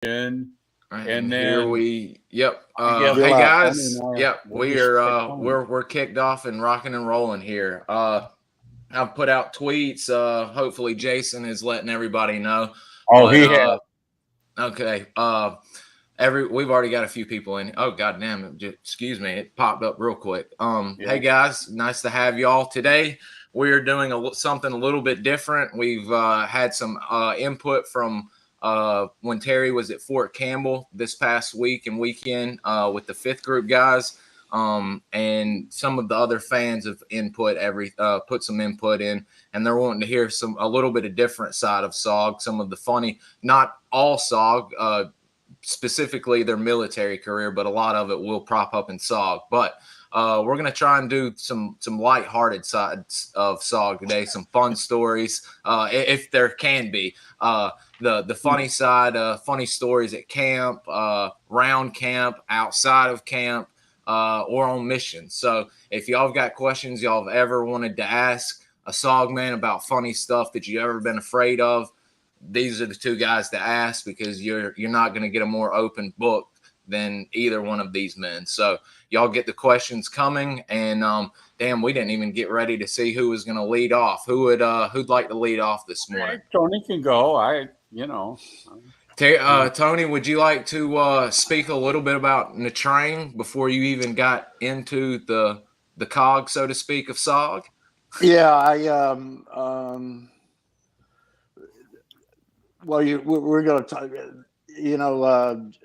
And And then here we, yep. guess- Hey guys, Tony and I, yep. we'll We just are take Tony. we're kicked off and rocking and rolling here. I've put out tweets. Hopefully Jason is letting everybody know. Oh, But, he had. okay. We've already got a few people in. Oh god damn it! Excuse me, it popped up real quick. Yeah. Hey guys, nice to have y'all today. We are doing something a little bit different. We've had some input from when Terry was at Fort Campbell this past week and weekend with the 5th group guys, and some of the other fans have put some input in, and they're wanting to hear a little bit of different side of SOG, some of the funny, not all SOG, specifically their military career, but a lot of it will prop up in SOG. But we're going to try and do some lighthearted sides of SOG today, some fun stories, if there can be. The funny side, funny stories at camp, round camp, outside of camp, or on mission. So if y'all have got questions y'all have ever wanted to ask a SOG man about funny stuff that you've ever been afraid of, these are the two guys to ask, because you're not going to get a more open book than either one of these men. So y'all get the questions coming, and damn, we didn't even get ready to see who was going to lead off. Who'd like to lead off this morning? Tony can go. Tony, would you like to speak a little bit about Natrang before you even got into the cog, so to speak, of SOG? Yeah, well, we're going to talk.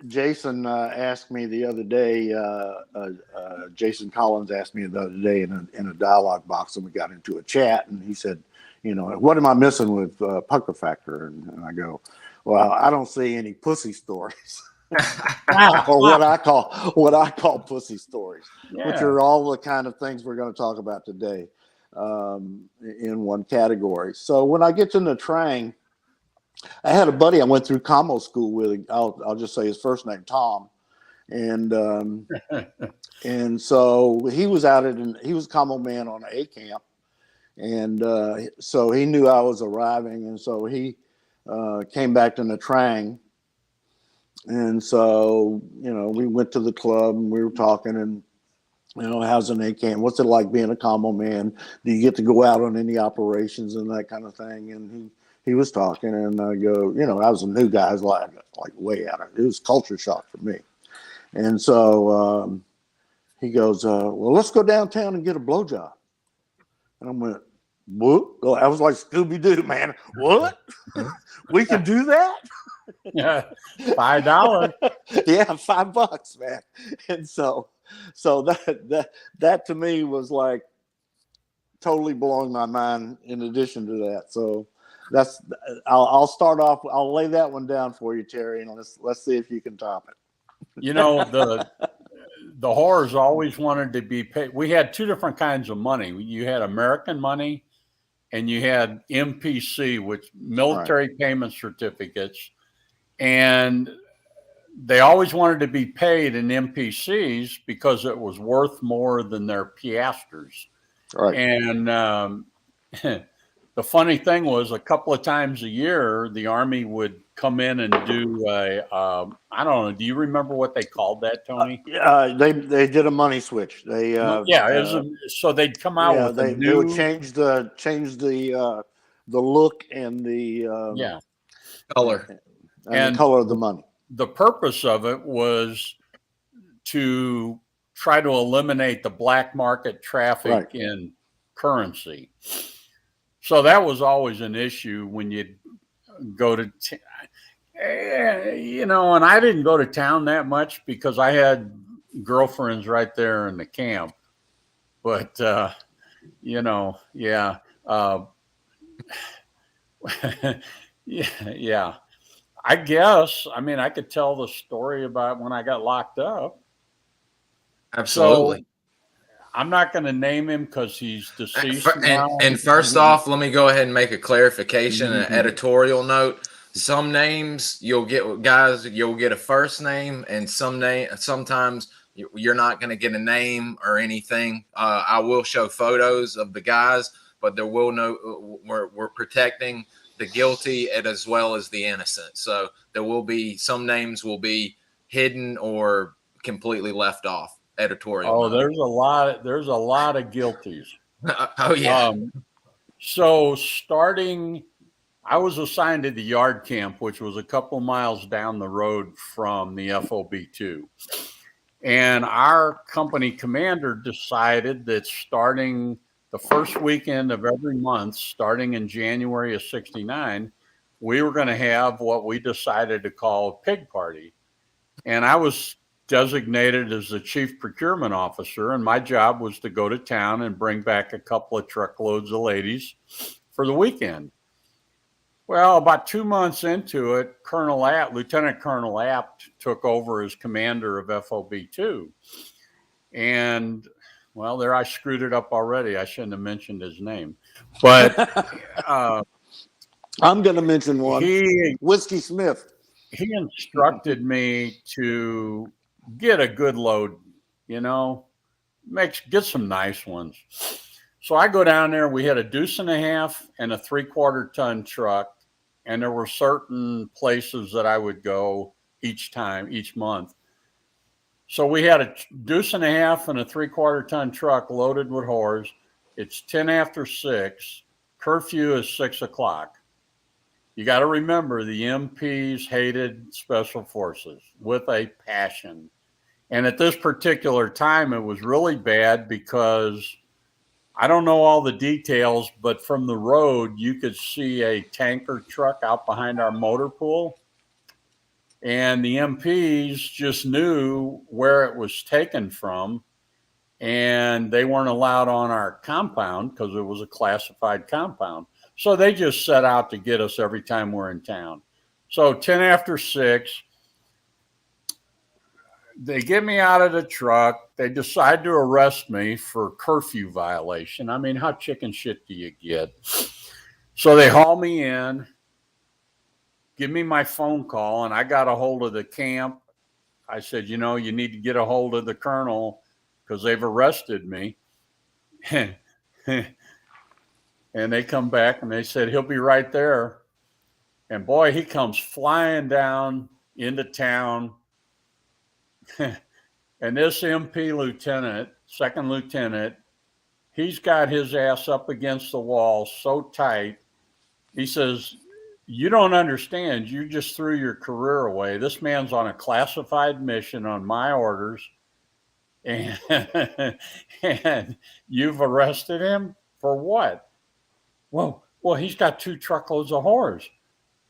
Jason asked me the other day. Jason Collins asked me the other day in a dialogue box, and we got into a chat. And he said, "What am I missing with Pucker Factor?" And I go, "Well, I don't see any pussy stories." Or what I call pussy stories, which are all the kind of things we're going to talk about today in one category. So when I get to Natrang, I had a buddy I went through commo school with. I'll just say his first name, Tom, and so he was he was commo man on an A camp, and so he knew I was arriving, and so he came back to Natrang, and so we went to the club and we were talking, and how's an A camp? What's it like being a commo man? Do you get to go out on any operations and that kind of thing? And he was talking, and I go, I was a new guy. I was like way out of it. It was culture shock for me. And so he goes, well, let's go downtown and get a blowjob. And I went, what? I was like Scooby-Doo, man. What? We can do that? Yeah, $5. Yeah, $5, man. And so that to me was like totally blowing my mind in addition to that. So I'll start off. I'll lay that one down for you, Terry, and let's see if you can top it. The whores always wanted to be paid. We had two different kinds of money. You had American money, and you had MPC, which military payment certificates, and they always wanted to be paid in MPCs because it was worth more than their piastres. Right. And the funny thing was, a couple of times a year, the Army would come in and do I don't know. Do you remember what they called that, Tony? They did a money switch. So they'd come out with they would change the look and the color and the color of the money. The purpose of it was to try to eliminate the black market traffic in currency. So that was always an issue when you'd go to, and I didn't go to town that much because I had girlfriends right there in the camp. But, yeah. I guess, I could tell the story about when I got locked up. Absolutely. So, I'm not going to name him because he's deceased now. And first off, let me go ahead and make a clarification, an editorial note. Some names you'll get a first name, and sometimes you're not going to get a name or anything. I will show photos of the guys, but we're protecting the guilty and as well as the innocent. So there will be some names will be hidden or completely left off editorial. Oh, there's a lot of guilties. Oh yeah. So I was assigned to the yard camp, which was a couple miles down the road from the FOB2. And our company commander decided that starting the first weekend of every month, starting in January of '69, we were going to have what we decided to call a pig party. And I was designated as the chief procurement officer, and my job was to go to town and bring back a couple of truckloads of ladies for the weekend. Well, about 2 months into it, Lieutenant Colonel Apt took over as commander of FOB2. And, well, there I screwed it up already. I shouldn't have mentioned his name. But I'm going to mention one. Whiskey Smith. He instructed me to get a good load, get some nice ones. So I go down there. We had a 1.5 and a 3/4 ton truck. And there were certain places that I would go each month. So we had a 1.5 and a 3/4 ton truck loaded with whores. It's 10 after 6. Curfew is 6 o'clock. You got to remember the MPs hated special forces with a passion. And at this particular time, it was really bad because I don't know all the details, but from the road, you could see a tanker truck out behind our motor pool. And the MPs just knew where it was taken from. And they weren't allowed on our compound because it was a classified compound. So they just set out to get us every time we're in town. So 10 after 6, they get me out of the truck. They decide to arrest me for curfew violation. I mean, how chicken shit do you get? So they haul me in, give me my phone call, and I got a hold of the camp. I said, you need to get a hold of the colonel because they've arrested me. And they come back and they said, he'll be right there. And boy, he comes flying down into town. And this MP lieutenant, second lieutenant, he's got his ass up against the wall so tight. He says, you don't understand. You just threw your career away. This man's on a classified mission on my orders. And you've arrested him for what? Well, he's got 2 truckloads of whores.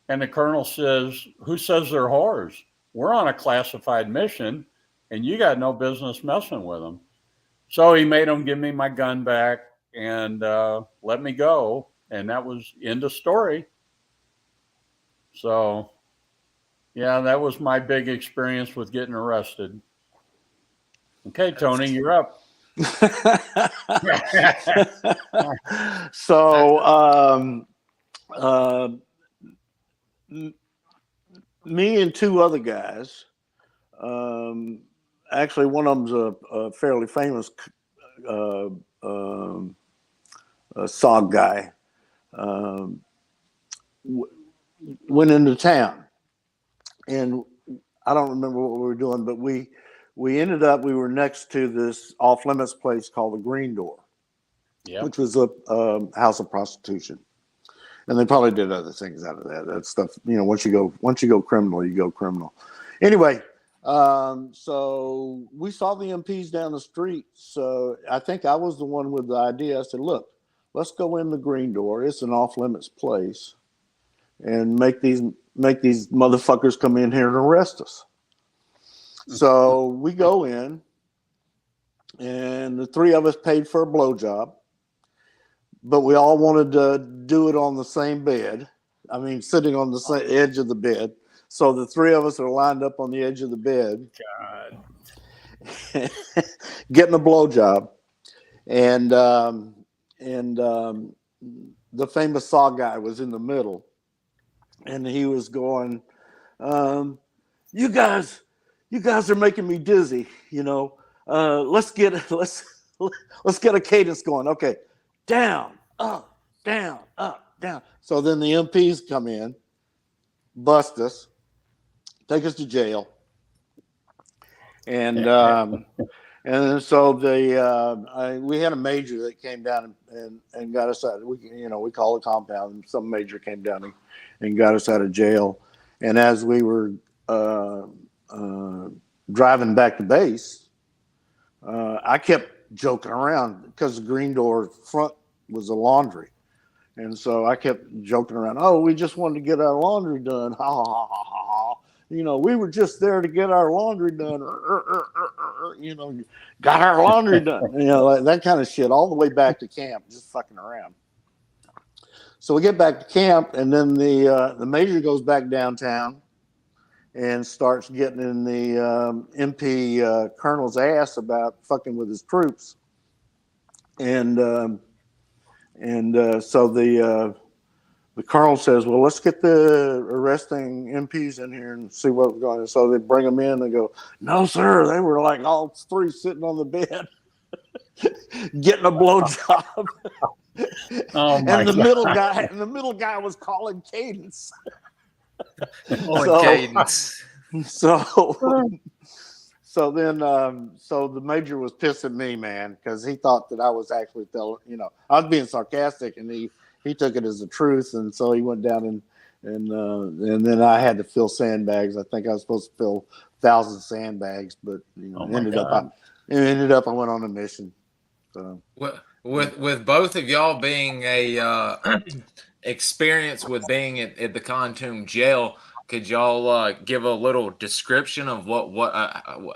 And the colonel says, who says they're whores? We're on a classified mission, and you got no business messing with them. So he made them give me my gun back and let me go. And that was end of story. So, yeah, that was my big experience with getting arrested. Okay, Tony, you're up. So, me and 2 other guys, actually one of them's a fairly famous SOG guy, went into town. And I don't remember what we were doing, but we ended up, we were next to this off-limits place called the Green Door, which was a house of prostitution. And they probably did other things out of that. That stuff, once you go criminal, you go criminal. Anyway, so we saw the MPs down the street. So I think I was the one with the idea. I said, look, let's go in the Green Door. It's an off-limits place, and make these motherfuckers come in here and arrest us. So we go in, and the 3 of us paid for a blowjob. But we all wanted to do it on the same bed. I mean, sitting on the same edge of the bed. So the 3 of us are lined up on the edge of the bed. God. Getting a blowjob. And the famous Saw guy was in the middle. And he was going, you guys are making me dizzy, let's get a cadence going. Okay. Down, up, down. So then the MPs come in, bust us, take us to jail. And so we had a major that came down and got us out. We call it compound. Some major came down and got us out of jail. And as we were driving back to base, I kept joking around because the green door front was a laundry. And so I kept joking around. Oh, we just wanted to get our laundry done. Ha ha ha ha ha. We were just there to get our laundry done. Got our laundry done. Like that kind of shit all the way back to camp, just fucking around. So we get back to camp, and then the major goes back downtown and starts getting in the MP colonel's ass about fucking with his troops. And so the colonel says, well, let's get the arresting MPs in here and see what's going on. So they bring them in and go, no, sir. They were like all three sitting on the bed getting a blowjob. Oh my and the God. middle guy was calling Cadence. Cadence. So then the major was pissing me, man, because he thought that I was actually telling, I was being sarcastic, and he took it as the truth, and so he went down and then I had to fill sandbags. I think I was supposed to fill 1,000 sandbags, but ended up I went on a mission. So with both of y'all being a experience with being at the Khartoum jail, could y'all give a little description of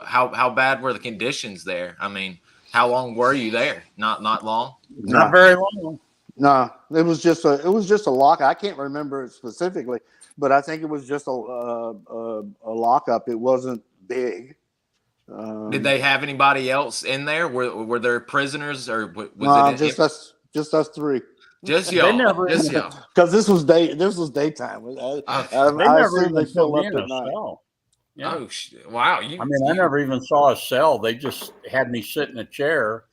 how bad were the conditions there? I mean, how long were you there? Not long. Not very long. No, it was just a lock. I can't remember it specifically, but I think it was just a lockup. It wasn't big. Did they have anybody else in there? Were there prisoners, or was it just us three? Just y'all. Just y'all. Because this was daytime. I assume they fill up at night. Yeah. Oh wow! I never even saw a cell. They just had me sit in a chair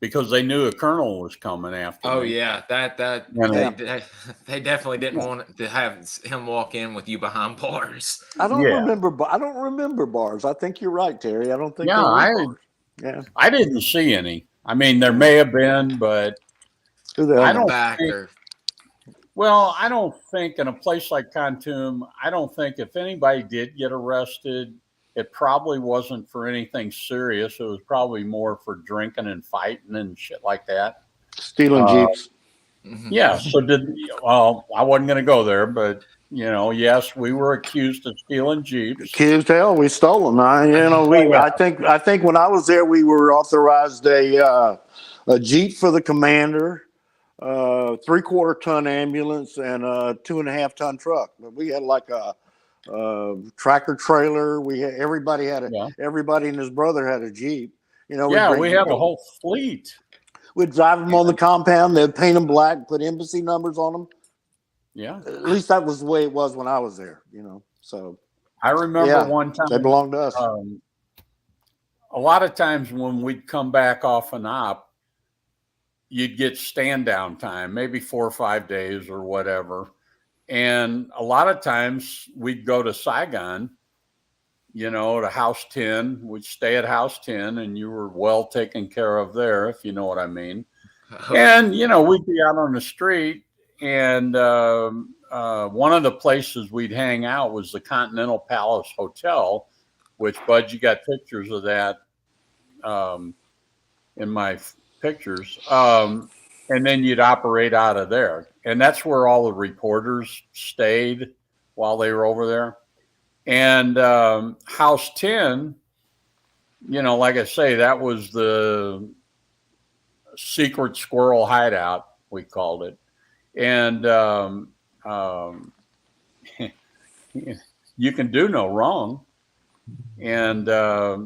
because they knew a colonel was coming after me. Oh yeah, they definitely didn't want to have him walk in with you behind bars. I don't remember bars. I think you're right, Terry. I don't think. I didn't see any. I mean, there may have been, but I don't think. Well, I don't think in a place like Khartoum, I don't think if anybody did get arrested, it probably wasn't for anything serious. It was probably more for drinking and fighting and shit like that. Stealing Jeeps. Yeah. So I wasn't going to go there, but yes, we were accused of stealing Jeeps. Accused, hell, we stole them. I think when I was there, we were authorized a Jeep for the commander, 3/4 ton ambulance, and a 2.5 ton truck. But we had like a tractor trailer. Everybody and his brother had a Jeep. We had the whole fleet. We'd drive them on the compound. They'd paint them black, put embassy numbers on them. Yeah. At least that was the way it was when I was there, So I remember one time they belonged to us. A lot of times when we'd come back off an op, you'd get stand down time, maybe 4 or 5 days or whatever. And a lot of times we'd go to Saigon, to House 10. We'd stay at House 10, and you were well taken care of there, if you know what I mean. And, we'd be out on the street, and one of the places we'd hang out was the Continental Palace Hotel, which, Bud, you got pictures of that in my pictures. And then you'd operate out of there. And that's where all the reporters stayed while they were over there. And House 10, like I say, that was the secret squirrel hideout, we called it. And you can do no wrong. And I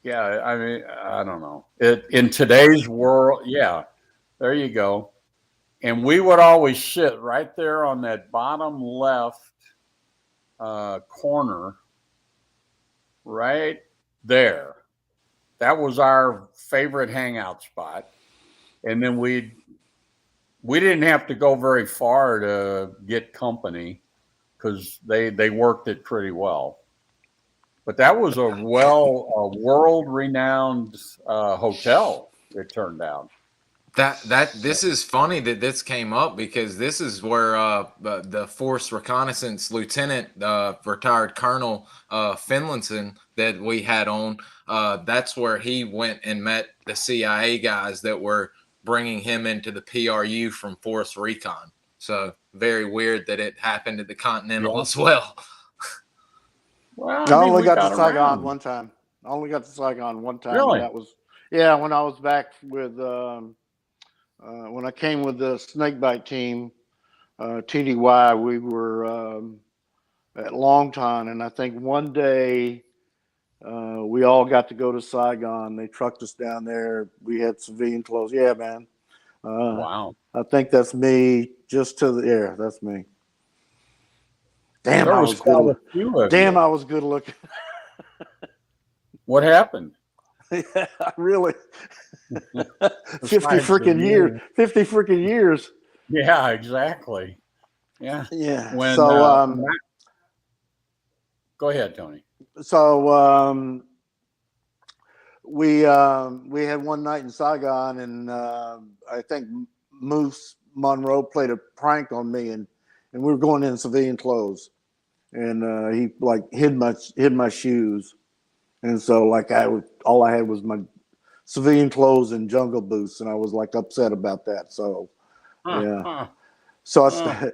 mean, I don't know. In today's world, there you go. And we would always sit right there on that bottom left corner, right there. That was our favorite hangout spot. And then we'd we didn't have to go very far to get company because they worked it pretty well. But that was a world-renowned hotel, it turned out. This is funny that this came up because this is where the Force Reconnaissance Lieutenant, retired Colonel Finlayson that we had on. That's where he went and met the CIA guys that were bringing him into the PRU from Force Recon. So very weird that it happened at the Continental as well. Well, I only got to Saigon one time. Really? And that was, when I was back with, when I came with the snakebite team, TDY, we were at Longton. And I think one day we all got to go to Saigon. They trucked us down there. We had civilian clothes. Yeah, man. Wow. I think that's me just to the air. That's me. Damn, I was good. Damn, I was good looking. What happened? Yeah, really. 50 freaking years. Yeah, exactly. Yeah. Yeah. When, so, go ahead, Tony. So, we had one night in Saigon, and I think Moose Monroe played a prank on me, and we were going in civilian clothes, and he like hid my shoes, and so like all I had was my civilian clothes and jungle boots, and I was like upset about that. So yeah, so I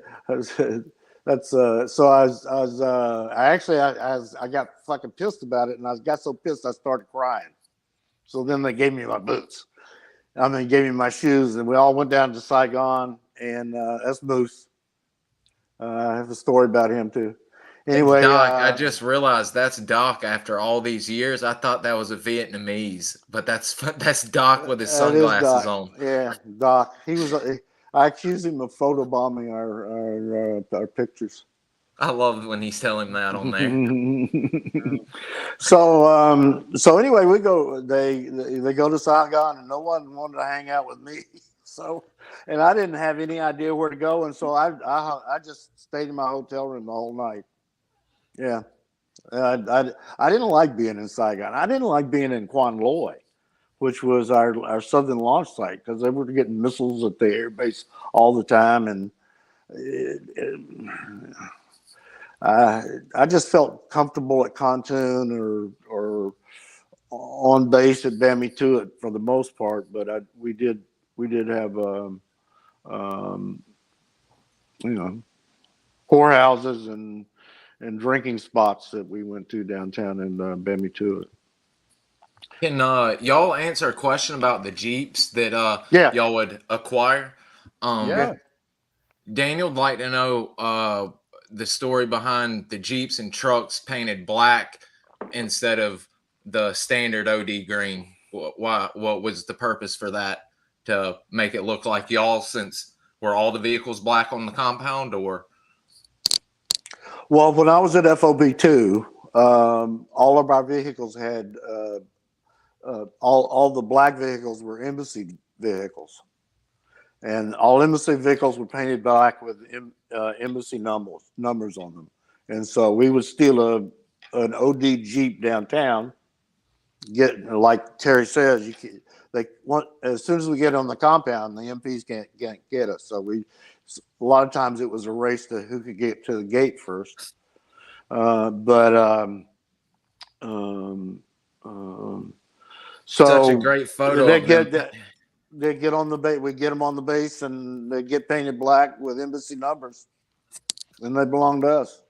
got fucking pissed about it, and I got so pissed I started crying. So then they gave me my boots. Gave me my shoes, and we all went down to Saigon, and that's Moose. I have a story about him too. Anyway, Doc, I just realized that's Doc after all these years. I thought that was a Vietnamese, but that's Doc with his sunglasses on. Yeah, Doc. He was. I accused him of photobombing our pictures. I love when he's telling that on there. So anyway, we go. They go to Saigon, and no one wanted to hang out with me. So, and I didn't have any idea where to go, and so I just stayed in my hotel room the whole night. Yeah, I didn't like being in Saigon. I didn't like being in Quan Loy, which was our southern launch site, because they were getting missiles at the air base all the time, and I just felt comfortable at Pontoon or on base at Bamituit for the most part. But we did have whorehouses and drinking spots that we went to downtown in Bamituit. Can y'all answer a question about the Jeeps that y'all would acquire? Daniel would like to know the story behind the Jeeps and trucks painted black instead of the standard OD green. What was the purpose for that, to make it look like y'all, since were all the vehicles black on the compound? Or well, when I was at FOB2, all of our vehicles had all the black vehicles were embassy vehicles, and all embassy vehicles were painted black with embassy numbers on them. And so we would steal an OD Jeep downtown. Get, like Terry says, as soon as we get on the compound, the MPs can't get us. So a lot of times it was a race to who could get to the gate first. So such a great photo. They get on the base. We get them on the base, and they get painted black with embassy numbers, and they belong to us.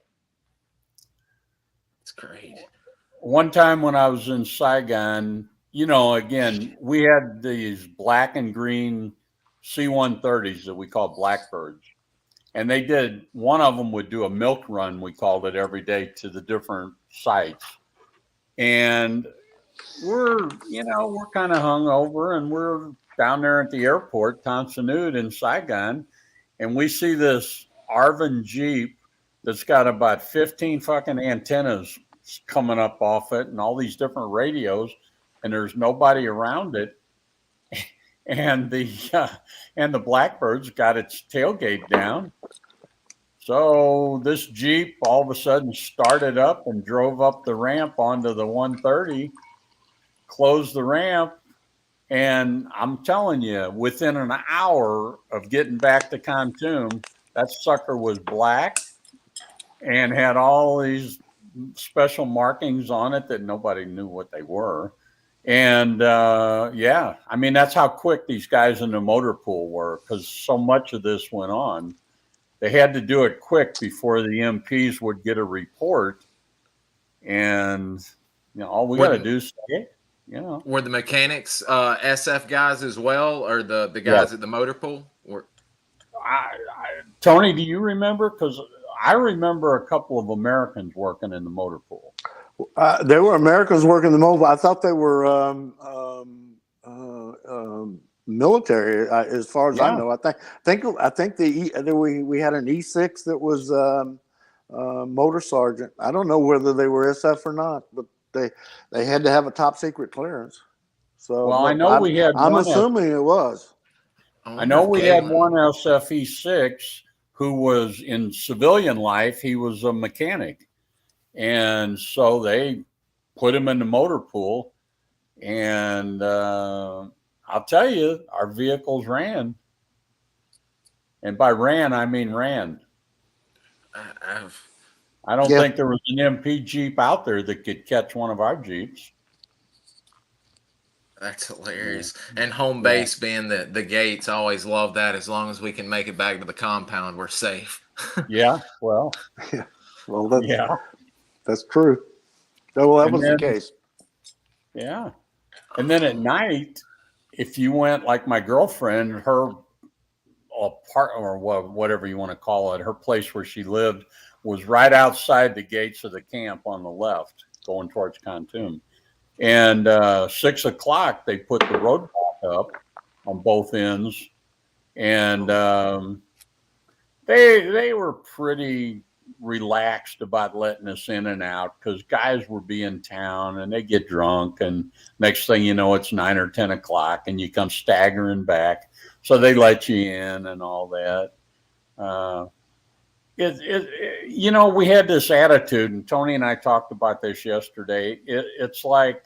It's great. One time when I was in Saigon, again, we had these black and green C-130s that we call Blackbirds. And one of them would do a milk run, we called it, every day to the different sites. And we're kind of hungover, and we're down there at the airport, Tan Son Nhut in Saigon, and we see this Arvin Jeep that's got about 15 fucking antennas coming up off it and all these different radios, and there's nobody around it. and the Blackbird's got its tailgate down. So this Jeep all of a sudden started up and drove up the ramp onto the 130, closed the ramp, and I'm telling you, within an hour of getting back to Khartoum, that sucker was black and had all these special markings on it that nobody knew what they were. And yeah, I mean, that's how quick these guys in the motor pool were, because so much of this went on. They had to do it quick before the MPs would get a report. And, all we got to do is say, Were the mechanics SF guys as well, or the guys at the motor pool? Tony, do you remember? Because I remember a couple of Americans working in the motor pool. There were Americans working the mobile. I thought they were military, as far as I know. I think we had an E6 that was motor sergeant. I don't know whether they were SF or not, but they had to have a top secret clearance. So, well, I know we had. I'm assuming it was. I know we had one SFE6 who was in civilian life. He was a mechanic, and so they put him in the motor pool, and I'll tell you, our vehicles ran. And by ran, I mean ran. I don't think there was an MP Jeep out there that could catch one of our Jeeps. That's hilarious. And home base being the gates, I always love that. As long as we can make it back to the compound, we're safe. Yeah, well. Well, that's true. Well, that was the case. Yeah. And then at night, if you went, like my girlfriend, her apartment, or whatever you want to call it, her place where she lived was right outside the gates of the camp on the left, going towards Khartoum. And 6 o'clock, they put the roadblock up on both ends, and they were pretty relaxed about letting us in and out, because guys were being town and they get drunk, and next thing you know, it's 9 or 10 o'clock and you come staggering back. So they let you in and all that. We had this attitude, and Tony and I talked about this yesterday. It's like,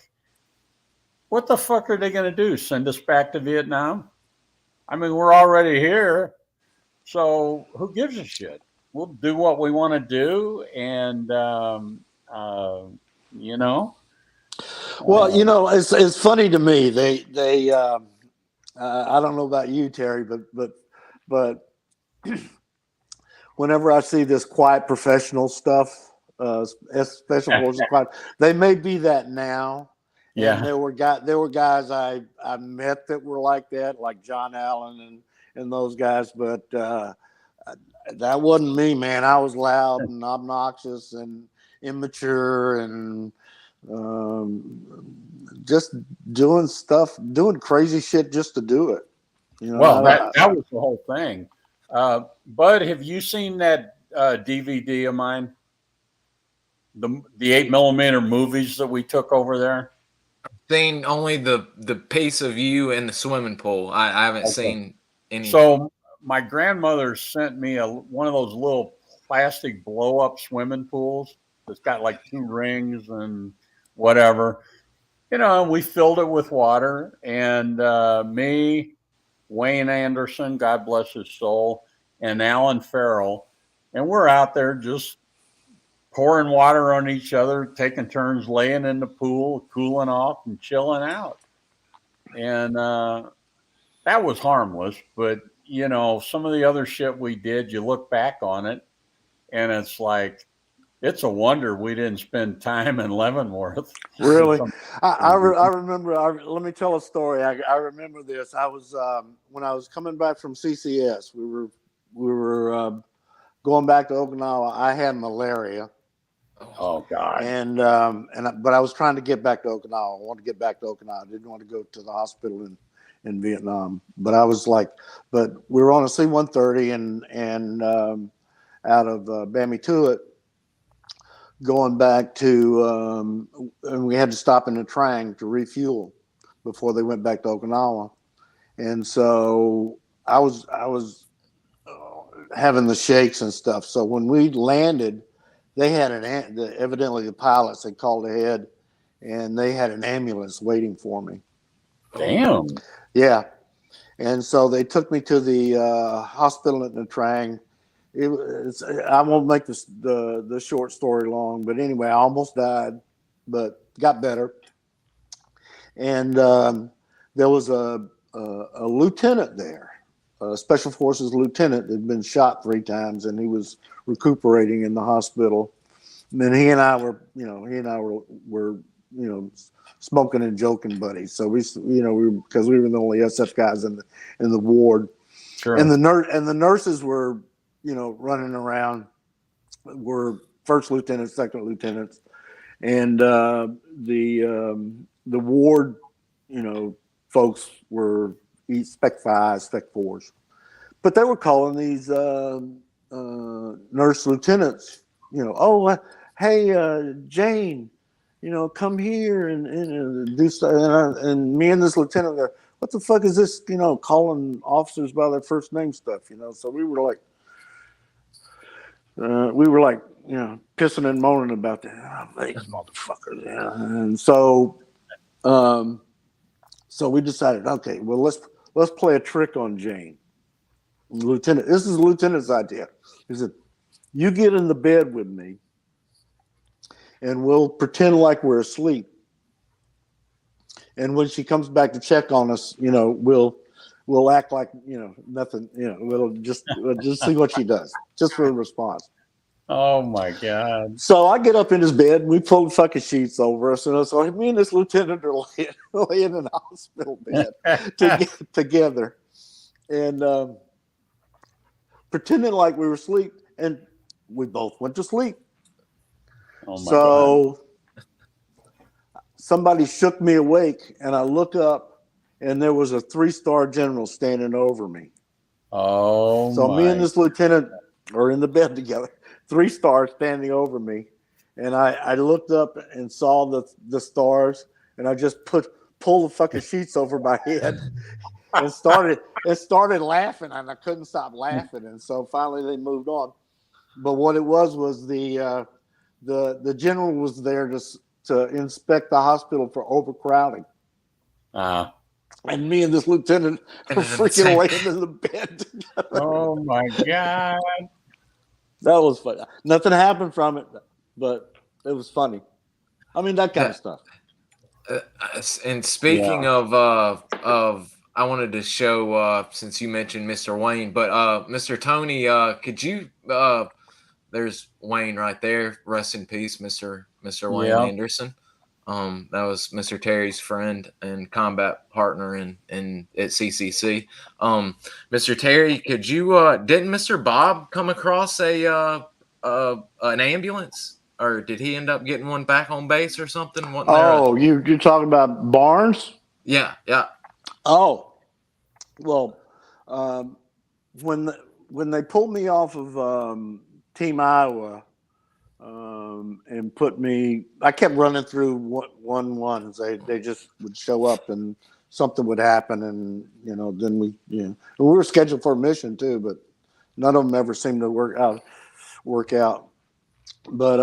what the fuck are they going to do? Send us back to Vietnam? I mean, we're already here. So who gives a shit? We'll do what we want to do. And, Well, it's funny to me. They I don't know about you, Terry, but whenever I see this quiet professional stuff, special forces, they may be that now. Yeah. And there were guys I met that were like that, like John Allen and those guys, but that wasn't me, man. I was loud and obnoxious and immature and just doing crazy shit just to do it. Well, that was the whole thing. Bud, have you seen that DVD of mine? The 8mm movies that we took over there? Seen only the piece of you in the swimming pool. I haven't seen any. So my grandmother sent me one of those little plastic blow-up swimming pools that's got like 2 rings and whatever. And we filled it with water, and me, Wayne Anderson, God bless his soul, and Alan Farrell, and we're out there just pouring water on each other, taking turns laying in the pool, cooling off and chilling out. And that was harmless, but some of the other shit we did, you look back on it and it's like, it's a wonder we didn't spend time in Leavenworth. Really? I remember, let me tell a story. I remember this. I was, when I was coming back from CCS, we were going back to Okinawa. I had malaria. Oh God. But I was trying to get back to Okinawa. I wanted to get back to Okinawa. I didn't want to go to the hospital in Vietnam. But I was like, but we were on a C-130 and out of Bami Tuat, going back to, and we had to stop in the Trang to refuel before they went back to Okinawa. And so I was having the shakes and stuff. So when we landed, they had evidently the pilots had called ahead, and they had an ambulance waiting for me. Damn. Yeah. And so they took me to the hospital at Nha Trang. I won't make the short story long, but anyway, I almost died, but got better. And there was a lieutenant there, a Special Forces lieutenant that had been shot 3 times, and he was recuperating in the hospital. And then he and I were smoking and joking buddies. So because we were the only SF guys in the ward. Sure. And the nurses were, running around, were first lieutenants, second lieutenants, and the ward, folks were Spec 5s, Spec 4s, but they were calling these nurse lieutenants, hey, Jane, come here and do stuff. And me and this lieutenant go, what the fuck is this, calling officers by their first name stuff, So we were like, pissing and moaning about that. Oh, these motherfuckers. Yeah. And so we decided, okay, well, let's play a trick on Jane. Lieutenant, this is the lieutenant's idea. He said, you get in the bed with me, and we'll pretend like we're asleep. And when she comes back to check on us, we'll act like, nothing, we'll just see what she does, just for a response. Oh my God. So I get up in his bed, and we pull the fucking sheets over us. And so me and this lieutenant are laying in a hospital bed together, and pretending like we were asleep, and we both went to sleep. Oh my God. Somebody shook me awake, and I look up, and there was a 3-star general standing over me. Oh, so me and this lieutenant are in the bed together, 3 stars standing over me, and I looked up and saw the stars, and I just pulled the fucking sheets over my head and started laughing, and I couldn't stop laughing, and so finally they moved on. But what it was the general was there to inspect the hospital for overcrowding. And me and this lieutenant were freaking laying in the bed together. Oh my God. That was funny. Nothing happened from it, but it was funny. I mean, that kind of stuff. And speaking of, I wanted to show, since you mentioned Mr. Wayne, but Mr. Tony, could you, there's Wayne right there. Rest in peace, Mr. Wayne Anderson. That was Mr. Terry's friend and combat partner at CCC. Mr. Terry, could you didn't Mr. Bob come across an ambulance, or did he end up getting one back on base or something? You're talking about Barnes? Yeah. Oh, well, when they pulled me off of Team Iowa. And put me, I kept running through one. They just would show up and something would happen. And, then we were scheduled for a mission too, but none of them ever seemed to work out. But,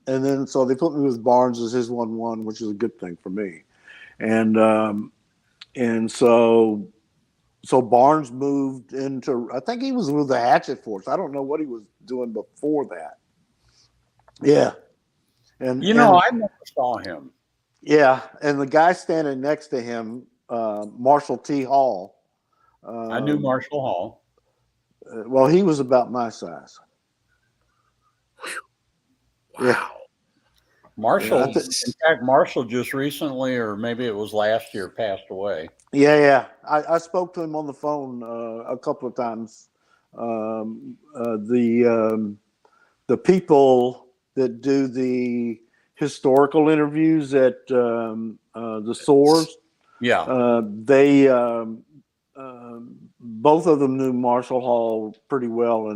and then, so they put me with Barnes as his 1-1, which is a good thing for me. And so Barnes moved into, I think he was with the Hatchet Force. I don't know what he was doing before that. Yeah. And I never saw him. Yeah. And the guy standing next to him, Marshall T. Hall. I knew Marshall Hall. Well, he was about my size. Wow. Yeah. Marshall, in fact, Marshall just recently, or maybe it was last year, passed away. Yeah. I spoke to him on the phone a couple of times. The people that do the historical interviews at the SOARs. Yeah. They both of them knew Marshall Hall pretty well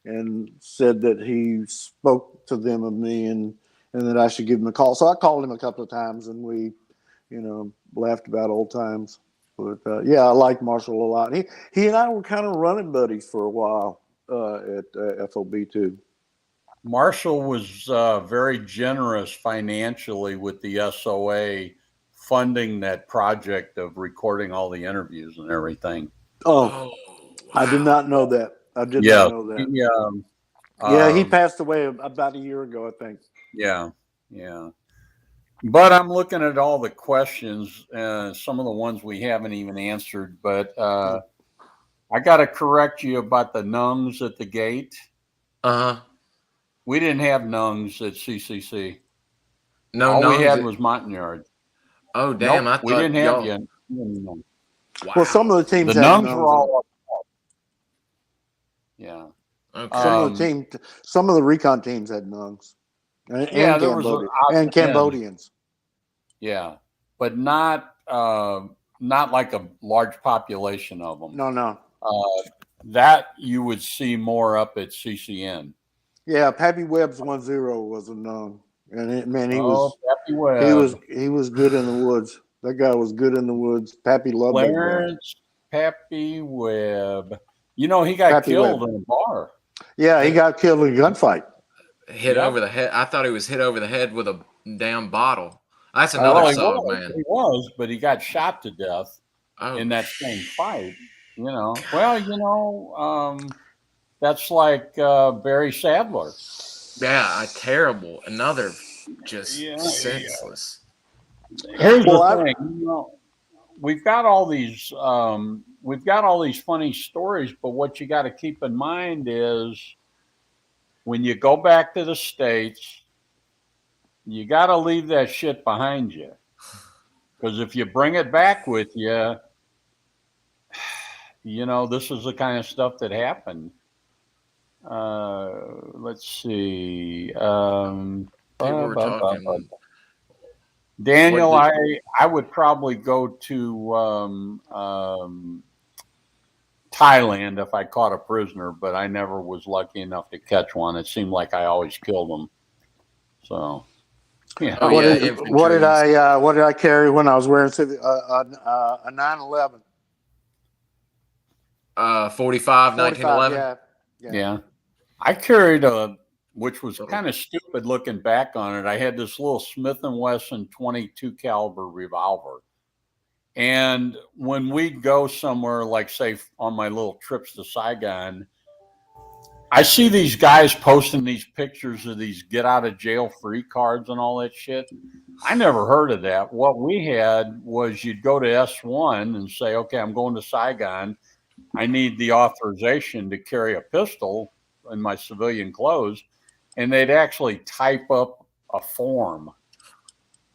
and said that he spoke to them of me and that I should give him a call. So I called him a couple of times and we, laughed about old times. But yeah, I like Marshall a lot. He and I were kind of running buddies for a while at FOB too. Marshall was very generous financially with the SOA funding that project of recording all the interviews and everything. Oh, Wow. I did not know that. I did Yeah, not know that. he He passed away about a year ago, I think. Yeah. But I'm looking at all the questions, some of the ones we haven't even answered. But I got to correct you about the nungs at the gate. We didn't have nungs at CCC. No, all we had nungs. was Montagnard. Oh, damn! Nope, I thought we didn't have y'all. you. Wow. Well, some of the teams The had nungs were nungs. all up. Yeah. Okay. Some of the recon teams had nungs, and there was and Cambodians. Yeah, but not like a large population of them. No. That you would see more up at CCN. Yeah, Pappy Webb's 1-0 was a nun, and he was good in the woods. That guy was good in the woods. Pappy loved Clarence Pappy Webb. You know, he got killed in a bar. Yeah, he got killed in a gunfight. Hit over the head. I thought he was hit over the head with a damn bottle. That's another SOG, man. He was, but he got shot to death in that same fight. You know, that's like Barry Sadler. Yeah, terrible. Another just senseless. Here's the thing. We've got all these funny stories, but what you got to keep in mind is when you go back to the States, you got to leave that shit behind you. Because if you bring it back with you, this is the kind of stuff that happened. Let's see. People were talking. Daniel, I would probably go to Thailand if I caught a prisoner, but I never was lucky enough to catch one. It seemed like I always killed them. So, yeah. What did I carry when I was wearing a 911? 45, 1911. Yeah. I carried which was kind of stupid looking back on it. I had this little Smith & Wesson 22 caliber revolver. And when we'd go somewhere, like say on my little trips to Saigon, I see these guys posting these pictures of these get out of jail free cards and all that shit. I never heard of that. What we had was you'd go to S1 and say, okay, I'm going to Saigon. I need the authorization to carry a pistol in my civilian clothes. And they'd actually type up a form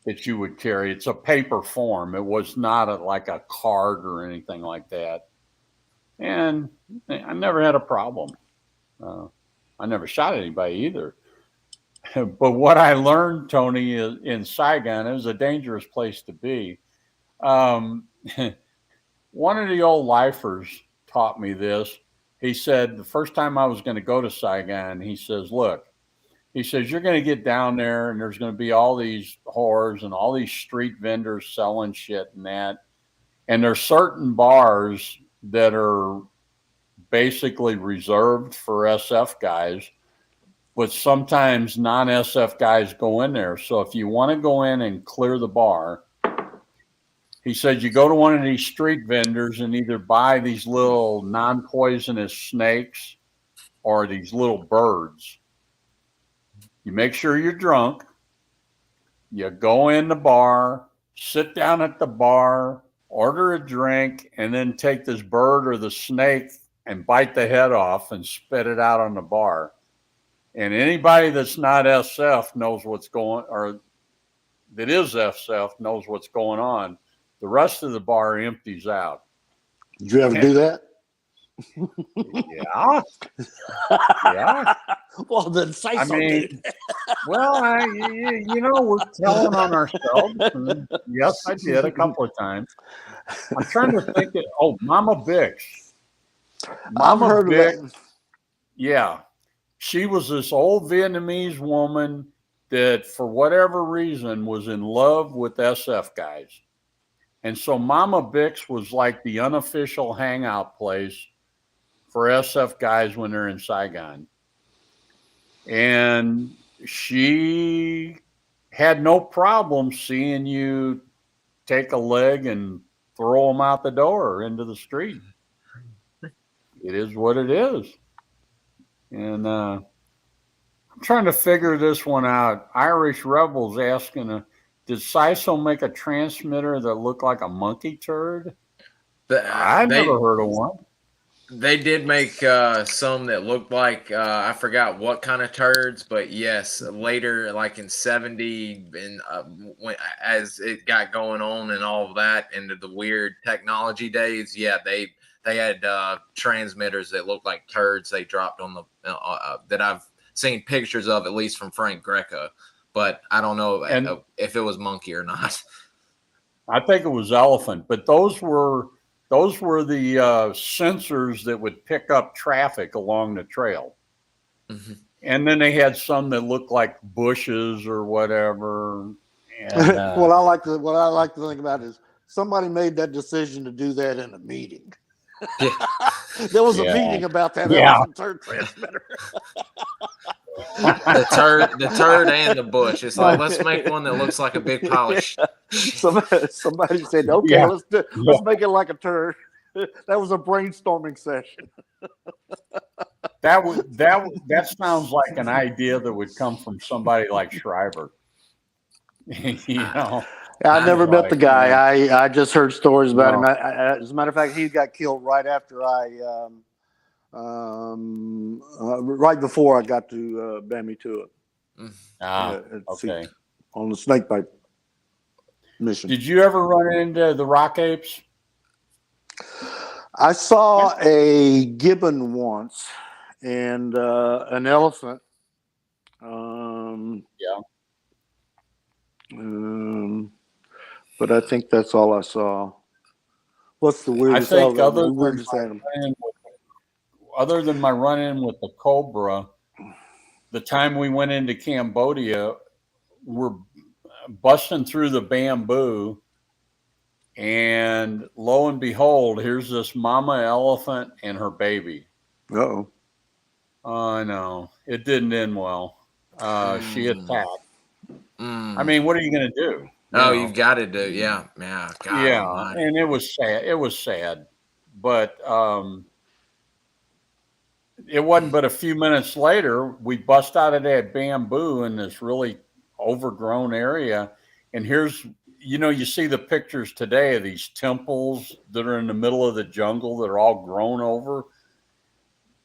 that you would carry. It's a paper form. It was not like a card or anything like that. And I never had a problem. I never shot anybody either. But what I learned, Tony, is in Saigon, it was a dangerous place to be. One of the old lifers taught me this. He said, the first time I was going to go to Saigon, he says, look, he says, you're going to get down there and there's going to be all these whores and all these street vendors selling shit and that. And there's certain bars that are basically reserved for SF guys, but sometimes non-SF guys go in there. So if you want to go in and clear the bar, he said, you go to one of these street vendors and either buy these little non-poisonous snakes or these little birds. You make sure you're drunk. You go in the bar, sit down at the bar, order a drink, and then take this bird or the snake and bite the head off and spit it out on the bar. And anybody that's not SF knows what's going, or that is SF knows what's going on. The rest of the bar empties out. Did you ever do that? Yeah. Yeah. Well, then say something. Well, we're telling on ourselves. And yes, I did a couple of times. I'm trying to think of, Mama Bix. Mama Bix. Yeah. She was this old Vietnamese woman that, for whatever reason, was in love with SF guys. And so Mama Bix was like the unofficial hangout place for SF guys when they're in Saigon. And she had no problem seeing you take a leg and throw them out the door into the street. It is what it is. And I'm trying to figure this one out. Irish Rebels asking, did CISO make a transmitter that looked like a monkey turd? I never heard of one. They did make some that looked like I forgot what kind of turds, but yes, later, like in 70, and when as it got going on and all of that into the weird technology days, yeah, they had transmitters that looked like turds they dropped on the that I've seen pictures of, at least from Frank Greco, but I don't know if it was monkey or not. I think it was elephant, but those were the sensors that would pick up traffic along the trail. Mm-hmm. And then they had some that looked like bushes or whatever. And, what I like to think about is somebody made that decision to do that in a meeting. Yeah. There was a meeting about that turd transmitter. the turd and the bush. It's like, let's make one that looks like a big pile of shit. Somebody said, okay, let's make it like a turd. That was a brainstorming session. That sounds like an idea that would come from somebody like Shriver. You know, I never met the guy. I just heard stories about him. As a matter of fact, he got killed right after right before I got to Bambi to it. Okay. On the snakebite mission. Did you ever run into the rock apes? I saw a gibbon once and an elephant. But I think that's all I saw. What's the weirdest? I think other than my run-in with the cobra, the time we went into Cambodia, we're busting through the bamboo, and lo and behold, here's this mama elephant and her baby. Uh-oh. I know. It didn't end well. She attacked. I mean, what are you going to do? You've got to do, yeah. God, and it was sad. It was sad. But it wasn't but a few minutes later, we bust out of that bamboo in this really overgrown area. And here's, you see the pictures today of these temples that are in the middle of the jungle that are all grown over.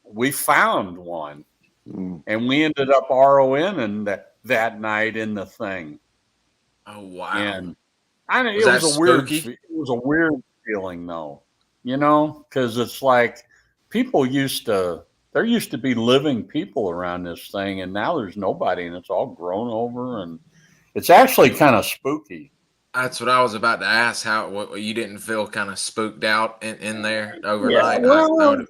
We found one. And we ended up ROing that night in the thing. Oh wow! And it was a weird feeling though, because it's like there used to be living people around this thing, and now there's nobody, and it's all grown over, and it's actually kind of spooky. That's what I was about to ask. How you didn't feel kind of spooked out in there overnight? Yeah,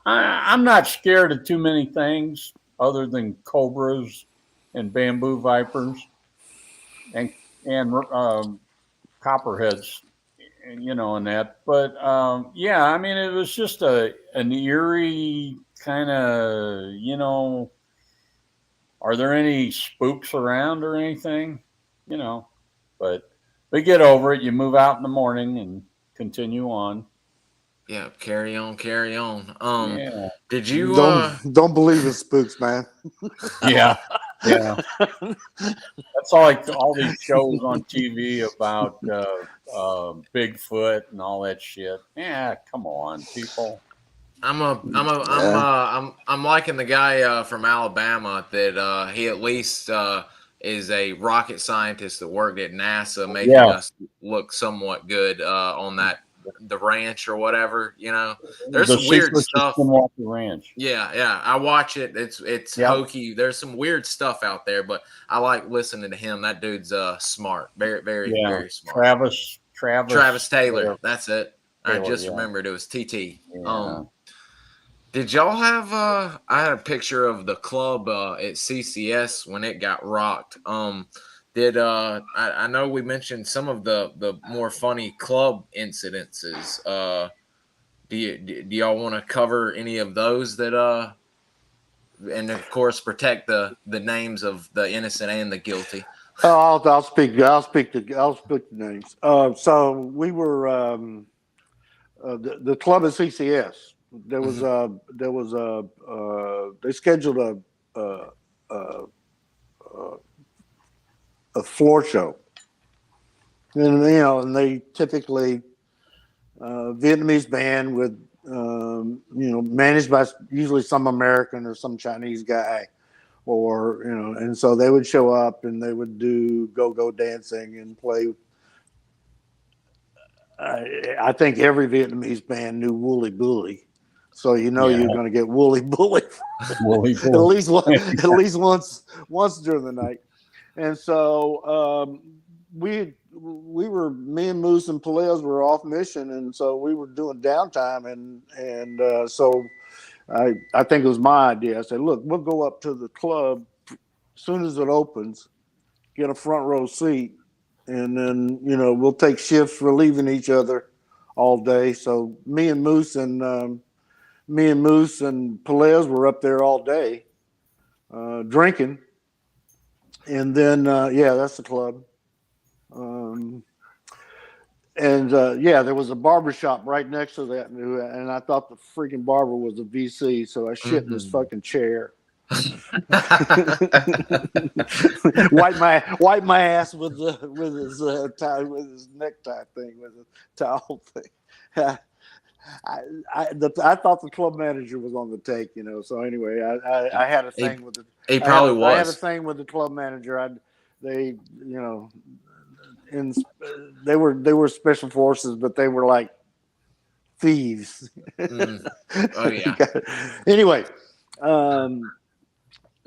I'm not scared of too many things other than cobras and bamboo vipers and copperheads, and that. But I mean, it was just an eerie kind of, are there any spooks around or anything? But we get over it. You move out in the morning and continue on. Yeah, carry on. Did you don't believe in spooks, man? Yeah. That's all these shows on TV about Bigfoot and all that shit. Yeah, come on, people. I'm liking the guy from Alabama that he at least is a rocket scientist that worked at NASA, making us look somewhat good on the ranch or whatever. There's some weird stuff. Ranch. Yeah, I watch it. It's hokey. There's some weird stuff out there, but I like listening to him. That dude's smart, very, very, very smart. Travis Taylor. That's it. I just remembered it was TT. Yeah. Did y'all have? I had a picture of the club at CCS when it got rocked. Did I know we mentioned some of the more funny club incidences. Do y'all want to cover any of those that and of course protect the names of the innocent and the guilty? Oh, I'll speak the names. So we were the club at CCS. There was they scheduled a floor show, and and they typically Vietnamese band with managed by usually some American or some Chinese guy, or and so they would show up and they would do go-go dancing and play. I think every Vietnamese band knew Wooly Bully, so you're going to get Wooly Bully at least once during the night. And so me and Moose and Pelez were off mission, and so we were doing downtime, and so I think it was my idea. I said, look, we'll go up to the club as soon as it opens, get a front row seat, and then we'll take shifts relieving each other all day. So me and Moose and Pelez were up there all day drinking, and then that's the club. There was a barber shop right next to that, and I thought the freaking barber was a VC, so I shit in his fucking chair. wipe my ass with his necktie thing, with the towel thing. I thought the club manager was on the take, So anyway, I had a thing with it. He probably was. I had a thing with the club manager. They were special forces, but they were like thieves. Oh yeah. Anyway,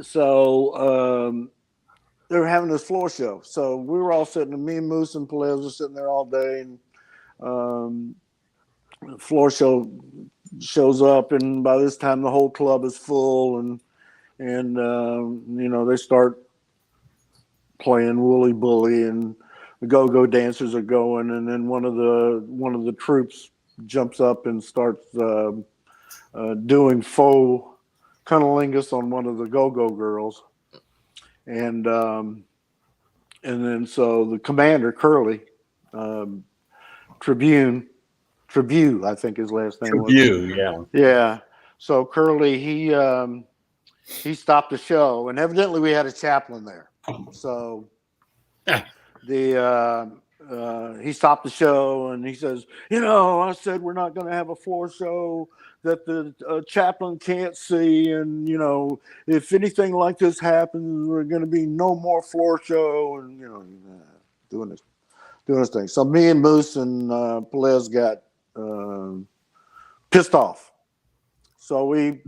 so they were having this floor show. So we were all sitting. Me and Moose and Pelez were sitting there all day, and the floor shows up, and by this time the whole club is full, and they start playing Wooly Bully, and the go-go dancers are going, and then one of the troops jumps up and starts doing faux cunnilingus on one of the go-go girls, and then so the commander Curly, Tribune, I think his last name was. Yeah. So Curly, he stopped the show, and evidently we had a chaplain there. So he stopped the show, and he says, I said we're not going to have a floor show that the chaplain can't see, and if anything like this happens, we're going to be no more floor show, and doing this thing. So me and Moose and Pelez got pissed off. So we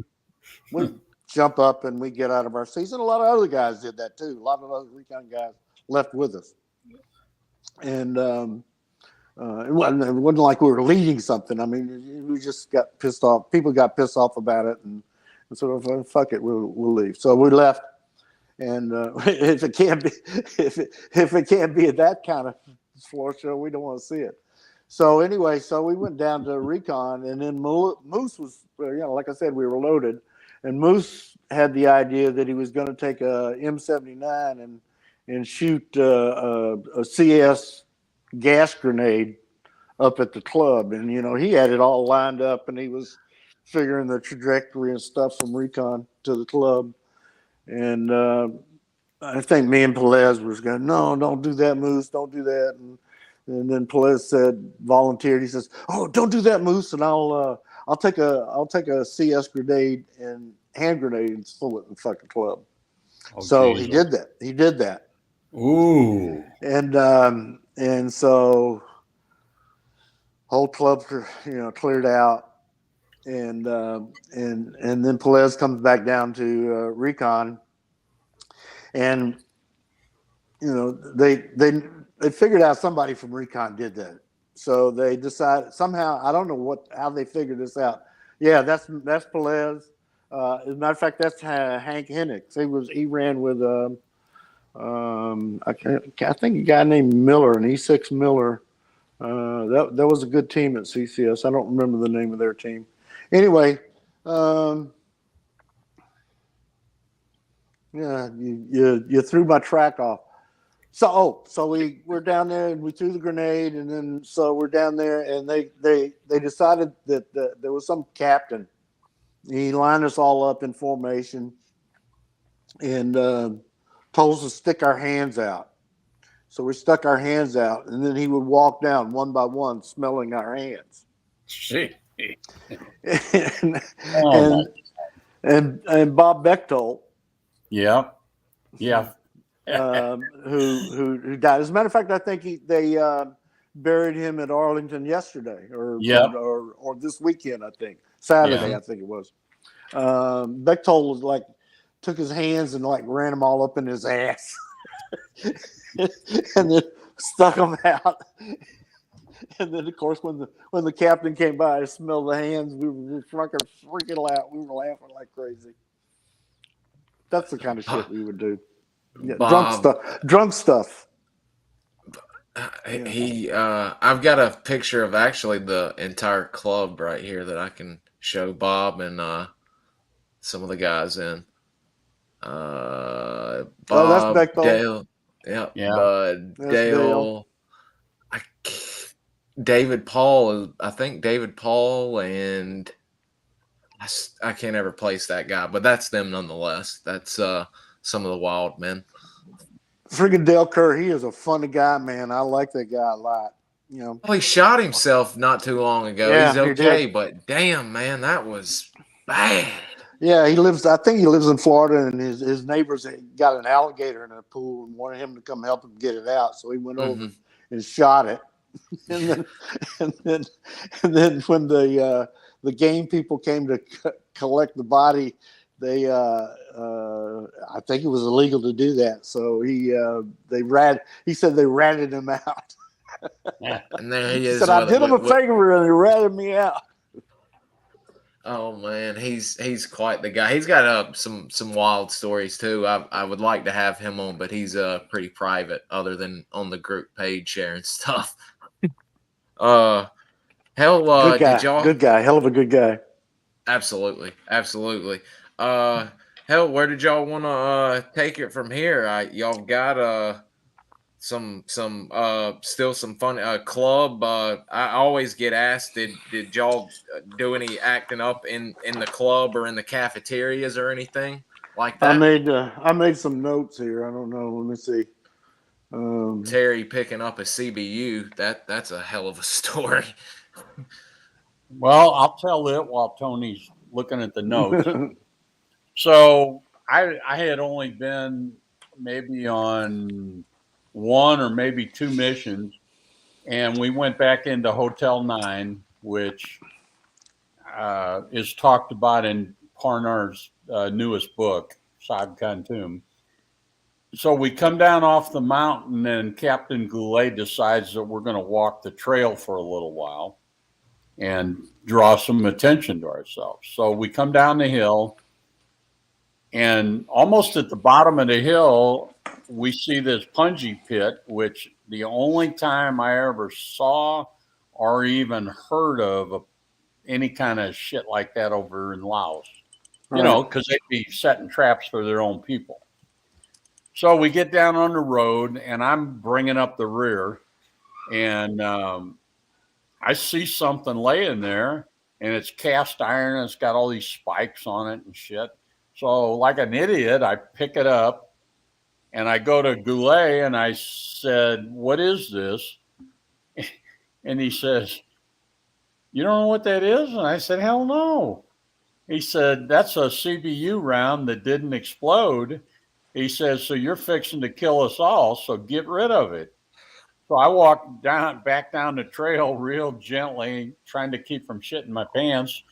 jump up and we get out of our seats, and a lot of other guys did that too. A lot of other Recon guys left with us, and it wasn't like we were leading something. I mean, we just got pissed off. People got pissed off about it, and sort of fuck it, we'll leave. So we left, and if it can't be at that kind of floor show, we don't want to see it. So anyway, we went down to Recon, and then Moose was, like I said, we were loaded, and Moose had the idea that he was going to take a M79 and shoot a CS gas grenade up at the club, and he had it all lined up, and he was figuring the trajectory and stuff from Recon to the club, and I think me and Pelez was going, no, don't do that, Moose, don't do that, and then Pelez volunteered. He says, "Oh, don't do that, Moose, and I'll take a CS grenade and hand grenade and throw it in the fucking club." Oh, so geez. He did that. Ooh. And so whole club cleared out, and then Pelez comes back down to Recon, and they figured out somebody from Recon did that. So they decided somehow, I don't know how they figured this out. Yeah, that's Pelez. As a matter of fact, that's Hank Hennick. He ran with I think a guy named Miller, an E6 Miller. That was a good team at CCS. I don't remember the name of their team. Anyway, yeah, you threw my track off. So we're down there and we threw the grenade, and then so we're down there and they decided that there was some captain. He lined us all up in formation and told us to stick our hands out. So we stuck our hands out, and then he would walk down one by one, smelling our hands. Shit. and Bob Bechtold. Yeah. Who died? As a matter of fact, I think they buried him at Arlington yesterday, or this weekend. I think Saturday. I think it was. Bechtold was like took his hands and like ran them all up in his ass, and then stuck them out. And then, of course, when the captain came by, I smelled the hands. We were freaking loud. We were laughing like crazy. That's the kind of shit we would do. Yeah, drunk stuff. I've got a picture of actually the entire club right here that I can show Bob and some of the guys in. Bob, that's Bechtold. Dale, Bud, Dale. David Paul, I think David Paul, and I can't ever place that guy, but that's them nonetheless. That's some of the wild men. Friggin' Dale Kerr, he is a funny guy, man. I like that guy a lot. You know, well, he shot himself not too long ago. Yeah, he's okay, but damn, man, that was bad. Yeah, I think he lives in Florida, and his neighbors got an alligator in a pool and wanted him to come help him get it out. So he went over and shot it. and then when the game people came to collect the body, they I think it was illegal to do that. So he said they ratted him out. And there he He is. said, I did him a favor and they ratted me out. Oh man, he's quite the guy. He's got some wild stories too. I would like to have him on, but he's pretty private, other than on the group page sharing stuff. Good guy. Did y'all? Good guy. Hell of a good guy. Absolutely. Hell, where did y'all want to take it from here? Y'all got still some fun club. I always get asked, did y'all do any acting up in the club or in the cafeterias or anything like that? I made some notes here. I don't know. Let me see. Terry picking up a CBU. That's a hell of a story. Well, I'll tell it while Tony's looking at the notes. So I had only been maybe on one or maybe two missions, and we went back into Hotel 9, which is talked about in Parnar's newest book, Sag Khantum. So we come down off the mountain, and Captain Goulet decides that we're going to walk the trail for a little while and draw some attention to ourselves. So we come down the hill, and almost at the bottom of the hill, we see this punji pit, which the only time I ever saw or even heard of any kind of shit like that over in Laos, you know, because they'd be setting traps for their own people. So we get down on the road, and I'm bringing up the rear, and I see something laying there, and it's cast iron, and it's got all these spikes on it and shit. So like an idiot, I pick it up, and I go to Goulet, and I said, what is this? And he says, you don't know what that is? And I said, hell no. He said, that's a CBU round that didn't explode. He says, so you're fixing to kill us all, so get rid of it. So I walked back down the trail real gently, trying to keep from shitting my pants.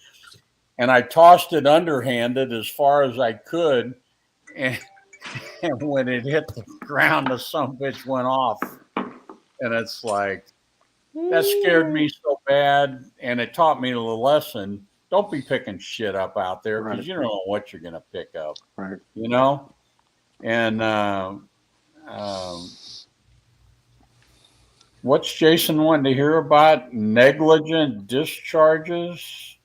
And I tossed it underhanded as far as I could. And when it hit the ground, the son of a bitch went off. And it's like, that scared me so bad. And it taught me the lesson. Don't be picking shit up out there, because you don't know what you're going to pick up. Right. You know? And What's Jason wanting to hear about? Negligent discharges?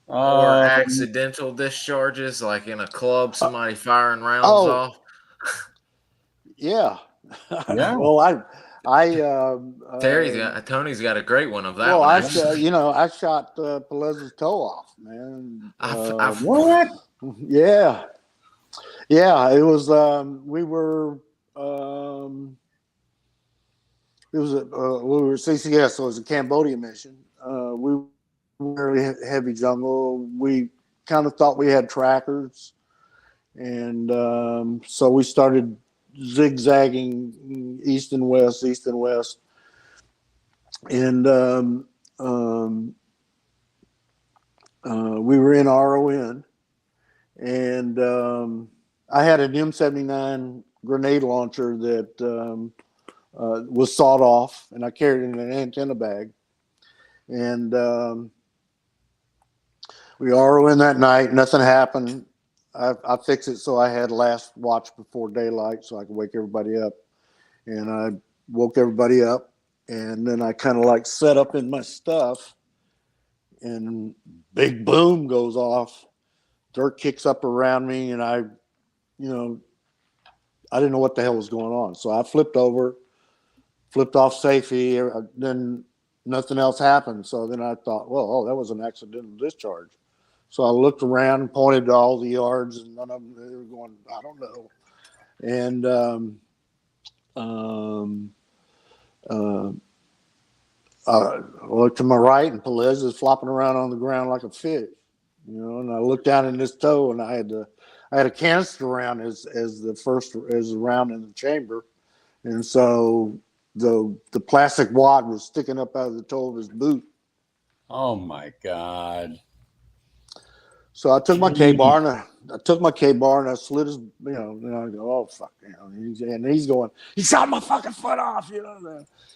Or Um, accidental discharges, like in a club, somebody firing rounds Oh, off. yeah. yeah. Well, Tony's got a great one of that well, one, actually. I shot Pelez's toe off, man. What? Yeah, yeah. It was. We were. We were CCS, so it was a Cambodia mission. We were in heavy jungle. We kind of thought we had trackers, and so we started zigzagging east and west, and we were in RON, and I had an M79 grenade launcher that was sawed off, and I carried it in an antenna bag. And we RO that night. Nothing happened. I fixed it so I had last watch before daylight, so I could wake everybody up. And I woke everybody up, and then I kind of like set up in my stuff, and big boom goes off. Dirt kicks up around me, and I didn't know what the hell was going on. So I flipped over, flipped off safety. Then nothing else happened. So then I thought, well, that was an accidental discharge. So I looked around and pointed to all the yards, and none of them, they were going, I don't know. And I looked to my right, and Pelez is flopping around on the ground like a fish, and I looked down in his toe, and I had a canister round as the round in the chamber. And so the plastic wad was sticking up out of the toe of his boot. Oh my God. So I took my K-bar and I slid his, and I go, oh fuck, and he's going, he shot my fucking foot off,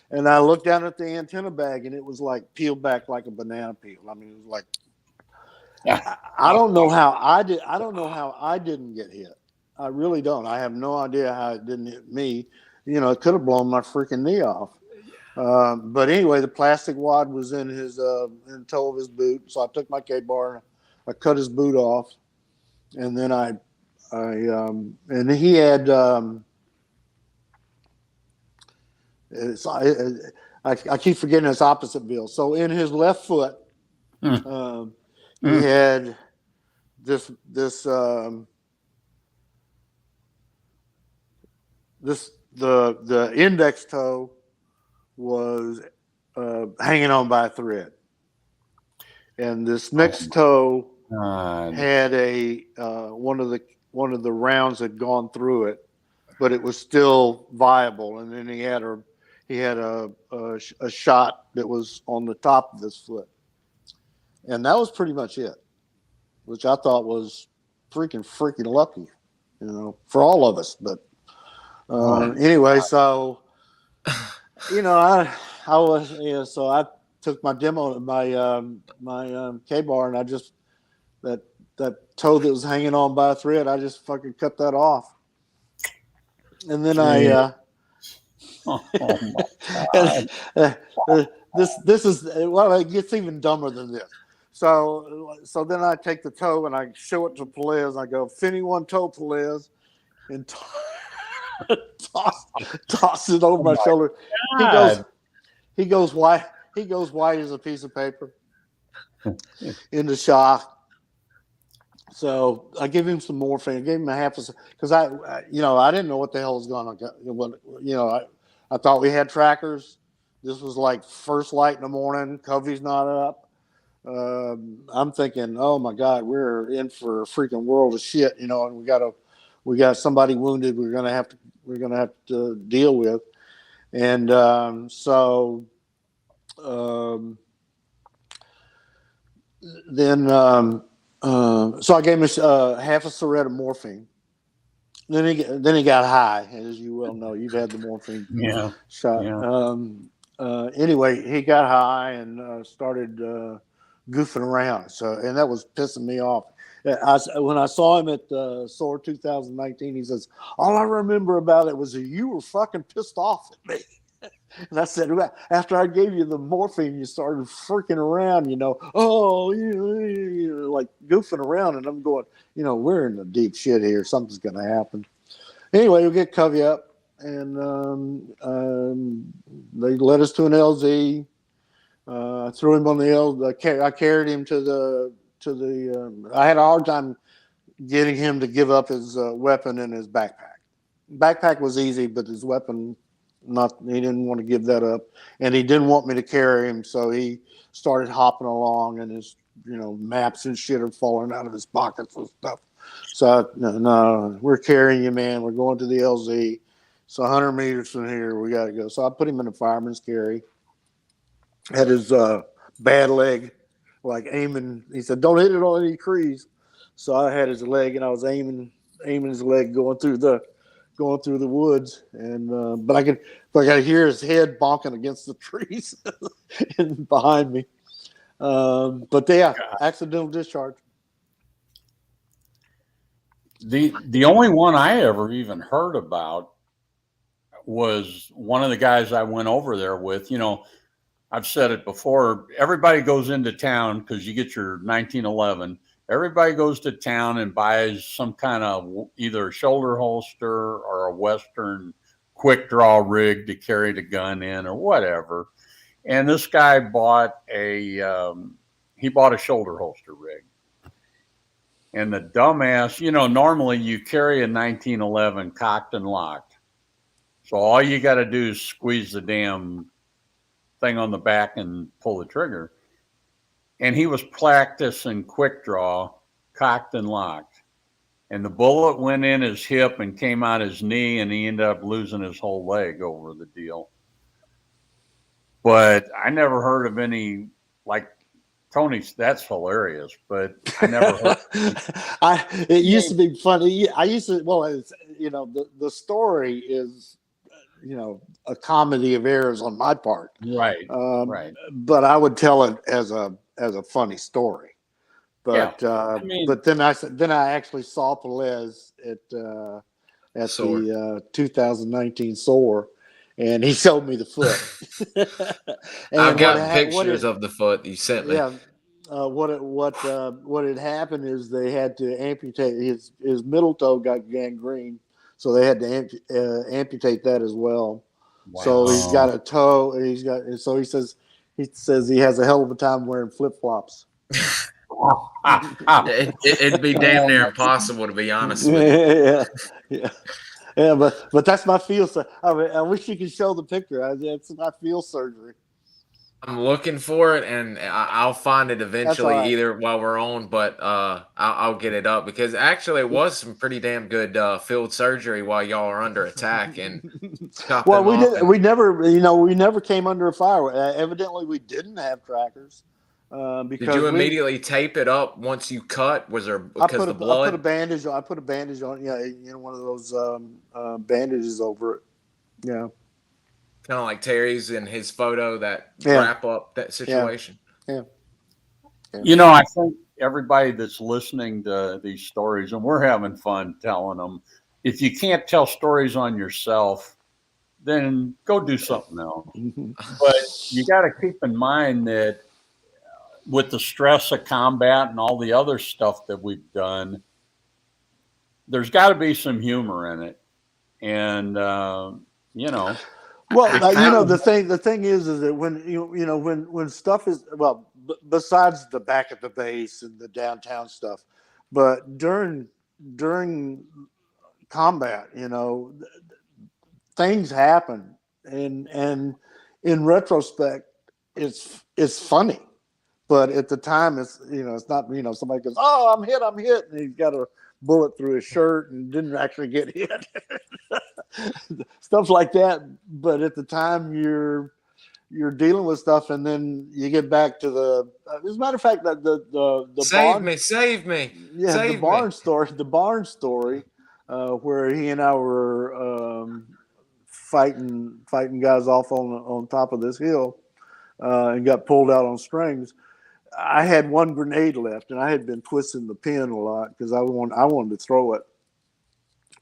And I looked down at the antenna bag, and it was like peeled back like a banana peel. I mean, it was like, I don't know how I didn't get hit. I really don't. I have no idea how it didn't hit me. It could have blown my freaking knee off. But anyway, the plastic wad was in in the toe of his boot. So I took my K-bar and I cut his boot off, and then and he had I keep forgetting it's opposite Bill. So in his left foot, he had this the index toe was hanging on by a thread, and this next toe had one of the rounds had gone through it, but it was still viable. And then he had a shot that was on the top of his foot, and that was pretty much it, which I thought was freaking lucky, for all of us. But anyway, so I was so I took my my K-bar, and I just that toe that was hanging on by a thread, I just fucking cut that off, and then this is it gets even dumber than this. So then I take the toe and I show it to Pelez. I go, "Finny one toe, Pelez," and toss it over my shoulder. He goes white as a piece of paper into shock. So I give him some morphine. I gave him a half because I didn't know what the hell was going on. I thought we had trackers. This was like first light in the morning. Covey's not up. I'm thinking, oh my God, we're in for a freaking world of shit, and we got somebody wounded. We're gonna have to deal with, and so I gave him half a syringe of morphine. Then he got high, as you well know. You've had the morphine shot. Yeah. Anyway, he got high and started goofing around. And that was pissing me off. When I saw him at SOAR 2019, he says, all I remember about it was that you were fucking pissed off at me. And I said, well, after I gave you the morphine, you started freaking around, like goofing around. And I'm going, we're in the deep shit here. Something's going to happen. Anyway, we'll get Covey up, and they led us to an LZ. Threw him on the LZ. I carried him to the. I had a hard time getting him to give up his weapon and his backpack. Backpack was easy, but his weapon, he didn't want to give that up, and he didn't want me to carry him, so he started hopping along, and his maps and shit are falling out of his pockets and stuff. So no, we're carrying you, man. We're going to the LZ. It's 100 meters from here. We got to go. So I put him in a fireman's carry. Had his bad leg, like aiming. He said, "Don't hit it on any trees." So I had his leg, and I was aiming his leg going through the woods, and but I could hear his head bonking against the trees and behind me. But yeah, accidental discharge. The only one I ever even heard about was one of the guys I went over there with. I've said it before. Everybody goes into town because you get your 1911. Everybody goes to town and buys some kind of either a shoulder holster or a Western quick draw rig to carry the gun in or whatever. And this guy bought a shoulder holster rig. And the dumbass, normally you carry a 1911 cocked and locked. So all you got to do is squeeze the damn thing on the back and pull the trigger. And he was practicing quick draw, cocked and locked. And the bullet went in his hip and came out his knee, and he ended up losing his whole leg over the deal. But I never heard of any, like, Tony's, that's hilarious, but I never heard. It used to be funny. The story is, a comedy of errors on my part. Right. Right. But I would tell it as a funny story. But but then I actually saw Pelez at the 2019 SOAR. And he showed me the foot. I've got pictures of the foot you sent me. Yeah. What had happened is they had to amputate his middle toe got gangrene, so they had to amputate that as well. Wow. So he's got a toe. So he says he has a hell of a time wearing flip flops. It'd be damn near impossible, to be honest with you. Yeah. Yeah, but that's my field. I wish you could show the picture. That's my field surgery. I'm looking for it, and I'll find it eventually, either while we're on, but I'll get it up, because actually it was some pretty damn good field surgery while y'all are under attack. And we never came under fire. Evidently, we didn't have trackers. Did you immediately tape it up once you cut? Was there because the blood? I put a bandage on. One of those bandages over it. Yeah. Kind of like Terry's in his photo that wrap up that situation. Yeah. I think everybody that's listening to these stories, and we're having fun telling them, if you can't tell stories on yourself, then go do something else. But you got to keep in mind that with the stress of combat and all the other stuff that we've done, there's got to be some humor in it. And, Well, the thing is that when stuff is, besides the back at the base and the downtown stuff, but during combat, things happen, and in retrospect, it's funny. But at the time, it's not, somebody goes, "Oh, I'm hit," and he's got a bullet through his shirt and didn't actually get hit. Stuff like that. But at the time, you're dealing with stuff, and then you get back to as a matter of fact, that the save me. Yeah, save the barn story, where he and I were fighting guys off on top of this hill, and got pulled out on strings. I had one grenade left, and I had been twisting the pin a lot because I wanted to throw it.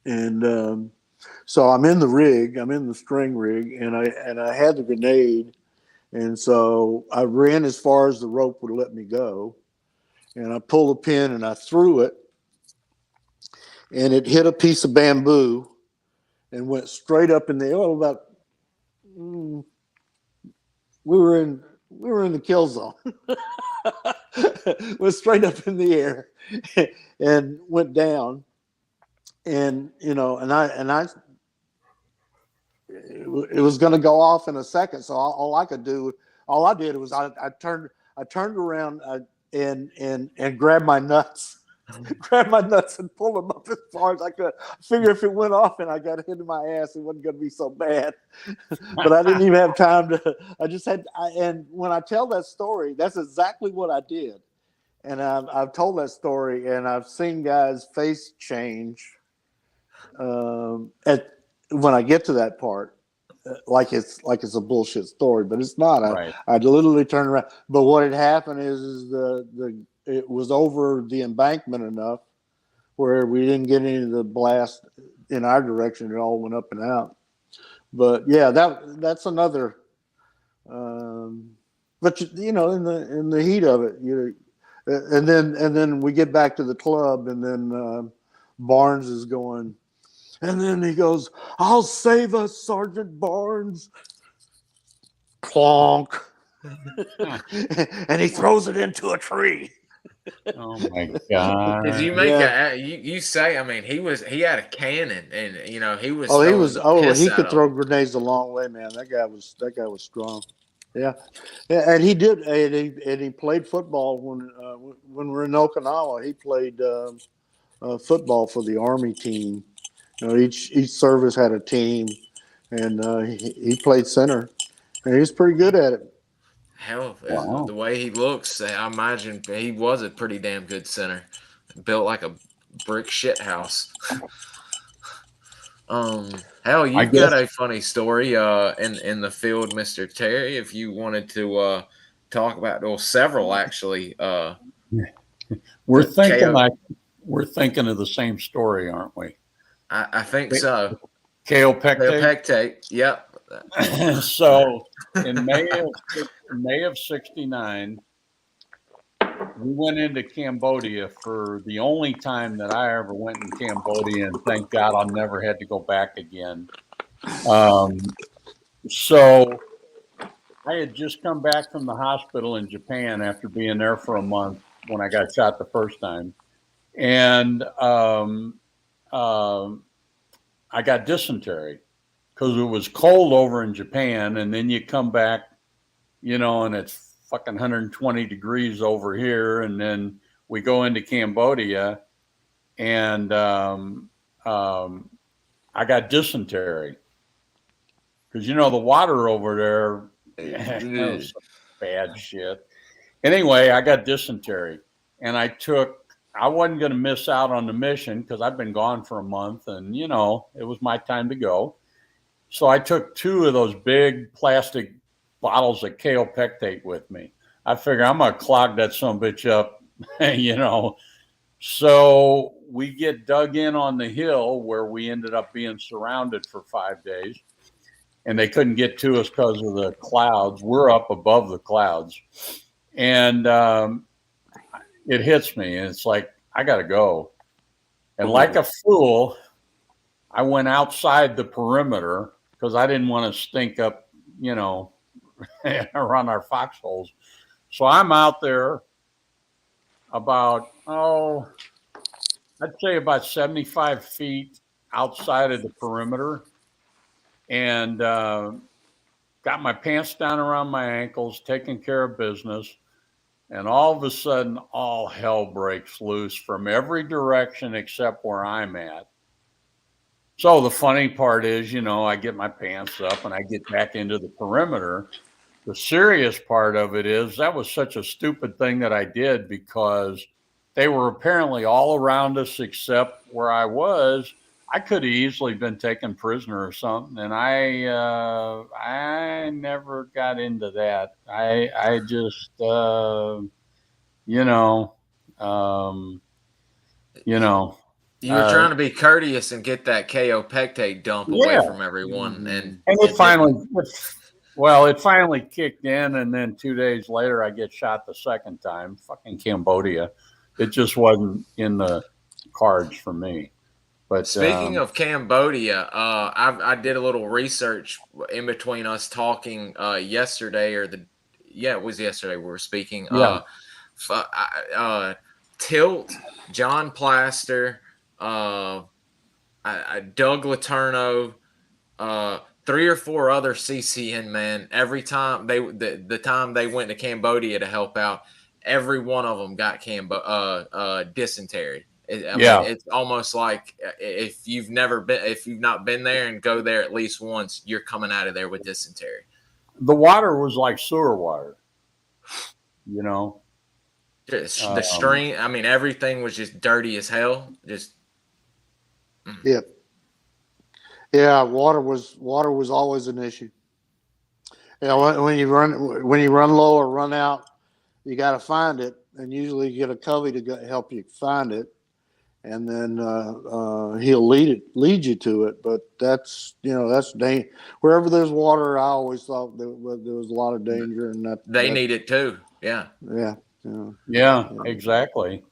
And so I'm in the rig, I'm in the string rig, and I had the grenade, and so I ran as far as the rope would let me go, and I pulled the pin and I threw it, and it hit a piece of bamboo, and went straight up in the air. About we were in the kill zone. Went straight up in the air and went down, and it was going to go off in a second. So all I did was I turned around and grabbed my nuts. Grabbed my nuts and pulled them up as far as I could. I figured if it went off and I got hit in my ass, it wasn't going to be so bad. But I didn't even have time to. And when I tell that story, that's exactly what I did. And I've told that story, and I've seen guys' face change when I get to that part, like it's a bullshit story, but it's not. Right. I literally turned around. But what had happened is it was over the embankment enough where we didn't get any of the blast in our direction. It all went up and out. But yeah, that's another. But in the heat of it, and then we get back to the club, and then Barnes is going, and then he goes, "I'll save us, Sergeant Barnes." Clonk. And he throws it into a tree. Oh my God! Did you make you say? I mean, he had a cannon, and he was. He could throw grenades a long way, man. That guy was strong. Yeah, and he did, and he played football when we were in Okinawa. He played football for the Army team. Each service had a team, and he played center, and he was pretty good at it. Hell, wow. The way he looks, I imagine he was a pretty damn good center. Built like a brick shit house. Hell, you've got a funny story in the field, Mr. Terry. If you wanted to talk about, several actually. We're thinking of the same story, aren't we? I think so. Kaopectate. Yep. So in May of '69, we went into Cambodia for the only time that I ever went in Cambodia, and thank God I'll never had to go back again. So I had just come back from the hospital in Japan after being there for a month when I got shot the first time, and I got dysentery because it was cold over in Japan, and then you come back, and it's fucking 120 degrees over here, and then we go into Cambodia, and I got dysentery because the water over there was some bad shit. Anyway, I got dysentery, and I wasn't going to miss out on the mission because I've been gone for a month, and it was my time to go. So I took 2 of those big plastic bottles of kaopectate with me. I figure I'm going to clog that sumbitch up, So we get dug in on the hill where we ended up being surrounded for 5 days, and they couldn't get to us because of the clouds. We're up above the clouds, and it hits me, and it's like, I got to go. And like a fool, I went outside the perimeter because I didn't want to stink up, around our foxholes. So I'm out there about, I'd say about 75 feet outside of the perimeter, and got my pants down around my ankles, taking care of business. And all of a sudden, all hell breaks loose from every direction except where I'm at. So the funny part is, I get my pants up and I get back into the perimeter. The serious part of it is that was such a stupid thing that I did because they were apparently all around us except where I was. I could have easily been taken prisoner or something, and I never got into that. I just you know, um, you know, You were trying to be courteous and get that KO pectate dump away yeah. from everyone, and it finally kicked in, and then 2 days later, I get shot the second time. Fucking Cambodia, it just wasn't in the cards for me. But speaking of Cambodia, I did a little research in between us talking yesterday, it was yesterday we were speaking. yeah, Tilt, John Plaster, Doug Laterno, 3 or 4 other CCN men. Every time the time they went to Cambodia to help out, every one of them got dysentery. I mean, it's almost like if you've not been there and go there at least once, you're coming out of there with dysentery. the water was like sewer water, you know. Just the stream. I mean, everything was just dirty as hell. Just yeah, yeah. Water was always an issue. When you run low or run out, you got to find it, and usually you get a covey to help you find it, and then he'll lead you to it. But that's wherever there's water, I always thought there was a lot of danger, and they need it too. Yeah. Yeah, exactly.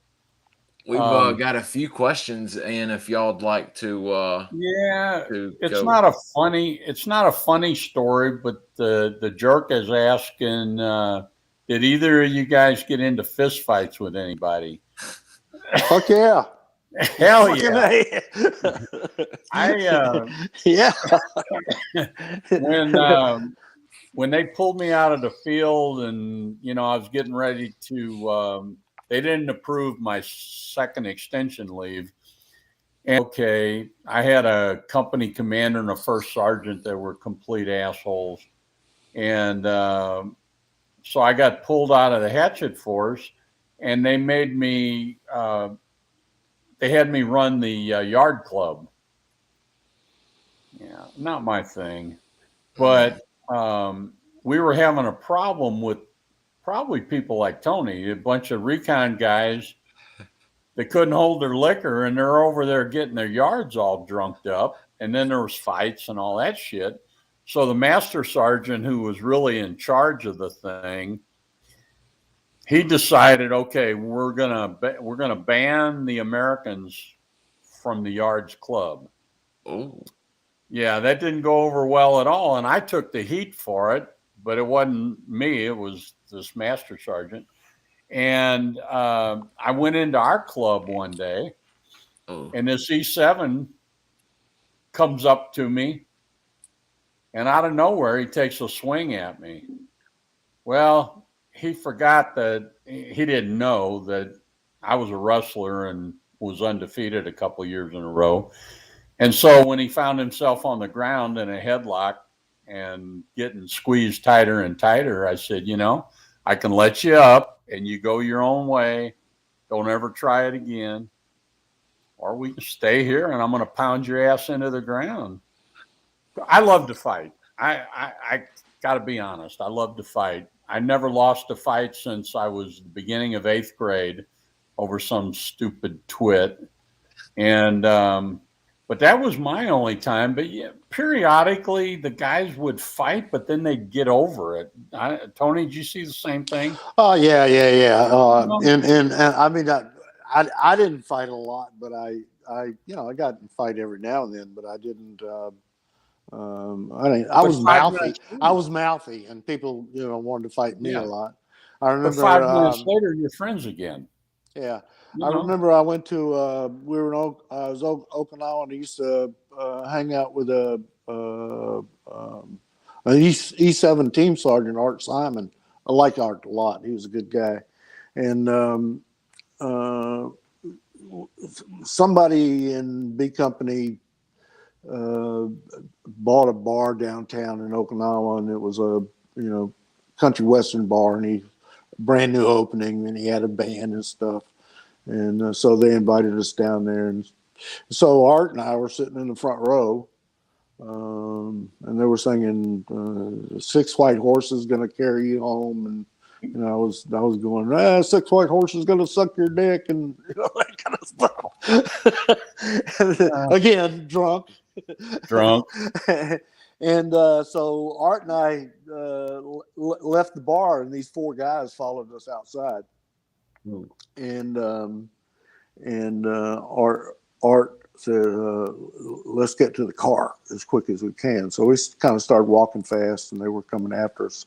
We've got a few questions, and if y'all'd like to, it's not a funny story, but the jerk is asking, did either of you guys get into fist fights with anybody? Fuck yeah. Hell yeah. When they pulled me out of the field, and I was getting ready to they didn't approve my second extension leave. And I had a company commander and a first sergeant that were complete assholes. And so I got pulled out of the Hatchet force, and they made me they had me run the yard club. Yeah, not my thing. But we were having a problem with probably people like Tony, a bunch of recon guys that couldn't hold their liquor, and they're over there getting their yards all drunked up. And then there was fights and all that shit. So the master sergeant, who was really in charge of the thing, he decided, okay, we're gonna ban the Americans from the yards club. Oh, yeah, that didn't go over well at all, and I took the heat for it. But it wasn't me; it was this master sergeant. And I went into our club one day, and this E7 comes up to me, and out of nowhere, he takes a swing at me. Well, he forgot that he didn't know that I was a wrestler and was undefeated a couple of years in a row. And so when he found himself on the ground in a headlock and getting squeezed tighter and tighter, I said, I can let you up and you go your own way. Don't ever try it again. Or we can stay here and I'm going to pound your ass into the ground. I love to fight. I got to be honest. I love to fight. I never lost a fight since I was the beginning of 8th grade over some stupid twit. And, but that was my only time. But yeah, periodically the guys would fight, but then they'd get over it. Tony, did you see the same thing? Oh yeah. And I mean, I didn't fight a lot, but I got in fight every now and then, but I didn't. I was mouthy. I was mouthy, and people wanted to fight me a lot. I remember. But 5 minutes later, you're friends again. Yeah. I remember I went to I was Okinawa, and I used to hang out with an E7 team sergeant, Art Simon. I like Art a lot. He was a good guy. And somebody in B Company bought a bar downtown in Okinawa, and it was a country western bar, and he brand new opening, and he had a band and stuff. And so they invited us down there. And so Art and I were sitting in the front row, and they were singing 6 White Horses Gonna Carry You Home, and I was going, 6 white horses going to suck your dick, and that kind of stuff. And, again, drunk. And so Art and I left the bar, and these 4 guys followed us outside. And Art said, let's get to the car as quick as we can. So we kind of started walking fast, and they were coming after us.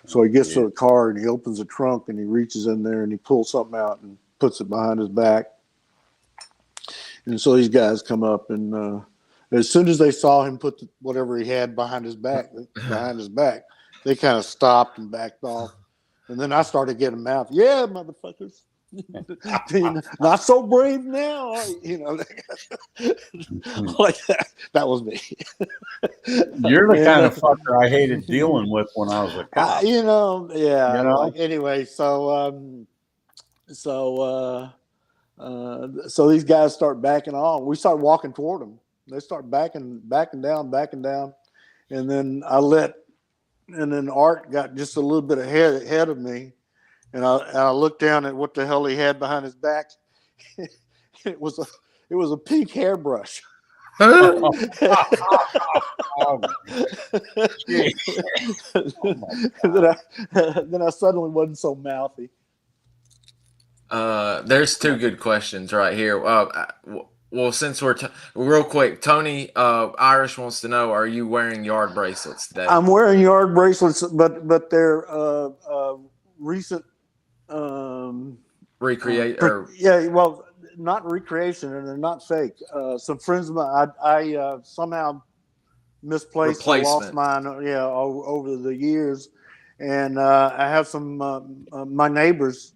So he gets to the car, and he opens the trunk, and he reaches in there, and he pulls something out and puts it behind his back. And so these guys come up, and as soon as they saw him put whatever he had behind his back, they kind of stopped and backed off. And then I started getting mouth. Yeah, motherfuckers. Not so brave now, like that. That was me. You're the kind of fucker I hated dealing with when I was a cop. Like, anyway, so these guys start backing on. We start walking toward them. They start backing down, and then Art got just a little bit ahead of me. And I looked down at what the hell he had behind his back. It was a pink hairbrush. Oh, then I suddenly wasn't so mouthy. There's 2 good questions right here. Well, since we're real quick, Tony Irish wants to know: are you wearing yard bracelets today? I'm wearing yard bracelets, but they're recent. Not recreation, and they're not fake. Some friends of mine, I somehow misplaced and lost mine. Over the years, and I have some my neighbors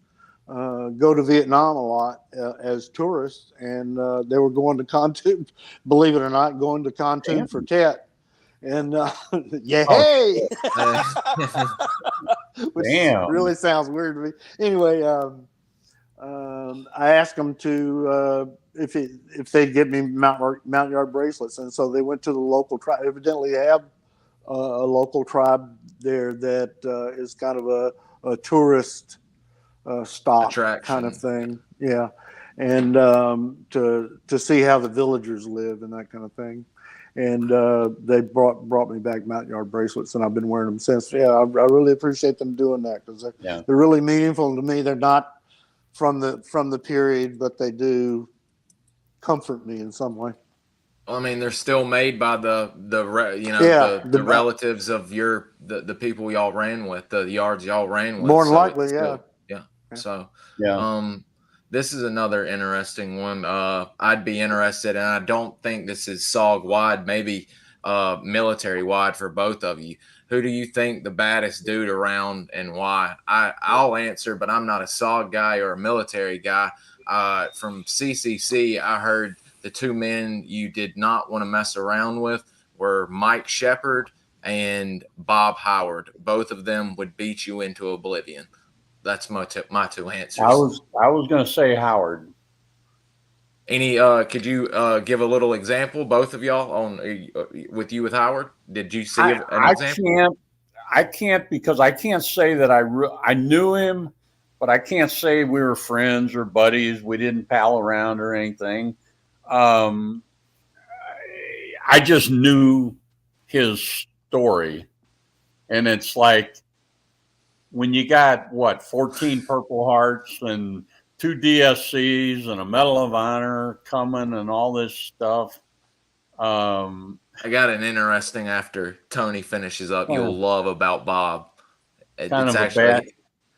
go to Vietnam a lot as tourists, and they were going to Kontum, believe it or not, going to Kontum for Tet. And hey, which really sounds weird to me. Anyway, I asked them to if they'd give me mount yard bracelets, and so they went to the local tribe. Evidently, they have a local tribe there that is kind of a tourist stop attraction kind of thing. Yeah, and to see how the villagers live and that kind of thing. And they brought me back mount yard bracelets, and I've been wearing them since. Yeah, I really appreciate them doing that, because they're really meaningful to me. They're not from the period, but they do comfort me in some way. I mean, they're still made by the relatives of the people y'all ran with, the yards y'all ran with. More than likely, yeah. So, this is another interesting one. I'd be interested, and I don't think this is SOG wide, maybe military wide for both of you. Who do you think the baddest dude around, and why? I'll answer, but I'm not a SOG guy or a military guy. From CCC, I heard the 2 men you did not want to mess around with were Mike Shepard and Bob Howard. Both of them would beat you into oblivion. That's my 2 answers. I was going to say Howard. Any could you give a little example, both of y'all, on with Howard? Did you see an example? I can't because I can't say that I knew him, but I can't say we were friends or buddies. We didn't pal around or anything. I just knew his story, and it's like, when you got 14 Purple Hearts and 2 DSCs and a Medal of Honor coming and all this stuff. I got an interesting after Tony finishes up. You'll love about Bob. It's actually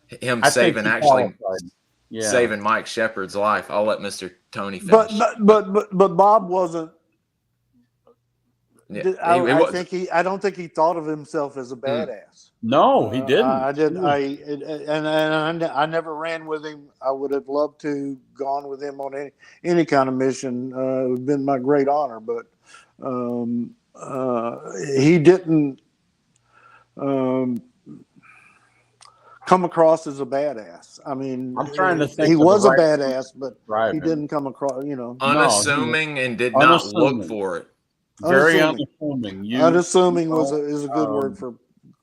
him saving Mike Shepard's life. I'll let Mr. Tony finish. But Bob wasn't. Yeah, I don't think he thought of himself as a badass. No, he didn't. I never ran with him. I would have loved to gone with him on any kind of mission. It would have been my great honor, but he didn't come across as a badass. I mean, I'm trying to think. He was a badass, but he didn't come across. Unassuming and did not look for it. Very unassuming. Unassuming is a good word for.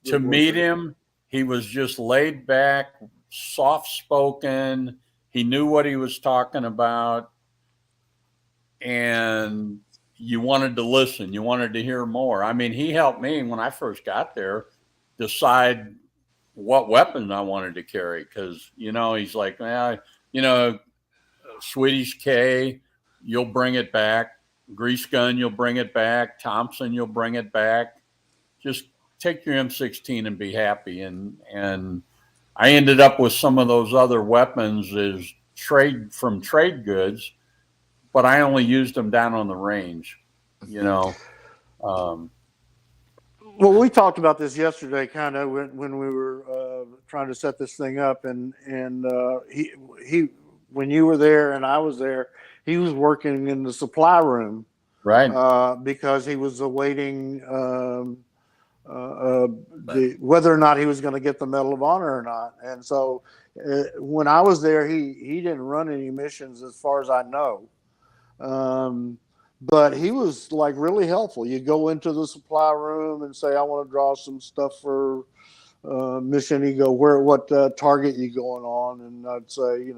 To meet him, He was just laid back, soft spoken. He knew what he was talking about. And you wanted to listen. You wanted to hear more. I mean, he helped me when I first got there decide what weapon I wanted to carry. Cause, he's like, Swedish K, you'll bring it back. Grease gun, you'll bring it back. Thompson, you'll bring it back. Just take your M16 and be happy. And I ended up with some of those other weapons as trade goods, but I only used them down on the range, Well, we talked about this yesterday, kind of when we were trying to set this thing up, and he when you were there and I was there, he was working in the supply room, right? Because he was awaiting whether or not he was going to get the Medal of Honor or not. And so when I was there, he didn't run any missions as far as I know. But he was like really helpful. You go into the supply room and say, I want to draw some stuff for mission. You go, what target you going on? And I'd say,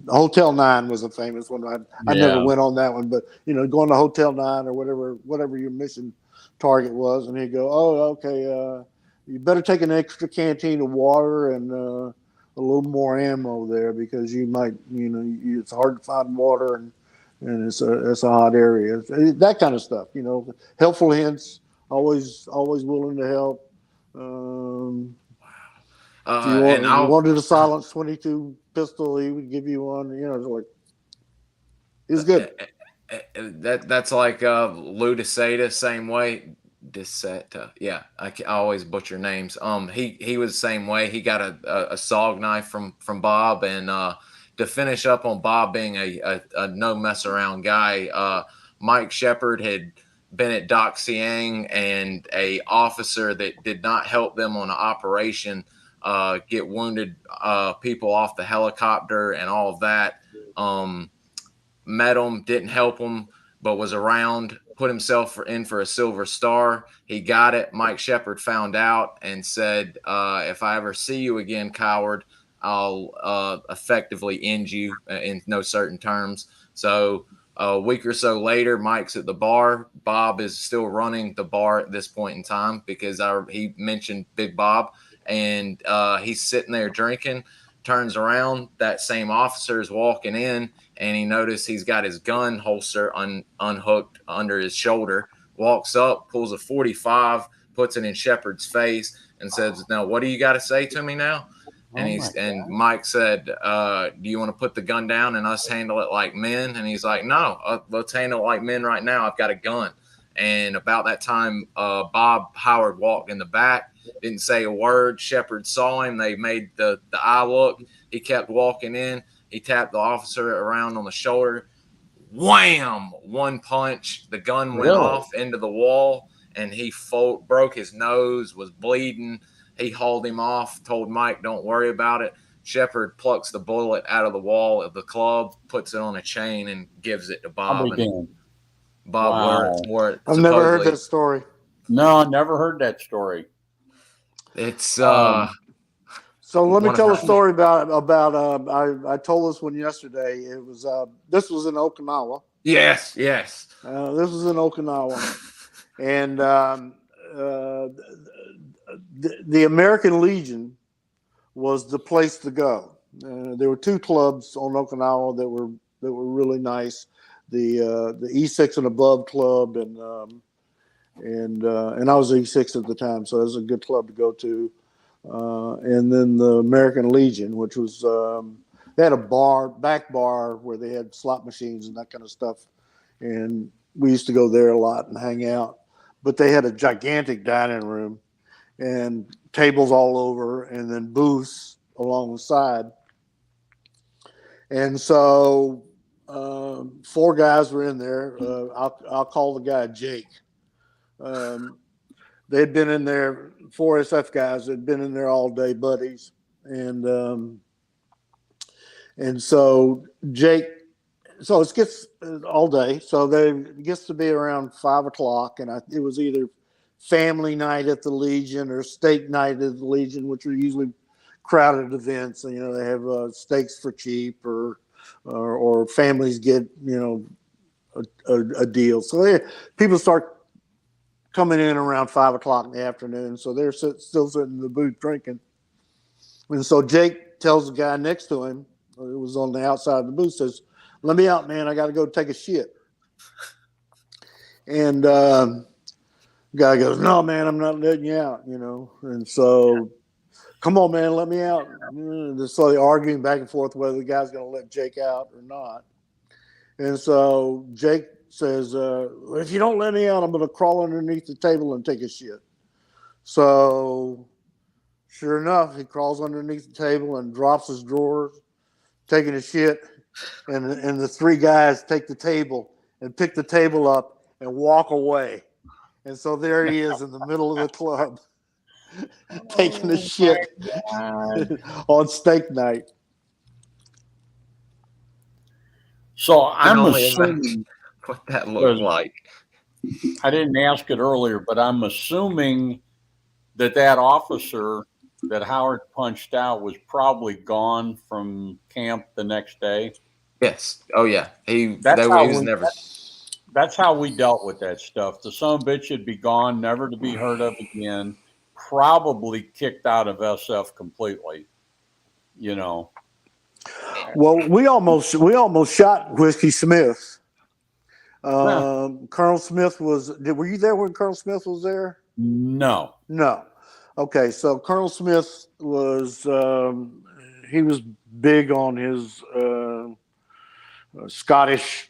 Hotel 9 was a famous one. I never went on that one, but going to Hotel 9 or whatever your mission target was, and he'd go, oh, okay, you better take an extra canteen of water and a little more ammo there, because you might, it's hard to find water, and it's a hot area. That kind of stuff, helpful hints, always willing to help. If you wanted a silenced 22 pistol, he would give you one. It was good. That's like Lou DeSeta, same way. DeSeta, yeah, I always butcher names. He was the same way. He got a SOG knife from Bob, and to finish up on Bob being a no mess around guy, Mike Shepard had been at Doc Siang, and a officer that did not help them on an operation get wounded people off the helicopter and all of that. Met him, didn't help him, but was around, put himself in for a Silver Star. He got it. Mike Shepard found out and said, if I ever see you again, coward, I'll effectively end you in no certain terms. So a week or so later, Mike's at the bar. Bob is still running the bar at this point in time, because he mentioned Big Bob. And he's sitting there drinking, turns around, that same officer is walking in, and he noticed he's got his gun holster unhooked under his shoulder, walks up, pulls a 45, puts it in Shepard's face, and says, now, what do you got to say to me now? And Mike said, do you want to put the gun down and us handle it like men? And he's like, no, let's handle it like men right now. I've got a gun. And about that time, Bob Howard walked in the back, didn't say a word. Shepard saw him. They made the eye look. He kept walking in. He tapped the officer around on the shoulder. Wham! One punch. The gun went off into the wall, and he broke his nose, was bleeding. He hauled him off, told Mike, don't worry about it. Shepard plucks the bullet out of the wall of the club, puts it on a chain, and gives it to Bob. Bob wore it. I've never heard that story. No, I never heard that story. It's so let me tell a story about I told this one yesterday. It was this was in Okinawa. Yes. This was in Okinawa, and the American Legion was the place to go. There were two clubs on Okinawa that were really nice. The E6 and above club, and I was E6 at the time, so it was a good club to go to. And then the American Legion, which was they had a back bar where they had slot machines and that kind of stuff, and we used to go there a lot and hang out. But they had a gigantic dining room and tables all over, and then booths along the side. And so 4 guys were in there. I'll call the guy Jake. They'd been in there, 4 SF guys had been in there all day, buddies. And so Jake, so it gets all day. So it gets to be around 5 o'clock, and it was either family night at the Legion or steak night at the Legion, which are usually crowded events. You know, they have steaks for cheap, or families get, you know, a deal. So people start coming in around 5 o'clock in the afternoon. So they're still sitting in the booth drinking. And so Jake tells the guy next to him, who was on the outside of the booth, says, "Let me out, man. I got to go take a shit." And the guy goes, "No, man, I'm not letting you out," you know. And so, "Come on, man, let me out." And so they're arguing back and forth whether the guy's going to let Jake out or not. And so Jake says, "If you don't let me out, I'm going to crawl underneath the table and take a shit." So sure enough, he crawls underneath the table and drops his drawers, taking a shit. And the three guys take the table and pick the table up and walk away. And so there he is in the middle of the club taking a shit on steak night. So I can I'm only assuming imagine what that looked like. I didn't ask it earlier, but I'm assuming that officer that Howard punched out was probably gone from camp the next day. Yes. Oh yeah. He That's was never. That's how we dealt with that stuff. The son of a bitch would be gone, never to be heard of again. Probably kicked out of SF completely. You know. Well, we almost shot Whiskey Smith. Colonel Smith were you there when Colonel Smith was there? No. Okay, so Colonel Smith was he was big on his Scottish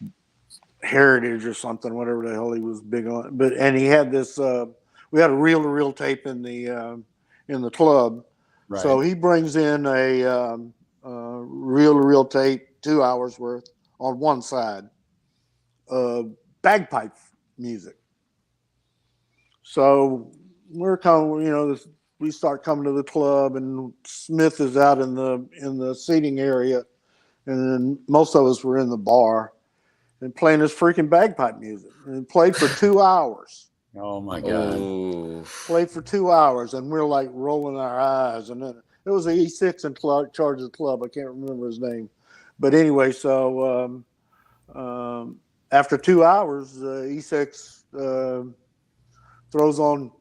heritage or something, whatever the hell he was big on. And he had this. We had a reel-to-reel tape in the club, Right. So he brings in a reel-to-reel tape, 2 hours worth on one side of bagpipe music. So we're coming, we start coming to the club, and Smith is out in the seating area, and then most of us were in the bar and playing this freaking bagpipe music, and played for 2 hours. Oh my God! Ooh. Played for 2 hours, and we're like rolling our eyes. And then it was an E6 in charge of the club. I can't remember his name, but anyway, so after 2 hours, E6 throws on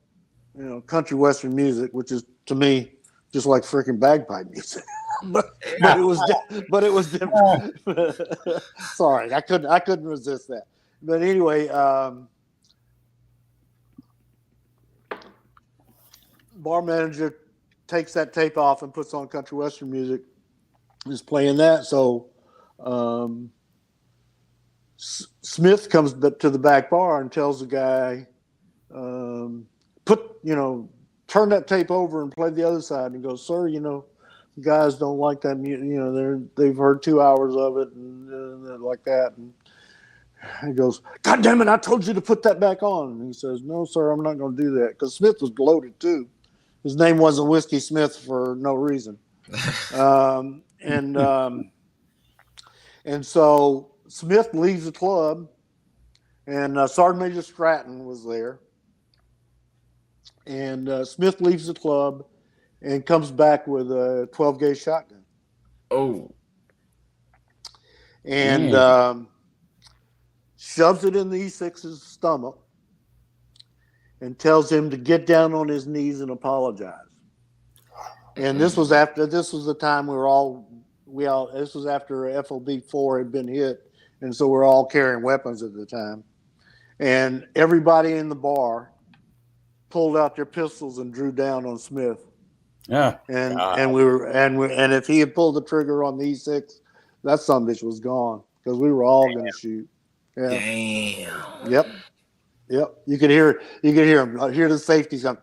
country western music, which is to me just like freaking bagpipe music. but it was different. Sorry, I couldn't resist that. But anyway, bar manager takes that tape off and puts on country western music. Is playing that, so Smith comes to the back bar and tells the guy, turn that tape over and play the other side. And he goes, "Sir, guys don't like that music. They've heard 2 hours of it and like that." And he goes, "God damn it, I told you to put that back on." And he says, "No, sir, I'm not going to do that." Because Smith was gloated too. His name wasn't Whiskey Smith for no reason. And so Smith leaves the club, and Sergeant Major Stratton was there. And Smith leaves the club and comes back with a 12-gauge shotgun. Oh. And shoves it in the E6's stomach and tells him to get down on his knees and apologize. And this was the time this was after FOB-4 had been hit, and so we're all carrying weapons at the time. And everybody in the bar pulled out their pistols and drew down on Smith. Yeah. And if he had pulled the trigger on the E6, that son bitch was gone, because we were all going to shoot. Yeah. Damn. Yep. You could hear him. Hear the safeties going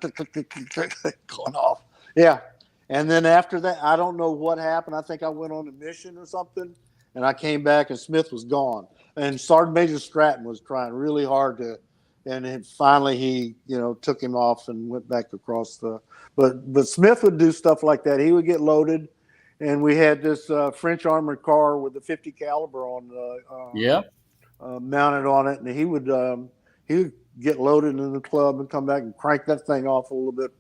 off. Yeah. And then after that, I don't know what happened. I think I went on a mission or something, and I came back and Smith was gone. And Sergeant Major Stratton was trying really hard to, and then finally he, took him off and went back across but Smith would do stuff like that. He would get loaded, and we had this French armored car with a 50 caliber on the mounted on it, and he would get loaded in the club and come back and crank that thing off a little bit.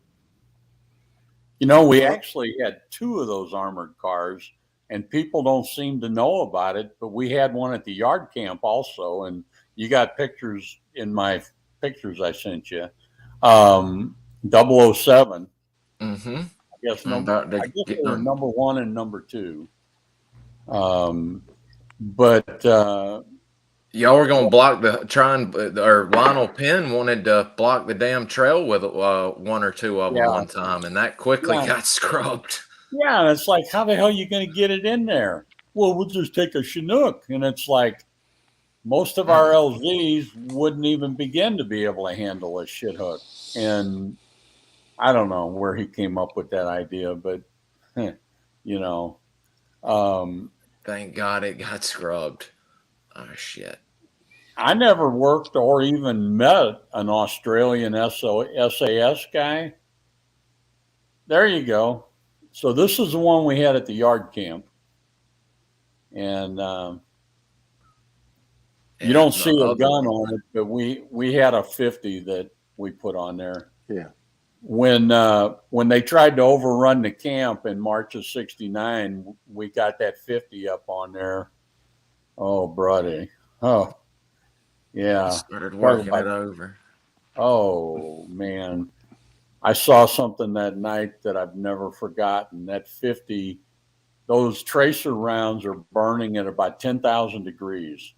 You know, we actually had 2 of those armored cars, and people don't seem to know about it, but we had one at the yard camp also, and you got pictures in my pictures I sent you. 007. Mm-hmm. I guess they were number 1 and number 2. But y'all were gonna block or Lionel Penn wanted to block the damn trail with 1 or 2 of them one time, and that quickly got scrubbed. Yeah, and it's like, how the hell are you going to get it in there? Well, we'll just take a Chinook, and it's like most of our LZs wouldn't even begin to be able to handle a shit hook, and I don't know where he came up with that idea, but you know, thank God it got scrubbed. Oh shit! I never worked or even met an Australian SAS guy. There you go. So this is the one we had at the yard camp, and you don't see a gun on it, but we had a 50 that we put on there. Yeah. When they tried to overrun the camp in March of '69, we got that 50 up on there. Oh, brother. Oh, yeah. Started working it over. Oh, man. I saw something that night that I've never forgotten. That 50, those tracer rounds are burning at about 10,000 degrees.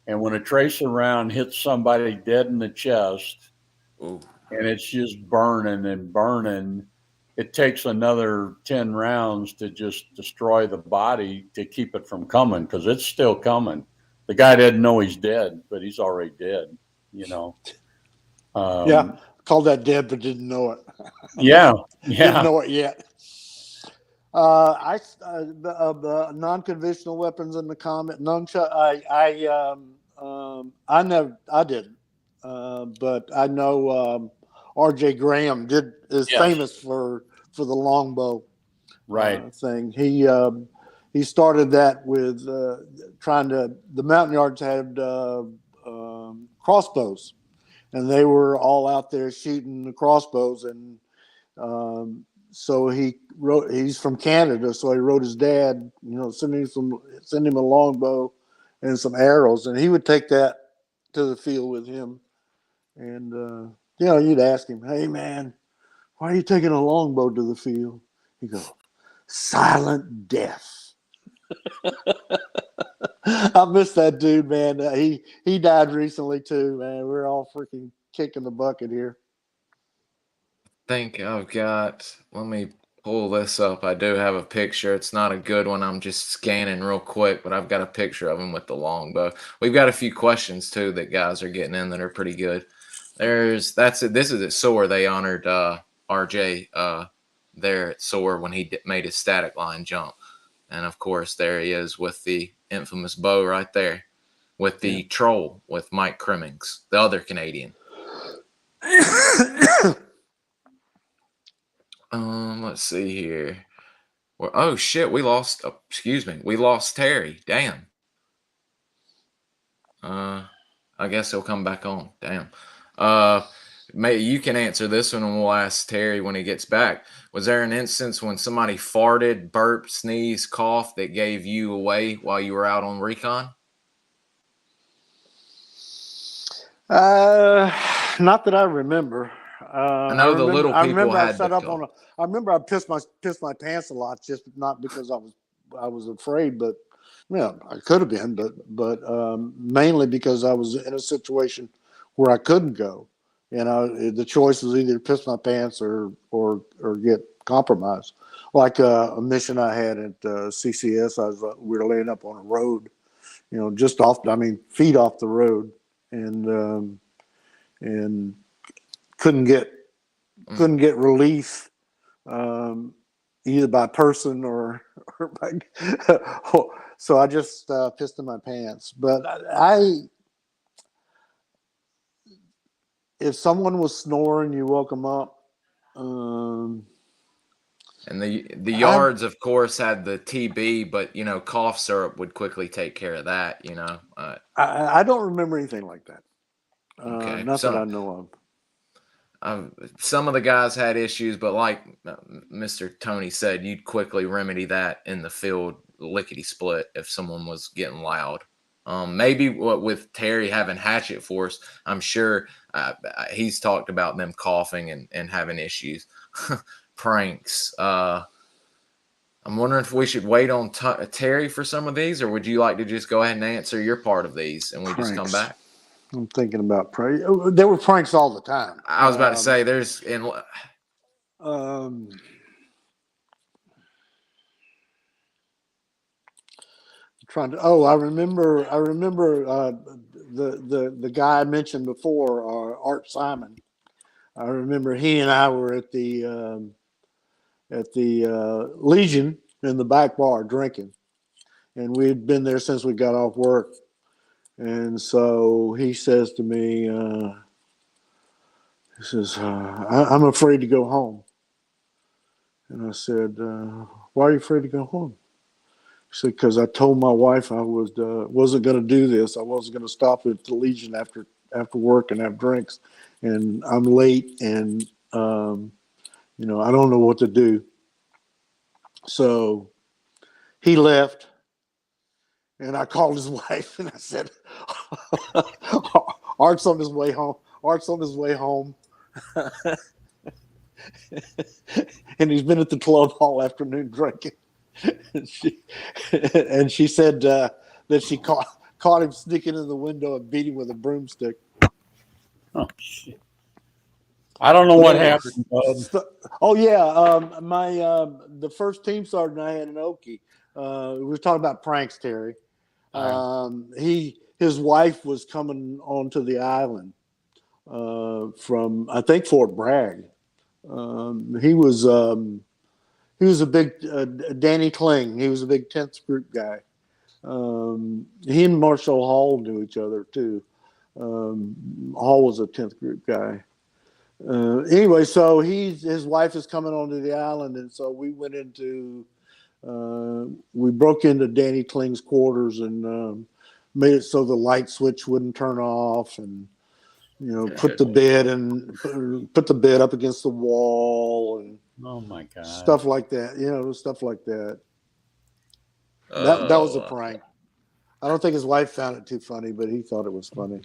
And when a tracer round hits somebody dead in the chest, ooh, and it's just burning and burning, it takes another 10 rounds to just destroy the body to keep it from coming, because it's still coming. The guy didn't know he's dead, but he's already dead, you know. Yeah, called that dead, but didn't know it. Yeah. Didn't know it yet. The non-conventional weapons in the comment, nunchuck. I didn't, but I know R.J. Graham is famous for the longbow, right? Thing. He started that with the Mountain Yards had crossbows, and they were all out there shooting the crossbows, and so he's from Canada, so he wrote his dad, send him a longbow and some arrows, and he would take that to the field with him. And you'd ask him, "Hey man, why are you taking a longbow to the field?" He goes, "Silent death." I miss that dude, man. He died recently too, man. We're all freaking kicking the bucket here. I think I've got, let me pull this up. I do have a picture. It's not a good one. I'm just scanning real quick, but I've got a picture of him with the longbow. We've got a few questions too that guys are getting in that are pretty good. This is at SOAR. They honored RJ there at SOAR when he made his static line jump. And of course, there he is with the infamous bow right there with the troll with Mike Crimmings, the other Canadian. Let's see here. Well, oh shit, we lost. We lost Terry. Damn. I guess he'll come back on. Damn. You can answer this one, and we'll ask Terry when he gets back. Was there an instance when somebody farted, burped, sneezed, coughed that gave you away while you were out on recon? Not that I remember. I know the little people had to go. I remember I pissed my pants a lot, just not because I was afraid, but I could have been, but mainly because I was in a situation where I couldn't go. The choice was either piss my pants or get compromised. Like a mission I had at CCS, we were laying up on a road, just feet off the road, and couldn't get relief, either by person or by. So I just pissed in my pants. But if someone was snoring, you woke them up. And the yards, of course, had the TB, but cough syrup would quickly take care of that. I don't remember anything like that. Okay. Not that I know of. Some of the guys had issues, but like Mr. Tony said, you'd quickly remedy that in the field, lickety split, if someone was getting loud. Maybe with Terry having Hatchet Force, I'm sure he's talked about them coughing and having issues. Pranks. I'm wondering if we should wait on Terry for some of these, or would you like to just go ahead and answer your part of these and we just come back? I'm thinking about pranks. There were pranks all the time. I was about to say I remember the guy I mentioned before, Art Simon. I remember he and I were at the Legion in the back bar drinking, and we had been there since we got off work. And so he says to me, he says, I'm afraid to go home. And I said, why are you afraid to go home? He said, because I told my wife I wasn't going to do this. I wasn't going to stop at the Legion after work and have drinks. And I'm late, and, I don't know what to do. So he left, and I called his wife, and I said, Art's on his way home. Art's on his way home. And he's been at the club all afternoon drinking. And she said that she caught him sneaking in the window and beat him with a broomstick. Oh, shit. I don't know what happened. Oh yeah, the first team sergeant I had in Okie. We were talking about pranks, Terry. His wife was coming onto the island from, I think, Fort Bragg. He was a big Danny Kling. He was a big 10th group guy. He and Marshall Hall knew each other too. Hall was a 10th group guy. Anyway, so his wife is coming onto the island, and so we went we broke into Danny Kling's quarters and made it so the light switch wouldn't turn off, and put the bed up against the wall, and oh my God, stuff like that. Stuff like that. That was a prank. I don't think his wife found it too funny, but he thought it was funny.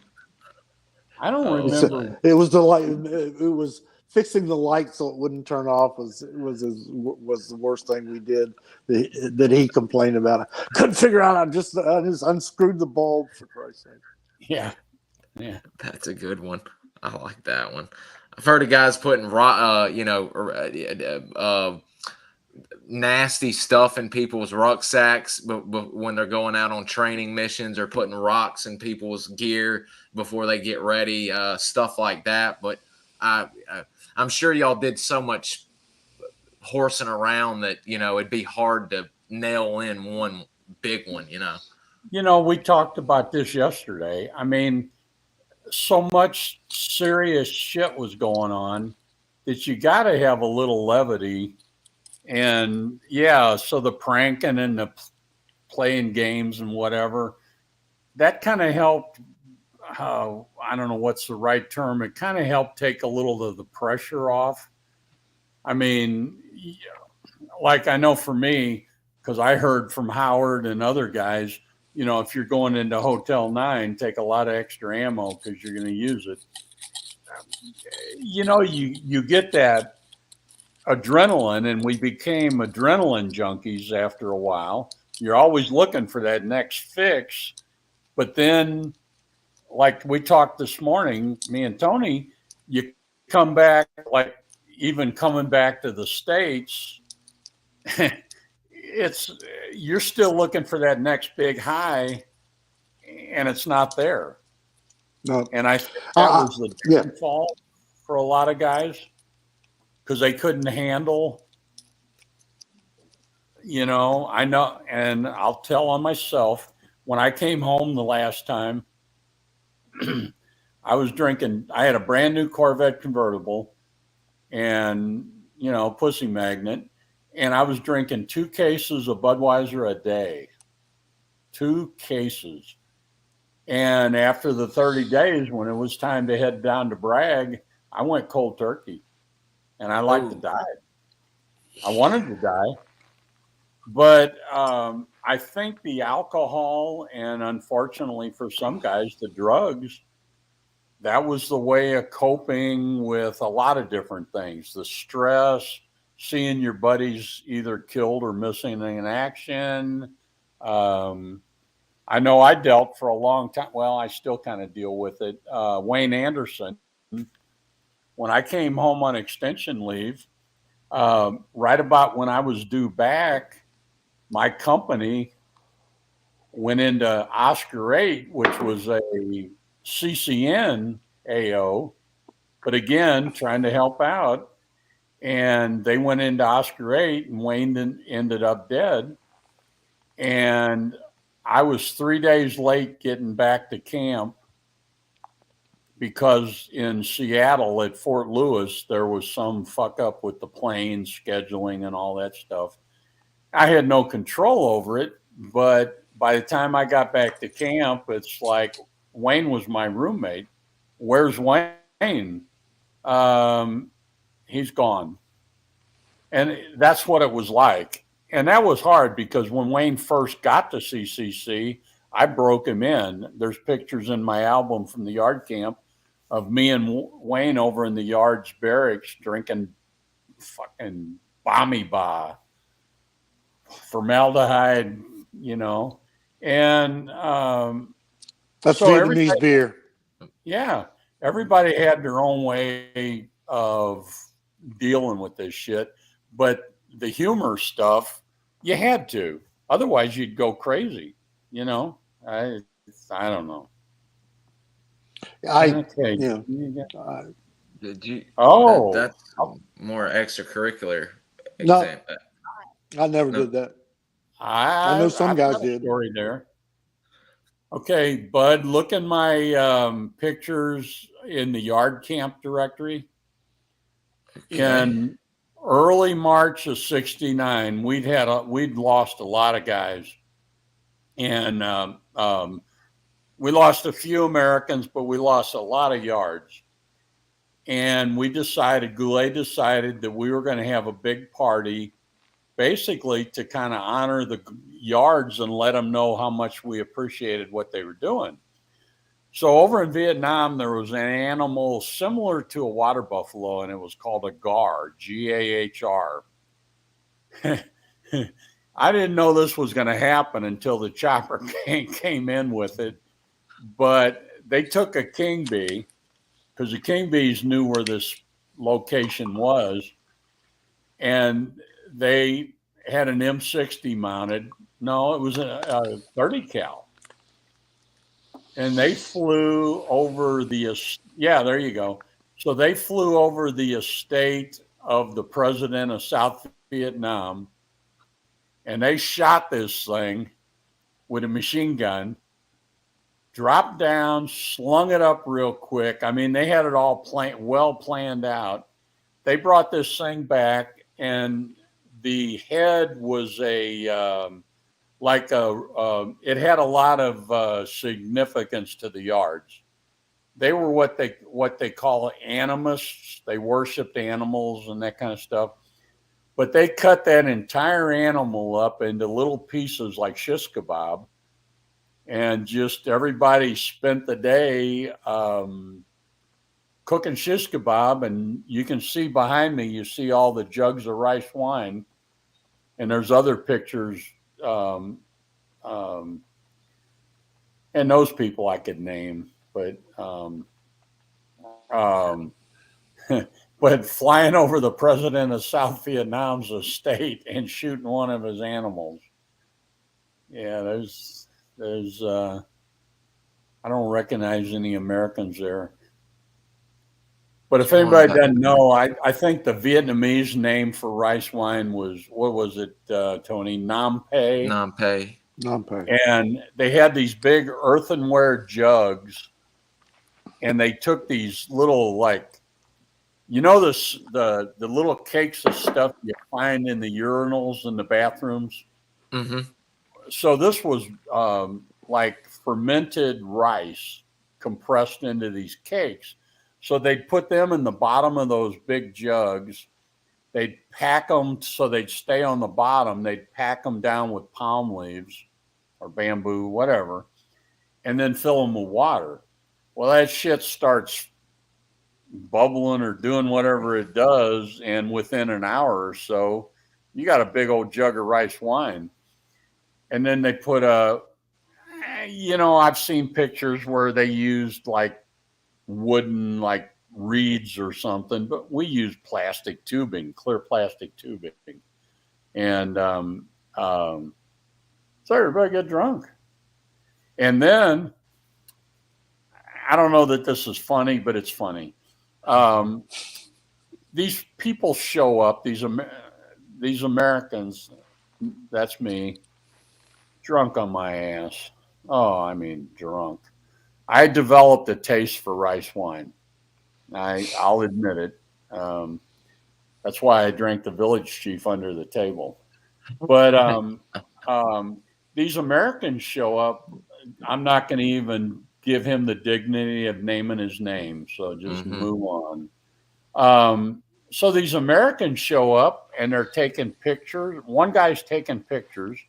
I don't remember. It was the light. It was fixing the light so it wouldn't turn off was the worst thing we did. That he complained about. I couldn't figure out. I just unscrewed the bulb, for Christ's sake. Yeah. That's a good one. I like that one. I've heard of guys putting nasty stuff in people's rucksacks, but when they're going out on training missions, or putting rocks in people's gear before they get ready, stuff like that. But I'm sure y'all did so much horsing around that it'd be hard to nail in one big one. We talked about this yesterday. I mean, so much serious shit was going on that you got to have a little levity. And so the pranking and the playing games and whatever, that kind of helped. I don't know what's the right term. It kind of helped take a little of the pressure off. I mean, like I know for me, because I heard from Howard and other guys, if you're going into Hotel 9, take a lot of extra ammo because you're going to use it. You get that adrenaline, and we became adrenaline junkies after a while. You're always looking for that next fix. But then, like we talked this morning, me and Tony, you come back, like even coming back to the States, you're still looking for that next big high, and it's not there. No. And I think that was the downfall for a lot of guys, because they couldn't handle, I know, and I'll tell on myself, when I came home the last time, I was drinking, I had a brand new Corvette convertible and, pussy magnet, and I was drinking 2 cases of Budweiser a day. 2 cases. And after the 30 days, when it was time to head down to Bragg, I went cold turkey. And I like to die. I wanted to die. But I think the alcohol and, unfortunately for some guys, the drugs, that was the way of coping with a lot of different things. The stress, seeing your buddies either killed or missing in action. I know I dealt for a long time. Well, I still kind of deal with it. Wayne Anderson, when I came home on extension leave, right about when I was due back, my company went into Oscar 8, which was a CCN AO, but again, trying to help out. And they went into Oscar 8, and Wayne ended up dead. And I was 3 days late getting back to camp because in Seattle at Fort Lewis, there was some fuck up with the plane scheduling and all that stuff. I had no control over it, but by the time I got back to camp, it's like Wayne was my roommate. Where's Wayne? He's gone. And that's what it was like. And that was hard because when Wayne first got to CCC, I broke him in. There's pictures in my album from the yard camp of me and Wayne over in the yards barracks drinking fucking Bami formaldehyde, and that's so Vietnamese beer. Yeah, everybody had their own way of dealing with this shit, but the humor stuff, you had to, otherwise you'd go crazy. I don't know. Okay. Did you? Oh, that's more extracurricular. No, example. I never did that. I know some guys did. Story there. Okay, Bud, look in my pictures in the yard camp directory. Okay. In early March of '69, we'd lost a lot of guys, and we lost a few Americans, but we lost a lot of yards. And Goulet decided that we were going to have a big party, basically to kind of honor the yards and let them know how much we appreciated what they were doing. So over in Vietnam, there was an animal similar to a water buffalo, and it was called a gar, G-A-H-R. I didn't know this was going to happen until the chopper came in with it. But they took a king bee, because the king bees knew where this location was, and they had an M60 mounted. No, it was a 30 cal. And they flew over there you go. So they flew over the estate of the president of South Vietnam, and they shot this thing with a machine gun, dropped down, slung it up real quick. I mean, they had it all well planned out. They brought this thing back, and the head was it had a lot of significance to the yards. They were what they call animists. They worshiped animals and that kind of stuff. But they cut that entire animal up into little pieces like shish kebab. And just everybody spent the day cooking shish kebab. And you can see behind me, you see all the jugs of rice wine. And there's other pictures. And those people I could name. But but flying over the president of South Vietnam's estate and shooting one of his animals. Yeah, there's I don't recognize any Americans there. But if anybody doesn't know, I think the Vietnamese name for rice wine was, what was it, Tony? Nam Pei. Nam Pei. And they had these big earthenware jugs, and they took these little, like, the little cakes of stuff you find in the urinals in the bathrooms. Mm-hmm. So this was like fermented rice compressed into these cakes. So they'd put them in the bottom of those big jugs. They'd pack them so they'd stay on the bottom. They'd pack them down with palm leaves or bamboo, whatever, and then fill them with water. Well, that shit starts bubbling or doing whatever it does, and within an hour or so, you got a big old jug of rice wine. And then they put I've seen pictures where they used like wooden, like reeds or something, but we used plastic tubing, clear plastic tubing. And so everybody get drunk. And then, I don't know that this is funny, but it's funny. These people show up, these Americans, that's me, drunk on my ass. Oh, I mean, drunk. I developed a taste for rice wine. I'll admit it. That's why I drank the Village Chief under the table. But these Americans show up. I'm not going to even give him the dignity of naming his name. So just move on. So these Americans show up and they're taking pictures. One guy's taking pictures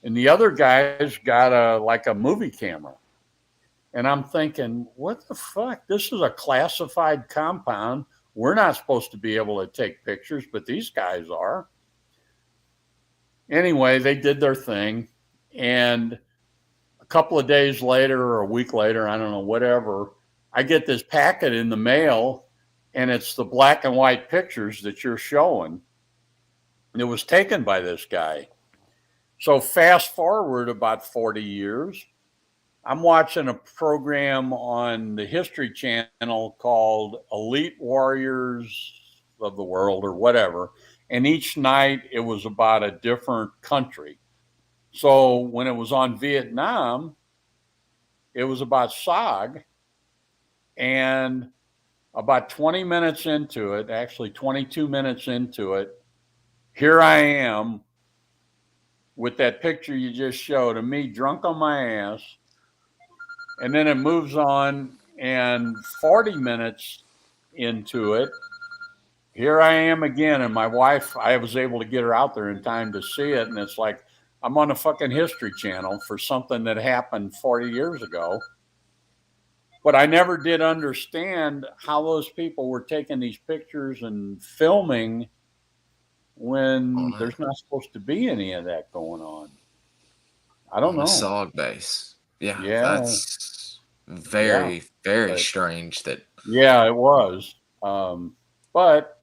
and the other guy's got a movie camera. And I'm thinking, what the fuck? This is a classified compound. We're not supposed to be able to take pictures, but these guys are. Anyway, they did their thing. And a couple of days later or a week later, I don't know, whatever, I get this packet in the mail and it's the black and white pictures that you're showing. And it was taken by this guy. So fast forward about 40 years, I'm watching a program on the History Channel called Elite Warriors of the World or whatever. And each night it was about a different country. So when it was on Vietnam, it was about SOG. And about 20 minutes into it, actually 22 minutes into it, here I am with that picture you just showed of me drunk on my ass. And then it moves on, and 40 minutes into it, here I am again. And my wife, I was able to get her out there in time to see it. And it's like, I'm on a fucking History Channel for something that happened 40 years ago. But I never did understand how those people were taking these pictures and filming when there's not supposed to be any of that going on. I don't know. SOG base. Yeah. That's very strange. Yeah, it was. But,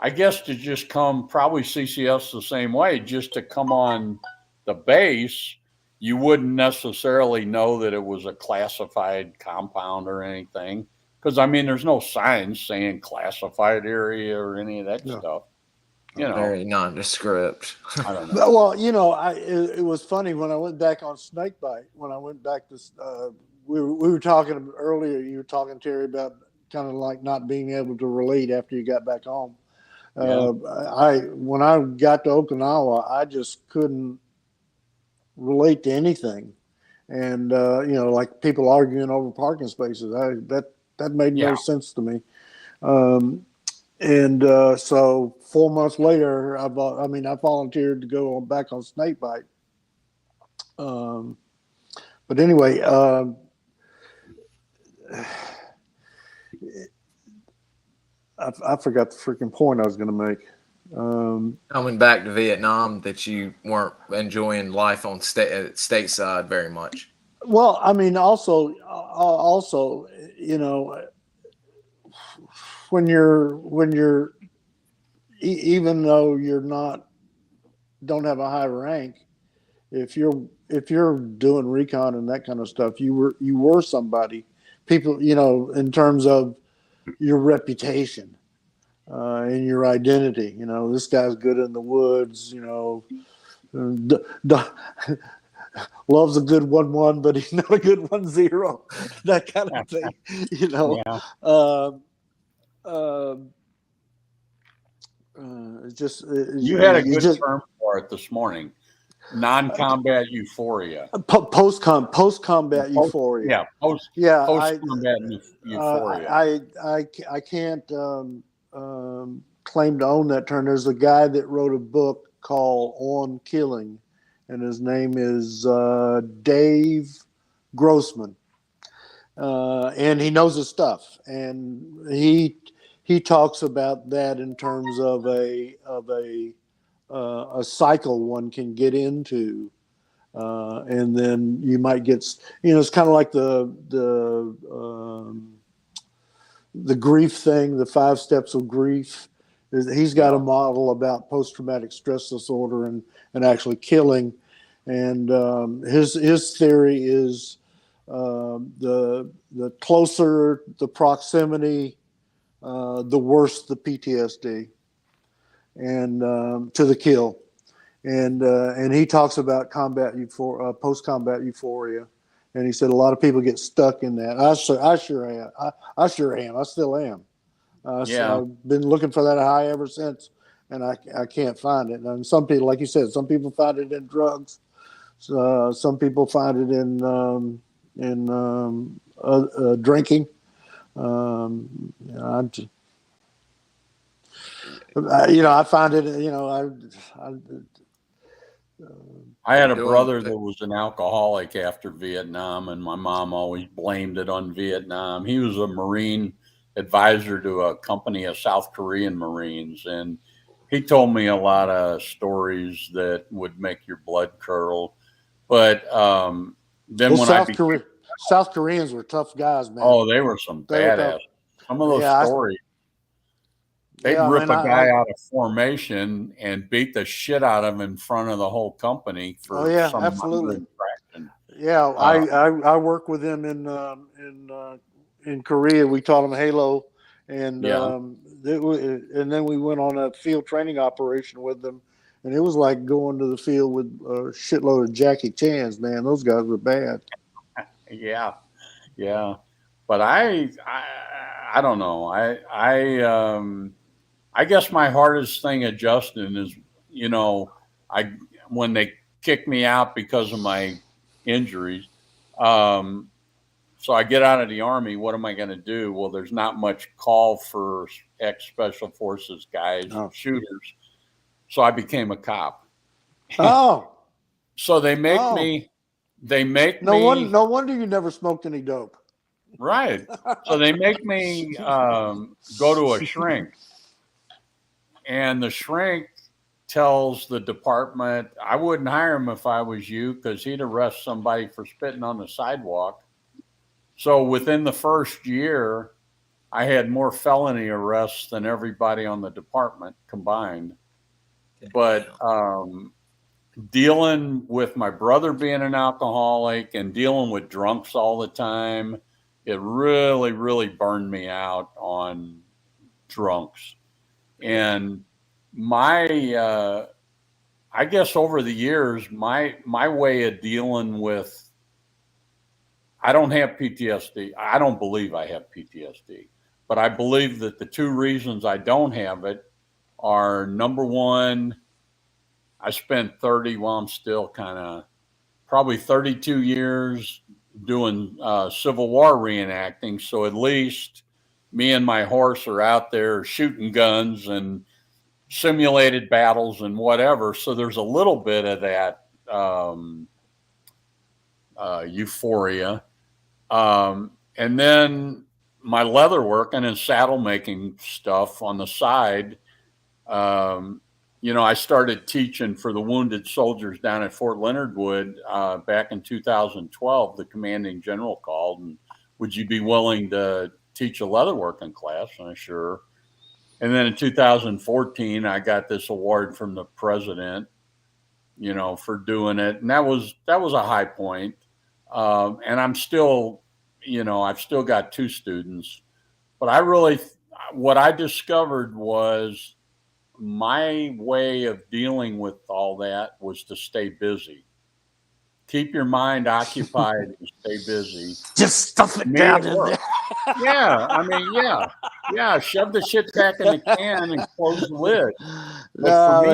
I guess to just come, probably CCS the same way, just to come on the base, you wouldn't necessarily know that it was a classified compound or anything. Because, there's no signs saying classified area or any of that stuff. Very nondescript. I don't know. Well, it was funny when I went back on snakebite. When I went back to, we were talking earlier. You were talking, Terry, about kind of like not being able to relate after you got back home. When I got to Okinawa, I just couldn't relate to anything, and like people arguing over parking spaces. That made no sense to me. So 4 months later, I volunteered to go back on snakebite. But anyway, I forgot the freaking point I was going to make. Coming back to Vietnam, that you weren't enjoying life on stateside very much. Well, also, when you're even though you're don't have a high rank, if you're doing recon and that kind of stuff, you were somebody. People, in terms of your reputation and your identity. This guy's good in the woods. Loves a good 1-1, but he's not a good 1-0. That kind of thing. You had a good term for it this morning. non-combat euphoria. Post-combat euphoria. Yeah, Yeah, post-combat euphoria. I can't claim to own that term. There's a guy that wrote a book called On Killing, and his name is Dave Grossman, and he knows his stuff, and he talks about that in terms of a cycle one can get into, and then you might get, it's kind of like the grief thing, the 5 steps of grief. He's got a model about post-traumatic stress disorder and actually killing, and his theory is the closer the proximity, the worse the PTSD, and to the kill, and he talks about post-combat euphoria, and he said a lot of people get stuck in that. I sure am. I still am. I've been looking for that high ever since, and I can't find it. And some people, like you said, some people find it in drugs. Some people find it in drinking. I find it. I had a brother that was an alcoholic after Vietnam, and my mom always blamed it on Vietnam. He was a Marine advisor to a company of South Korean Marines, and he told me a lot of stories that would make your blood curdle. But then South Koreans were tough guys, man. Oh, they were some badass. Some of those stories. They'd rip a guy out of formation and beat the shit out of him in front of the whole company for some absolutely. Yeah, I work with them in Korea. We taught them Halo, and then we went on a field training operation with them, and it was like going to the field with a shitload of Jackie Chans. Man, those guys were bad. Yeah. But I don't know. I guess my hardest thing adjusting is, when they kick me out because of my injuries. So I get out of the Army. What am I going to do? Well, there's not much call for ex-special forces guys, shooters. So I became a cop. Oh. So they make me. No wonder you never smoked any dope. Right. So they make me go to a shrink. And the shrink tells the department, I wouldn't hire him if I was you, because he'd arrest somebody for spitting on the sidewalk. So within the first year, I had more felony arrests than everybody on the department combined. But dealing with my brother being an alcoholic and dealing with drunks all the time, it really, really burned me out on drunks. And I guess over the years, my way of dealing with, I don't have PTSD. I don't believe I have PTSD, but I believe that the 2 reasons I don't have it are, number one, I spent I'm still probably 32 years doing Civil War reenacting. So at least me and my horse are out there shooting guns and simulated battles and whatever. So there's a little bit of that euphoria. And then my leather working and saddle making stuff on the side. I started teaching for the wounded soldiers down at Fort Leonard Wood back in 2012. The commanding general called and, would you be willing to teach a leatherworking class? And I sure. And then in 2014, I got this award from the president, for doing it. And that was a high point. And I'm still, I've still got 2 students, but what I discovered was my way of dealing with all that was to stay busy. Keep your mind occupied and stay busy. Just stuff it down in there. Yeah. Shove the shit back in the can and close the lid. But for me,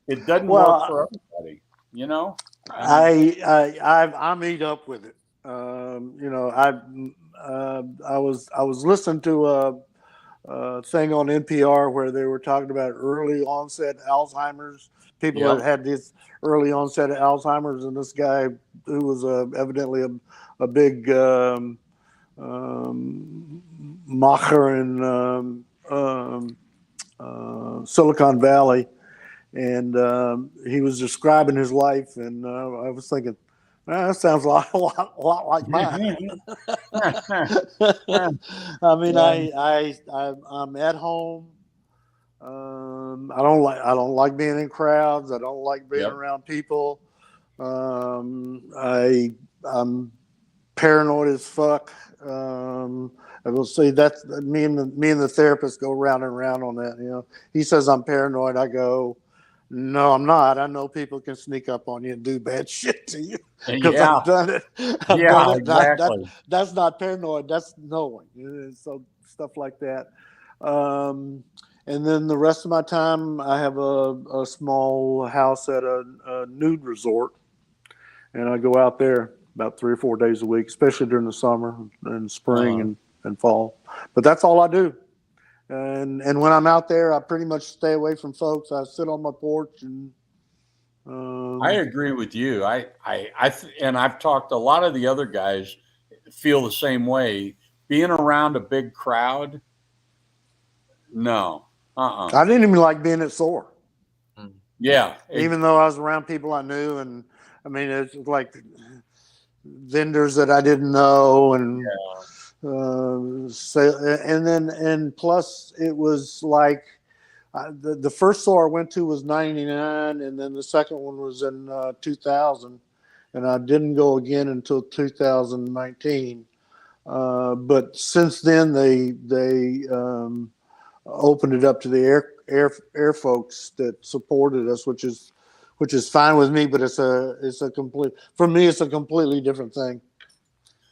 it doesn't work for everybody. you know. I'm eat up with it. You know, I was listening to a thing on NPR where they were talking about early onset Alzheimer's. People that had this early onset of Alzheimer's, and this guy who was evidently a big macher in Silicon Valley, and he was describing his life, and I was thinking, that sounds a lot like mine. I mean, I'm at home. I don't like being in crowds. I don't like being around people. I'm paranoid as fuck. I will say that's me and the therapist go round and round on that. You know, he says I'm paranoid. I go, no, I'm not. I know people can sneak up on you and do bad shit to you because I've done it. I've done it. Exactly. That's not paranoid. That's knowing. So stuff like that. And then the rest of my time, I have a small house at a nude resort, and I go out there about 3 or 4 days a week, especially during the summer and spring and fall. But that's all I do. And when I'm out there, I pretty much stay away from folks. I sit on my porch and. I agree with you. And I've talked to a lot of the other guys feel the same way. Being around a big crowd, no. I didn't even like being at SOAR. Yeah. Even though I was around people I knew, and I mean, it's like vendors that I didn't know, and and plus it was like the first SOAR I went to was 99, and then the second one was in 2000, and I didn't go again until 2019. But since then, they opened it up to the air folks that supported us, which is fine with me. But it's a completely different thing.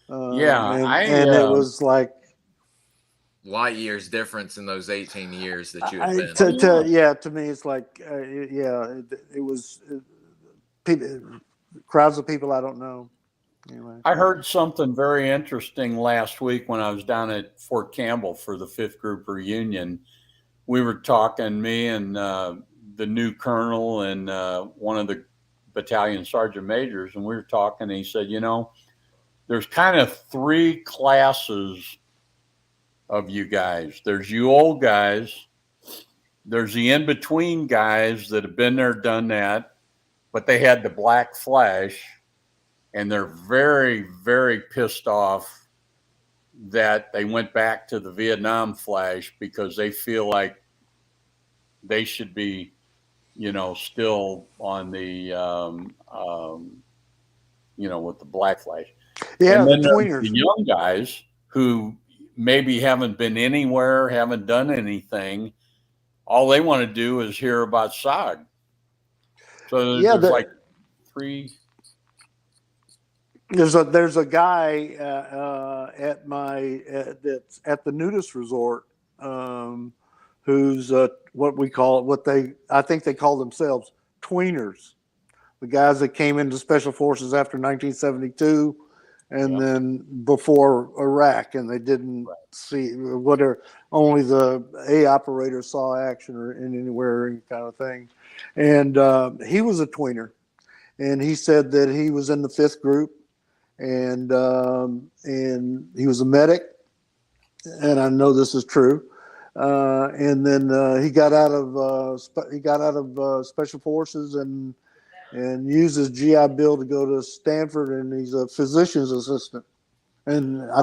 And it was like light years difference in those 18 years that you had been. To me, it's like it was crowds of people I don't know. Anyway. I heard something very interesting last week when I was down at Fort Campbell for the 5th Group reunion. We were talking, me and the new colonel and one of the battalion sergeant majors, and we were talking, and he said, you know, there's kind of 3 classes of you guys. There's you old guys. There's the in-between guys that have been there, done that, but they had the black flash. And they're very, very pissed off that they went back to the Vietnam flash because they feel like they should be, you know, still on the, you know, with the black flash. Yeah, and then the tweeners. The young guys who maybe haven't been anywhere, haven't done anything. All they want to do is hear about SOG. So there's like 3. There's a guy that's at the nudist resort who's I think they call themselves tweeners, the guys that came into special forces after 1972 and then before Iraq, and they didn't see only the A operators saw action or anywhere kind of thing, and he was a tweener, and he said that he was in the 5th Group. And he was a medic, and I know this is true. And then he got out of special forces and used his GI Bill to go to Stanford, and he's a physician's assistant. And I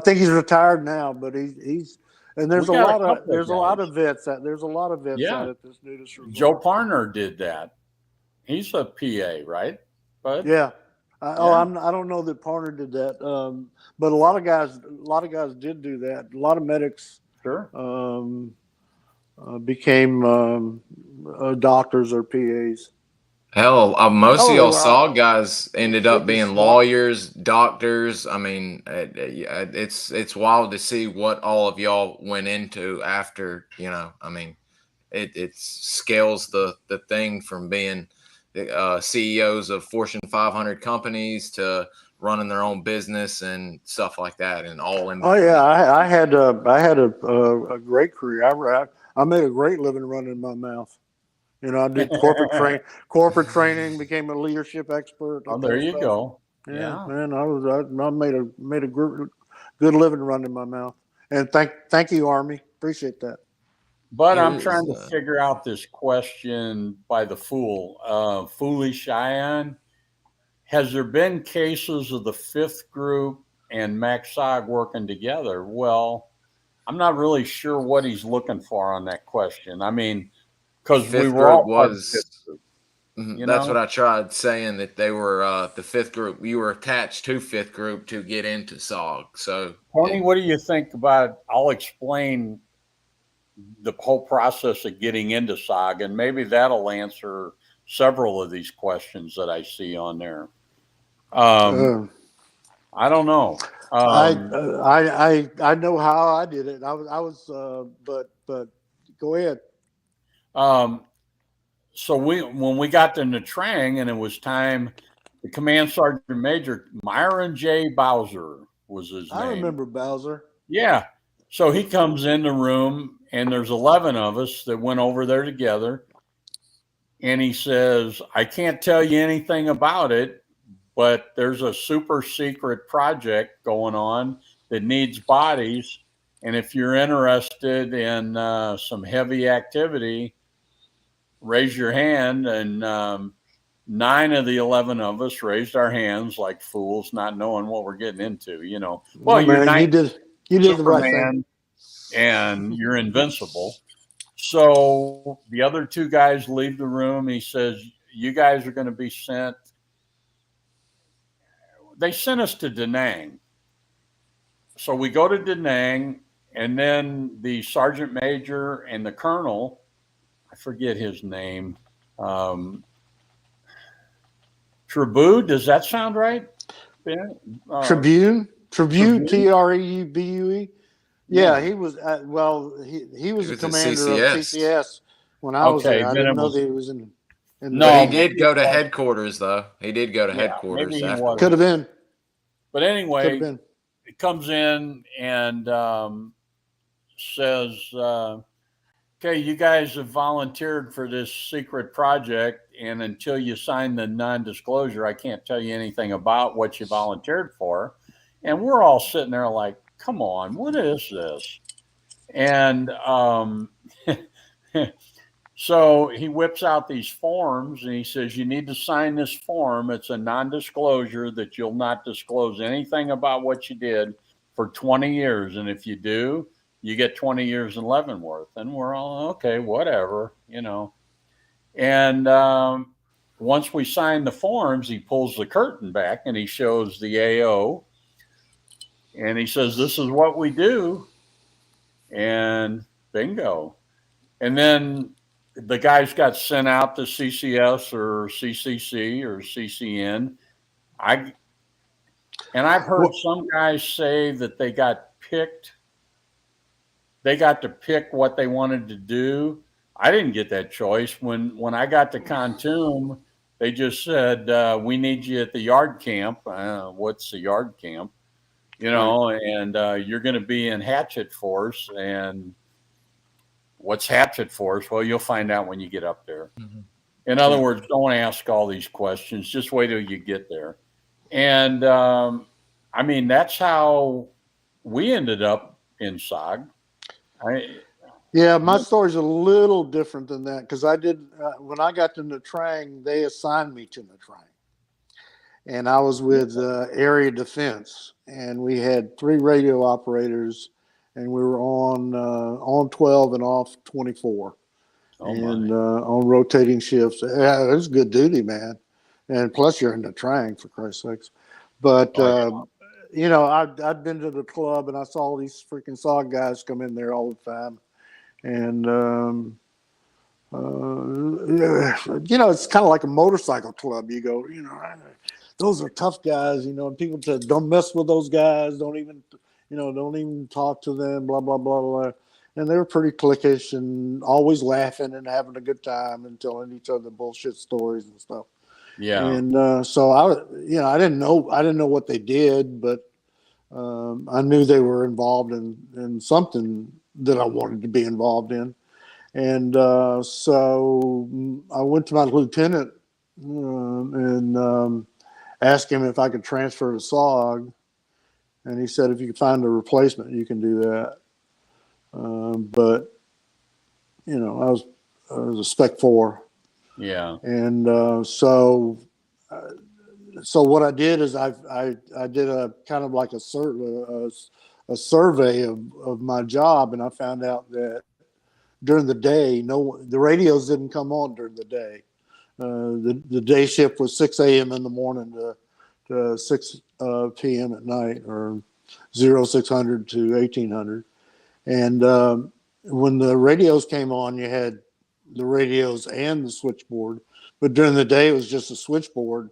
think he's retired now, but he's and there's a lot of vets out at this nudist resort. Joe Parner did that. He's a PA, right? But yeah. I don't know that Parner did that, but a lot of guys did do that. A lot of medics became doctors or PAs. Hell, most of y'all SOG guys ended up being lawyers, doctors. I mean, it's wild to see what all of y'all went into after. You know, I mean, it scales the thing from being CEOs of Fortune 500 companies to running their own business and stuff like that, and all in. Oh yeah, I had a great career. I made a great living running my mouth. You know, I did corporate training, became a leadership expert. Oh, there you go. Yeah, man, I made a good living running my mouth. And thank you, Army. Appreciate that. But I'm trying to figure out this question by the Foolish Ion. Has there been cases of the fifth group and MACVSOG working together? Well, I'm not really sure what he's looking for on that question. I mean, because we were all part of the fifth group. That's what I tried saying, that they were the fifth group. You were attached to fifth group to get into SOG. So, Tony, what do you think about? I'll explain the whole process of getting into SOG, and maybe that'll answer several of these questions that I see on there. I don't know. I know how I did it. But go ahead. So when we got to Nha Trang and it was time, the command sergeant major, Myron J. Bowser was his name. I remember Bowser. Yeah. So he comes in the room and there's 11 of us that went over there together. And he says, I can't tell you anything about it, but there's a super secret project going on that needs bodies. And if you're interested in some heavy activity, raise your hand. And 9 of the 11 of us raised our hands like fools, not knowing what we're getting into, you know. Well, you're man, you did the right thing. And you're invincible. So the other 2 guys leave the room. He says, you guys are going to be sent. They sent us to Da Nang. So we go to Da Nang, and then the sergeant major and the colonel, I forget his name. Tribune, does that sound right? Tribune, Trebue. Yeah, he was. He was the commander of CCS when I was there. I didn't know that he was in. No, he did go to headquarters, though. He did go to headquarters. Maybe he could have been. But anyway, it comes in and says, okay, you guys have volunteered for this secret project, and until you sign the non-disclosure, I can't tell you anything about what you volunteered for. And we're all sitting there like, come on, what is this? And so he whips out these forms and he says, you need to sign this form. It's a non-disclosure that you'll not disclose anything about what you did for 20 years. And if you do, you get 20 years in Leavenworth. And we're all, okay, whatever, you know. And once we sign the forms, he pulls the curtain back and he shows the AO. And he says, this is what we do. And bingo. And then the guys got sent out to CCS or CCC or CCN. I've heard some guys say that they got picked. They got to pick what they wanted to do. I didn't get that choice. When I got to Khartoum, they just said, we need you at the yard camp. What's the yard camp? You know, and you're going to be in Hatchet Force. And what's Hatchet Force? Well, you'll find out when you get up there. Mm-hmm. In other words, don't ask all these questions. Just wait till you get there. And, I mean, that's how we ended up in SOG. Yeah, my story's a little different than that because I did when I got to Nha Trang, they assigned me to Nha Trang. And I was with Area Defense, and we had 3 radio operators, and we were on 12 and off 24, on rotating shifts. Yeah, it was good duty, man. And plus, you're in the Trang, for Christ's sakes. But you know, I'd been to the club, and I saw these freaking SOG guys come in there all the time, and you know, it's kind of like a motorcycle club. You go, you know, those are tough guys, you know, and people said, don't mess with those guys. Don't even talk to them, blah, blah, blah, blah. and they were pretty cliquish and always laughing and having a good time and telling each other bullshit stories and stuff. Yeah. And so I didn't know what they did, but I knew they were involved in something that I wanted to be involved in. And so I went to my lieutenant and asked him if I could transfer to SOG. And he said, if you can find a replacement, you can do that. But, I was a Spec 4. Yeah. And so what I did is I did a kind of like a survey of my job, and I found out that during the day, the radios didn't come on during the day. The day shift was 6 a.m. in the morning to 6 p.m. at night, or 0600 to 1800. And when the radios came on, you had the radios and the switchboard. But during the day, it was just a switchboard.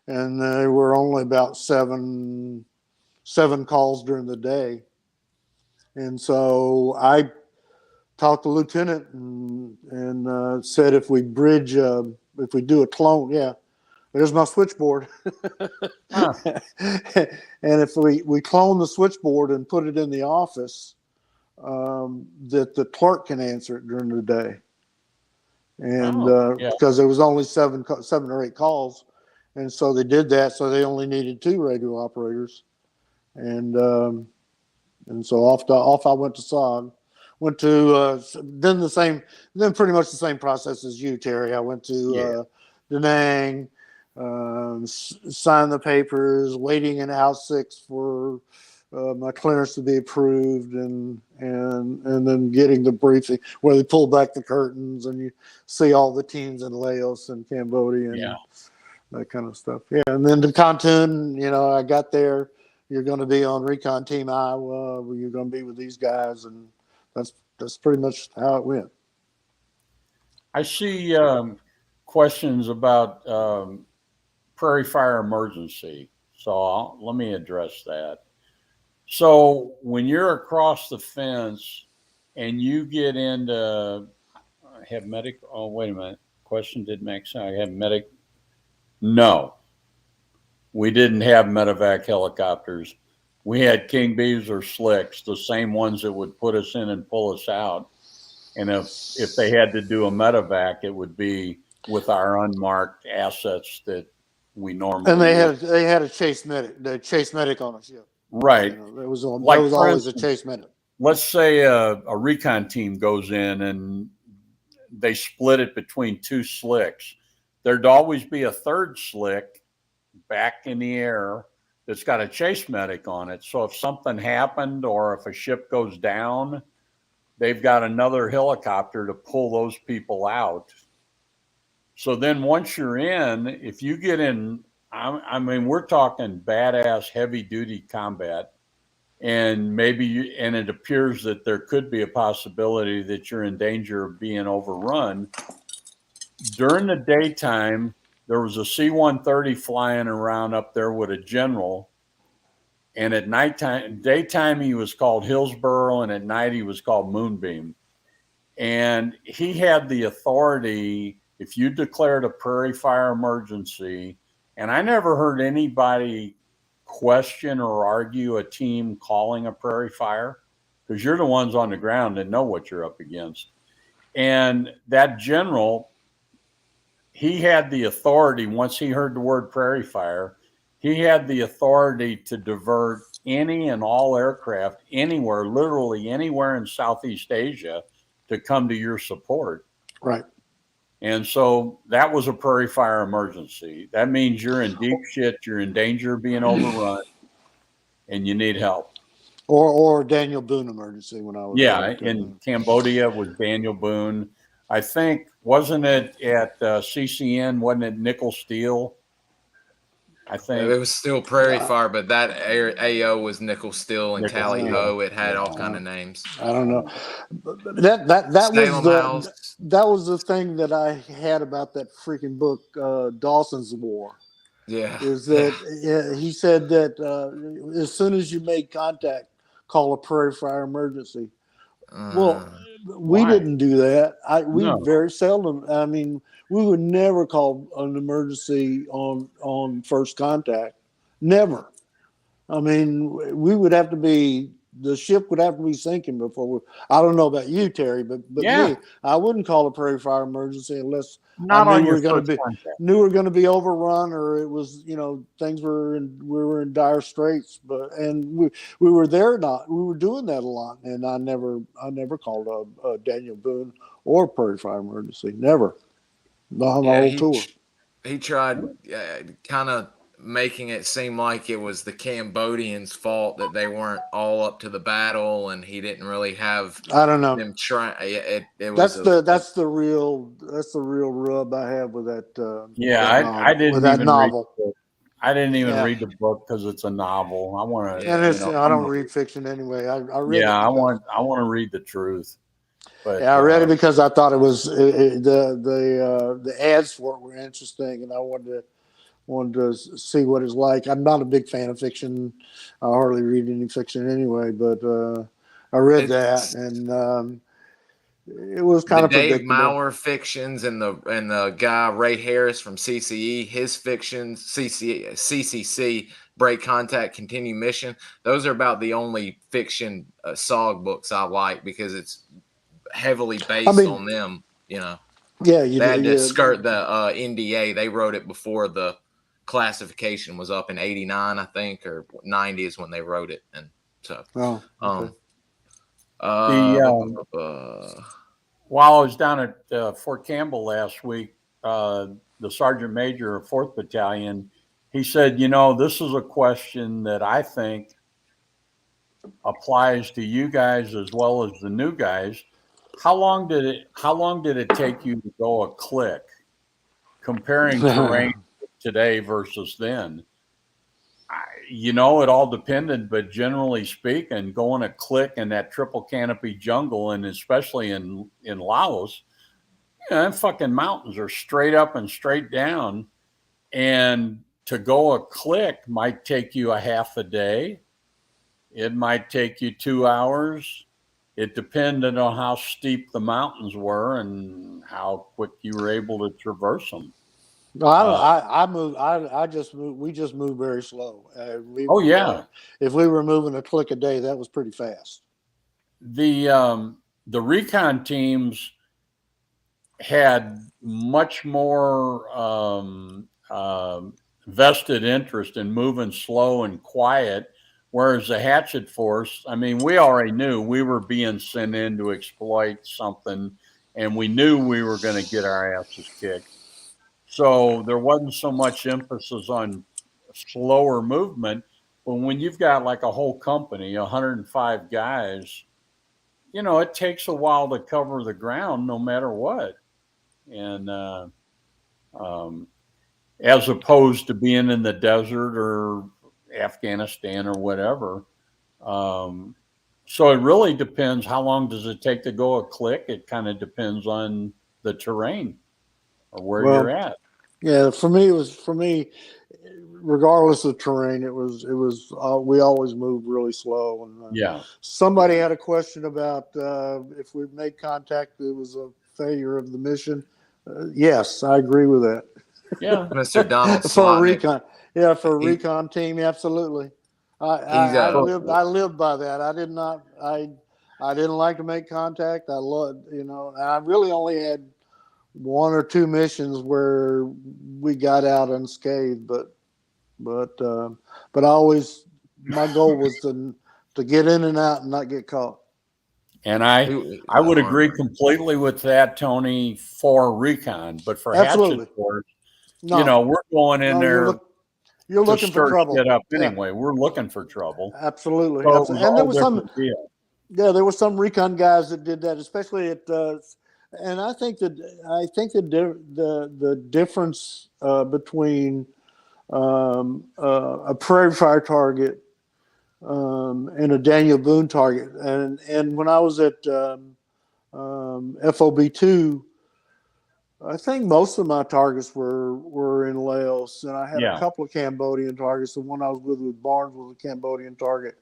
And there were only about seven calls during the day. And so I talked to Lieutenant and said, if we do a clone, yeah, there's my switchboard. Huh. And if we clone the switchboard and put it in the office, that the clerk can answer it during the day. And because there was only seven or eight calls. And so they did that. So they only needed 2 radio operators. And so off I went to SOG. Went to then pretty much the same process as you, Terry. I went to Da Nang, signed the papers, waiting in House 6 for my clearance to be approved, and then getting the briefing where they pull back the curtains and you see all the teams in Laos and Cambodia and that kind of stuff. Yeah, and then the Contune, I got there. You're going to be on Recon Team Iowa. You're going to be with these guys, and that's pretty much how it went. I see questions about prairie fire emergency. So let me address that. So when you're across the fence and you get into have medic, oh, wait a minute. Question did make sense. I have medic. No, we didn't have medevac helicopters. We had King Bees or Slicks, the same ones that would put us in and pull us out. And if they had to do a medevac, it would be with our unmarked assets that we normally. And they had a chase medic on a ship. Right. There was always a chase medic. Let's say a recon team goes in and they split it between 2 slicks. There'd always be a third slick back in the air that's got a chase medic on it. So if something happened or if a ship goes down, they've got another helicopter to pull those people out. So then once you're in, if you get in, I mean, we're talking badass heavy duty combat, and and it appears that there could be a possibility that you're in danger of being overrun. During the daytime, there was a C-130 flying around up there with a general. And at daytime, he was called Hillsborough, and at night, he was called Moonbeam. And he had the authority, if you declared a prairie fire emergency, and I never heard anybody question or argue a team calling a prairie fire, because you're the ones on the ground that know what you're up against. And that general, he had the authority, once he heard the word prairie fire, he had the authority to divert any and all aircraft anywhere, literally anywhere in Southeast Asia, to come to your support. Right. And so that was a prairie fire emergency. That means you're in deep shit, you're in danger of being overrun, and you need help. Or Daniel Boone emergency when I was in Cambodia was Daniel Boone. I think, wasn't it at CCN, wasn't it nickel steel? I think it was still prairie fire, but that AO was nickel steel and tally ho. It had all kind of names. I don't know. That was the thing that I had about that freaking book, Dawson's War. Yeah, is that he said that as soon as you make contact, call a prairie fire emergency. Well, we Why? didn't do that. We No. very seldom. I mean, we would never call an emergency on first contact. Never. I mean, we would have to be, the ship would have to be sinking before we, I don't know about you, Terry, but Yeah. me, I wouldn't call a prairie fire emergency unless Not I on knew we your were going first to be, contact. knew we were going to be overrun, or it was, things we were in dire straits. But, and we were there, we were doing that a lot. And I never called a Daniel Boone or prairie fire emergency. Never. Not on the whole tour. He tried kind of making it seem like it was the Cambodians' fault that they weren't all up to the battle, and he didn't really have. I don't know. Them try. It was that's the real rub I have with that. I didn't with that even novel. read the book. I didn't even read the book because it's a novel. I want to. And I don't read fiction anyway. I read. Yeah, I want to read the truth. But I read it because I thought it was the ads for it were interesting, and I wanted to see what it's like. I'm not a big fan of fiction. I hardly read any fiction anyway, but I read that, and it was kind of Dave predictable. Maurer fictions and the guy Ray Harris from CCE, his fictions, CCC Break Contact Continue Mission. Those are about the only fiction SOG books I like because it's heavily based on them. Yeah, they had to skirt the NDA. They wrote it before the classification was up in '89, I think, or '90 is when they wrote it, and so. While I was down at Fort Campbell last week, the Sergeant Major of 4th Battalion, he said, this is a question that I think applies to you guys as well as the new guys. How long did it take you to go a click comparing terrain today versus then? It all depended, but generally speaking, going a click in that triple canopy jungle, and especially in Laos, fucking mountains are straight up and straight down. And to go a click might take you a half a day. It might take you 2 hours. It depended on how steep the mountains were and how quick you were able to traverse them. We just moved very slow. If we were moving a click a day, that was pretty fast. The recon teams had much more vested interest in moving slow and quiet, whereas the Hatchet force, we already knew we were being sent in to exploit something, and we knew we were going to get our asses kicked. So there wasn't so much emphasis on slower movement. But when you've got like a whole company, 105 guys, it takes a while to cover the ground no matter what. And as opposed to being in the desert or Afghanistan or whatever. So it really depends. How long does it take to go a click? It kind of depends on the terrain or where you're at. Yeah, for me, regardless of terrain, it was we always moved really slow. And somebody had a question about if we made contact, it was a failure of the mission. Yes, I agree with that. Yeah, Mr. Donald for a recon. Yeah, for a recon team, absolutely. I lived by that. I didn't like to make contact. I really only had 1 or 2 missions where we got out unscathed, but always my goal was to get in and out and not get caught. And I would agree completely with that, Tony, for recon, but for Hatchet force, we're going in there. You're looking for trouble. Get up anyway. We're looking for trouble. Absolutely. So and there was some. Deal. Yeah, there were some recon guys that did that, especially at. And I think the difference between a prairie fire target and a Daniel Boone target, and when I was at FOB2, I think most of my targets were in Laos, and I had a couple of Cambodian targets. The one I was with Barnes was a Cambodian target,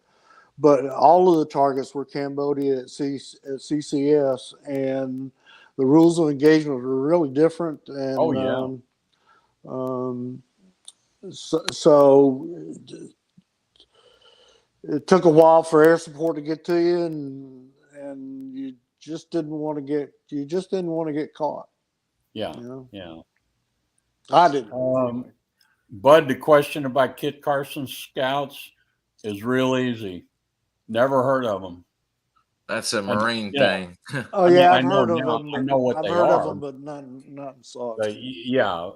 but all of the targets were Cambodia at CCS, and the rules of engagement were really different. And Oh yeah. so it took a while for air support to get to you, and you just didn't want to get caught. Yeah. You know? Yeah. I didn't. Bud, the question about Kit Carson's scouts is real easy. Never heard of them. That's a Marine You know, thing. Oh I mean, yeah, I I've know heard of now. them. I know what I've they heard of are. them, but not in SOG. But yeah,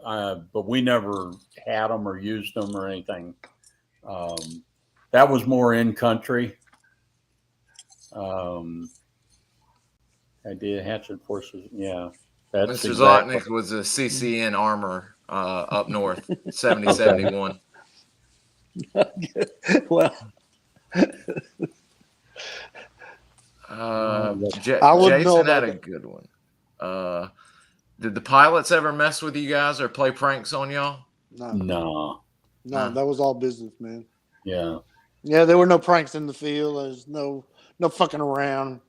but we never had them or used them or anything. That was more in country. I did Hatchet Forces. Yeah, that's Mr. exactly. Zlotnick was a CCN armor up north, 7071. Well, I wouldn't know Jason had about a that. good one. Did the pilots ever mess with you guys or play pranks on y'all? No. That was all business, man. Yeah. Yeah, there were no pranks in the field. There's no fucking around.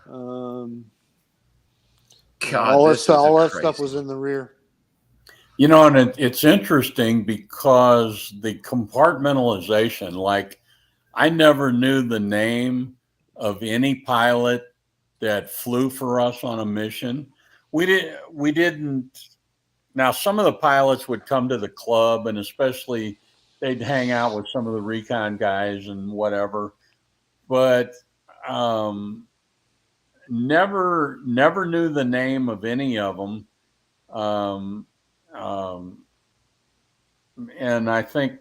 God, all that this stuff was in the rear. You know, and it's interesting because the compartmentalization, like I never knew the name of any pilot that flew for us on a mission. We didn't. Now, some of the pilots would come to the club, and especially they'd hang out with some of the recon guys and whatever, but never knew the name of any of them. And I think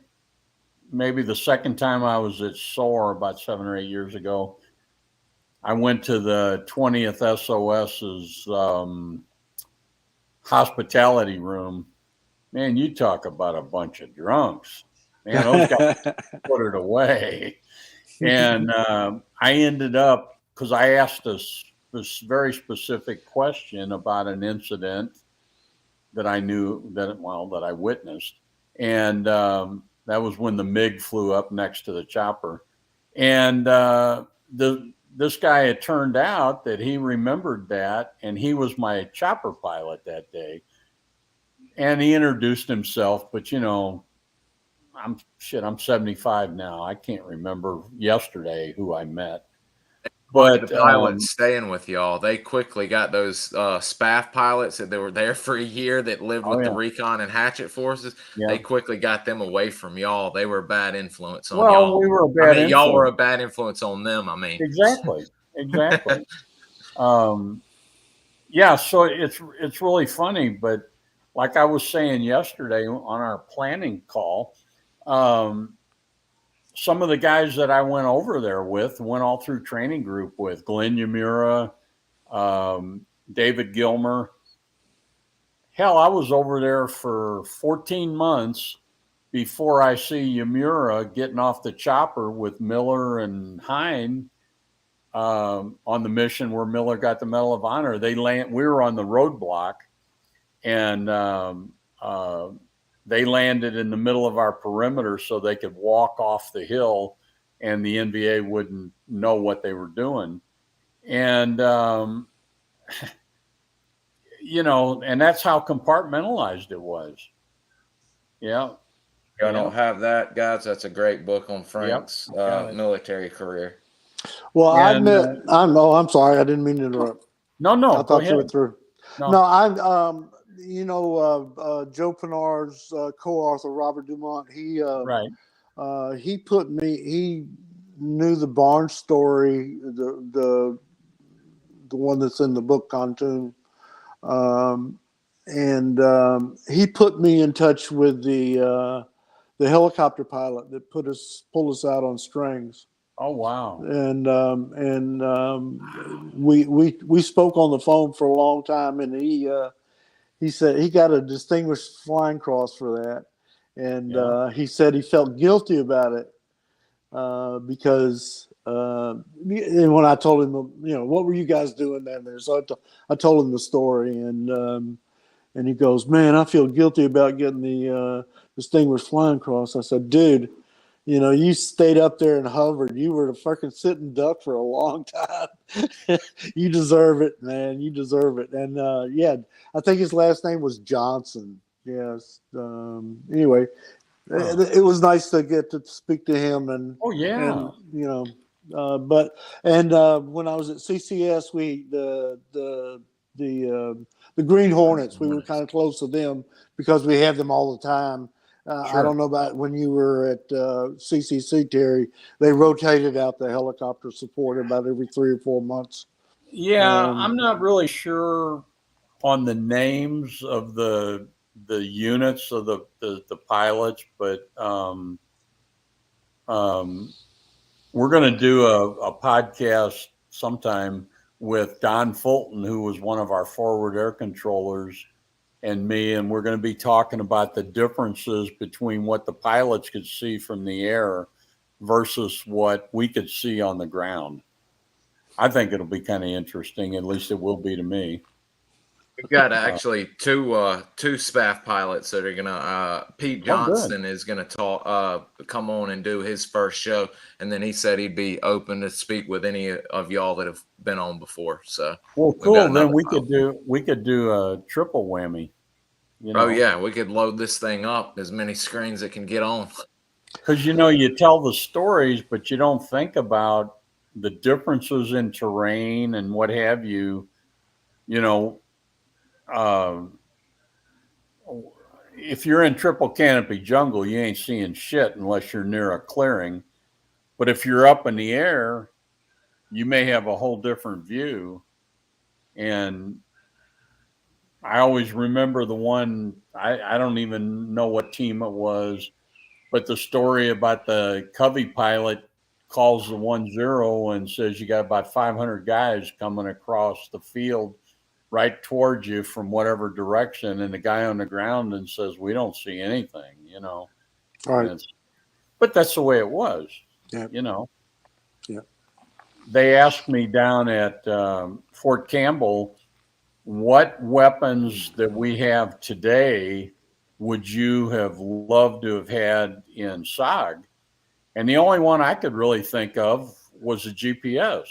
maybe the second time I was at SOAR about 7 or 8 years ago, I went to the 20th SOS's hospitality room. Man, you talk about a bunch of drunks. Man, those guys put it away. And I ended up, because I asked this very specific question about an incident that I knew that I witnessed. And that was when the MiG flew up next to the chopper. And this guy, it turned out that he remembered that, and he was my chopper pilot that day. And he introduced himself, but you know, I'm 75 now. I can't remember yesterday who I met. But the pilots staying with y'all, they quickly got those SPAF pilots that they were there for a year that lived with the Recon and Hatchet forces. Yeah. They quickly got them away from y'all. They were a bad influence on y'all. We were a bad influence. Y'all were a bad influence on them. I mean, exactly. Yeah, so it's really funny, but like I was saying yesterday on our planning call, some of the guys that I went over there with, went all through training group with, Glenn Yamura, David Gilmer. Hell, I was over there for 14 months before I see Yamura getting off the chopper with Miller and Hine on the mission where Miller got the Medal of Honor. We were on the roadblock, and they landed in the middle of our perimeter so they could walk off the hill and the NVA wouldn't know what they were doing. And, you know, and that's how compartmentalized it was. Yeah. I don't have that, guys. That's a great book on Frank's military career. Well, I'm sorry. I didn't mean to interrupt. No. I thought you were through. No, you know, Joe Pinard's co-author, Robert Dumont, he knew the Barnes story, the one that's in the book Pontoon. And he put me in touch with the helicopter pilot that pulled us out on strings. Oh wow! And we spoke on the phone for a long time, and he said he got a Distinguished Flying Cross for that, and he said he felt guilty about it because and when I told him, you know, what were you guys doing down there? So I told him the story, and he goes, man, I feel guilty about getting the Distinguished Flying Cross. I said, dude, You know, you stayed up there and hovered. You were the fucking sitting duck for a long time. You deserve it, man. You deserve it. And yeah, I think his last name was Johnson. Yes. Anyway, it was nice to get to speak to him and you know, when I was at CCS, the Green Hornets, we were kind of close to them because we had them all the time. Sure. I don't know about when you were at CCC, Terry. They rotated out the helicopter support about every 3 or 4 months. Yeah, I'm not really sure on the names of the units of the pilots, but we're going to do a podcast sometime with Don Fulton, who was one of our forward air controllers, and me, and we're going to be talking about the differences between what the pilots could see from the air versus what we could see on the ground. I think it'll be kind of interesting. At least it will be to me. We've got actually two SPAF pilots that are gonna. Pete Johnston is gonna come on and do his first show, and then he said he'd be open to speak with any of y'all that have been on before. So, well, cool. Then we could do a triple whammy. You know? Oh yeah, we could load this thing up as many screens it can get on. Because you tell the stories, but you don't think about the differences in terrain and what have you. You know. If you're in triple canopy jungle, you ain't seeing shit unless you're near a clearing. But if you're up in the air, you may have a whole different view. And I always remember the one, I don't even know what team it was, but the story about the Covey pilot calls the 1-0 and says you got about 500 guys coming across the field right towards you from whatever direction, and the guy on the ground and says, we don't see anything, you know. Right. But that's the way it was, you know. Yeah. They asked me down at Fort Campbell, what weapons that we have today would you have loved to have had in SOG? And the only one I could really think of was a GPS.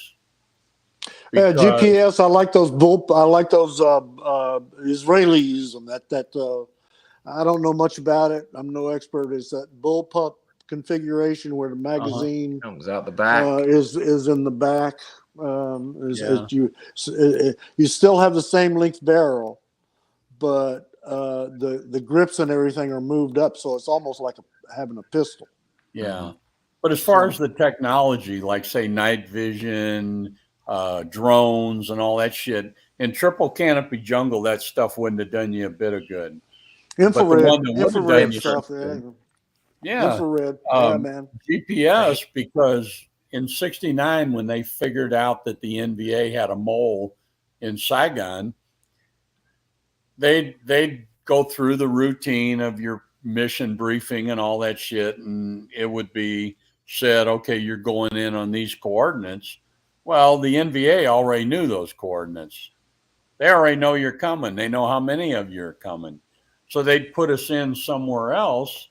GPS. I like those Israeli use them. I don't know much about it. I'm no expert. It's that bullpup configuration where the magazine comes out the back. Is in the back. You still have the same length barrel, but the grips and everything are moved up, so it's almost like having a pistol. Yeah, but as far as the technology, like say night vision, drones and all that shit, in triple canopy jungle, that stuff wouldn't have done you a bit of good. Infrared stuff. Yeah. Infrared. Yeah, man. GPS, because in '69, when they figured out that the NVA had a mole in Saigon, they'd go through the routine of your mission briefing and all that shit, and it would be said, okay, you're going in on these coordinates. Well, the NVA already knew those coordinates. They already know you're coming. They know how many of you are coming. So they'd put us in somewhere else.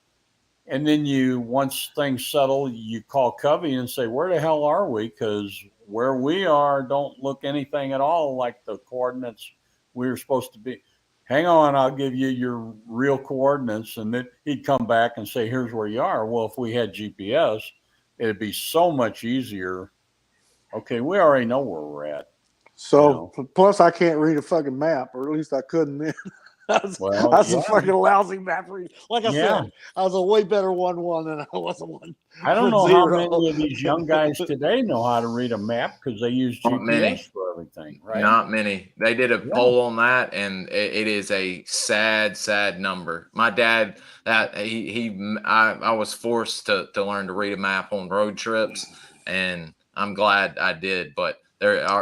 And then once things settle, you call Covey and say, where the hell are we? Because where we are don't look anything at all like the coordinates we were supposed to be. Hang on, I'll give you your real coordinates. And then he'd come back and say, here's where you are. Well, if we had GPS, it'd be so much easier. Okay, we already know where we're at. So, plus I can't read a fucking map, or at least I couldn't then. I was a fucking lousy map reader. Like I said, I was a way better 1-1 than I was a 1. I don't know how many of these young guys today know how to read a map because they use GPS for everything, right? Not many. They did a poll on that, and it is a sad, sad number. My dad, I was forced to learn to read a map on road trips, and I'm glad I did, but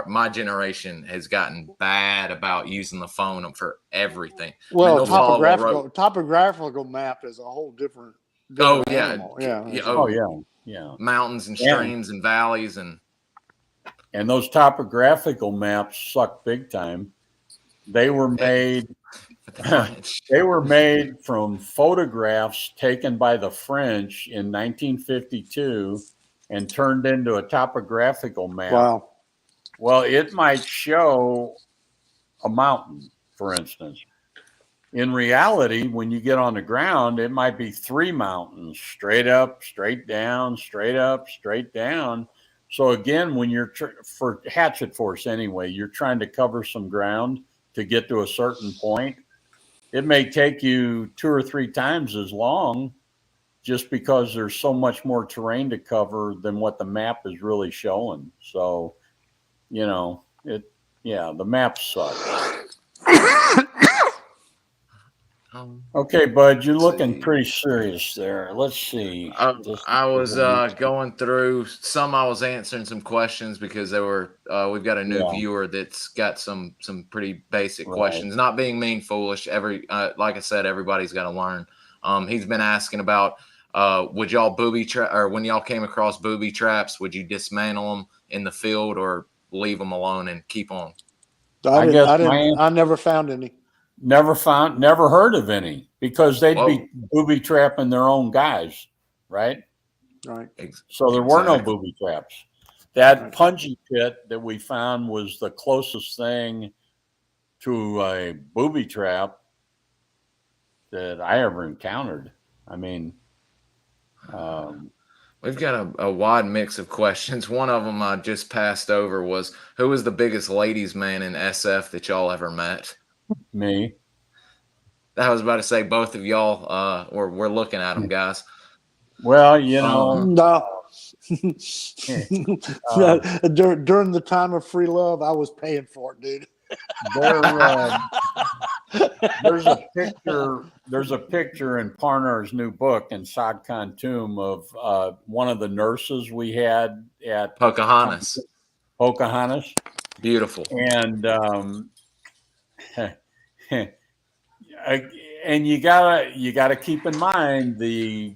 my generation has gotten bad about using the phone for everything. Well, topographical map is a whole different animal. Yeah. Mountains and streams and valleys and those topographical maps suck big time. They were made The French. They were made from photographs taken by the French in 1952 and turned into a topographical map. Wow. Well, it might show a mountain, for instance. In reality, when you get on the ground, it might be 3 mountains, straight up, straight down, straight up, straight down. So again, when you're for Hatchet Force anyway, you're trying to cover some ground to get to a certain point. It may take you 2 or 3 times as long just because there's so much more terrain to cover than what the map is really showing. So, the map sucks. Okay, bud, you're looking pretty serious there. Let's see. I was going through some. I was answering some questions because they were. We've got a new viewer that's got some pretty basic questions. Not being mean, foolish. Like I said, everybody's got to learn. He's been asking about would y'all booby trap, or when y'all came across booby traps, would you dismantle them in the field or leave them alone and keep on? I never found any. Never heard of any, because they'd be booby trapping their own guys, right? Right. So there were no booby traps. That punji pit that we found was the closest thing to a booby trap that I ever encountered. I mean, we've got a wide mix of questions. One of them I just passed over was, who was the biggest ladies' man in SF that y'all ever met? Me. I was about to say both of y'all. We're looking at them, guys. Well, no. During the time of free love, I was paying for it, dude. There's a picture in Parnar's new book in Sag Khantum of one of the nurses we had at Pocahontas. Beautiful. And and you gotta keep in mind the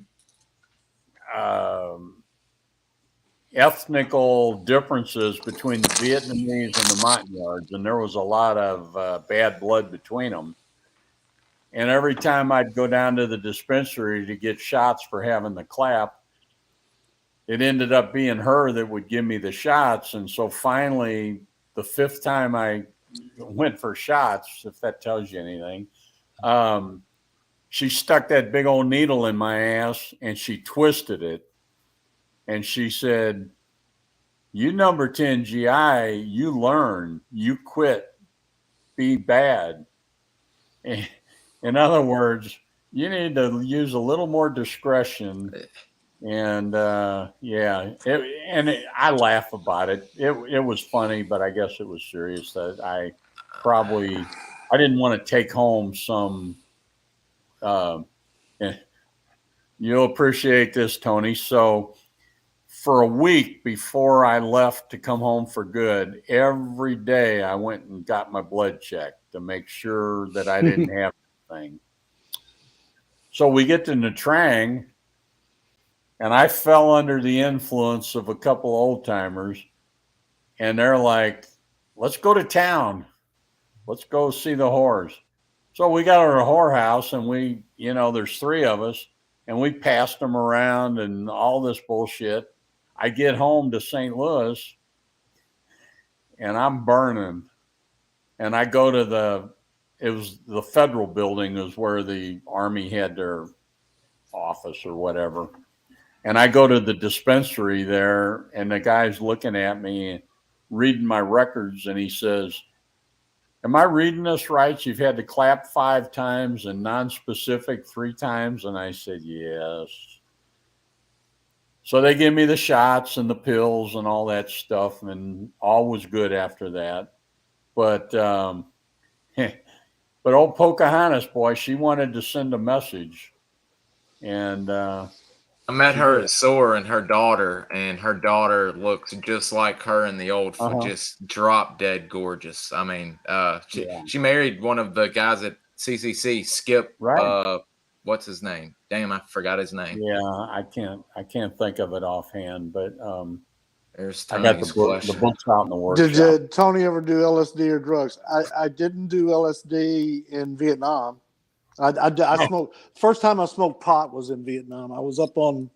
ethnical differences between the Vietnamese and the Montagnards, and there was a lot of bad blood between them. And every time I'd go down to the dispensary to get shots for having the clap, it ended up being her that would give me the shots. And so finally, the 5th time I went for shots, if that tells you anything, she stuck that big old needle in my ass and she twisted it. And she said, "You number 10 GI, you learn, you quit, be bad." In other words, you need to use a little more discretion. And I laugh about it. It was funny, but I guess it was serious that I didn't want to take home some. You'll appreciate this, Tony. So for a week before I left to come home for good, every day I went and got my blood checked to make sure that I didn't have anything. So we get to Nha Trang, and I fell under the influence of a couple old timers, and they're like, "Let's go to town. Let's go see the whores." So we got to a whorehouse, and there's 3 of us, and we passed them around and all this bullshit. I get home to St. Louis, and I'm burning. And I go to the federal building is where the Army had their office or whatever. And I go to the dispensary there, and the guy's looking at me, reading my records, and he says, "Am I reading this right? You've had to clap 5 times and non-specific 3 times?" And I said, "Yes." So they give me the shots and the pills and all that stuff, and all was good after that. But old Pocahontas, boy, she wanted to send a message. And I met her at SOAR, and her daughter looks just like her in the old, just drop dead gorgeous. I mean, she married one of the guys at CCC, Skip. Right. What's his name? Damn, I forgot his name. Yeah, I can't think of it offhand, but There's I got Tony's the question. books out in the workshop. Did Tony ever do LSD or drugs? I didn't do LSD in Vietnam. I smoked. First time I smoked pot was in Vietnam. I was up on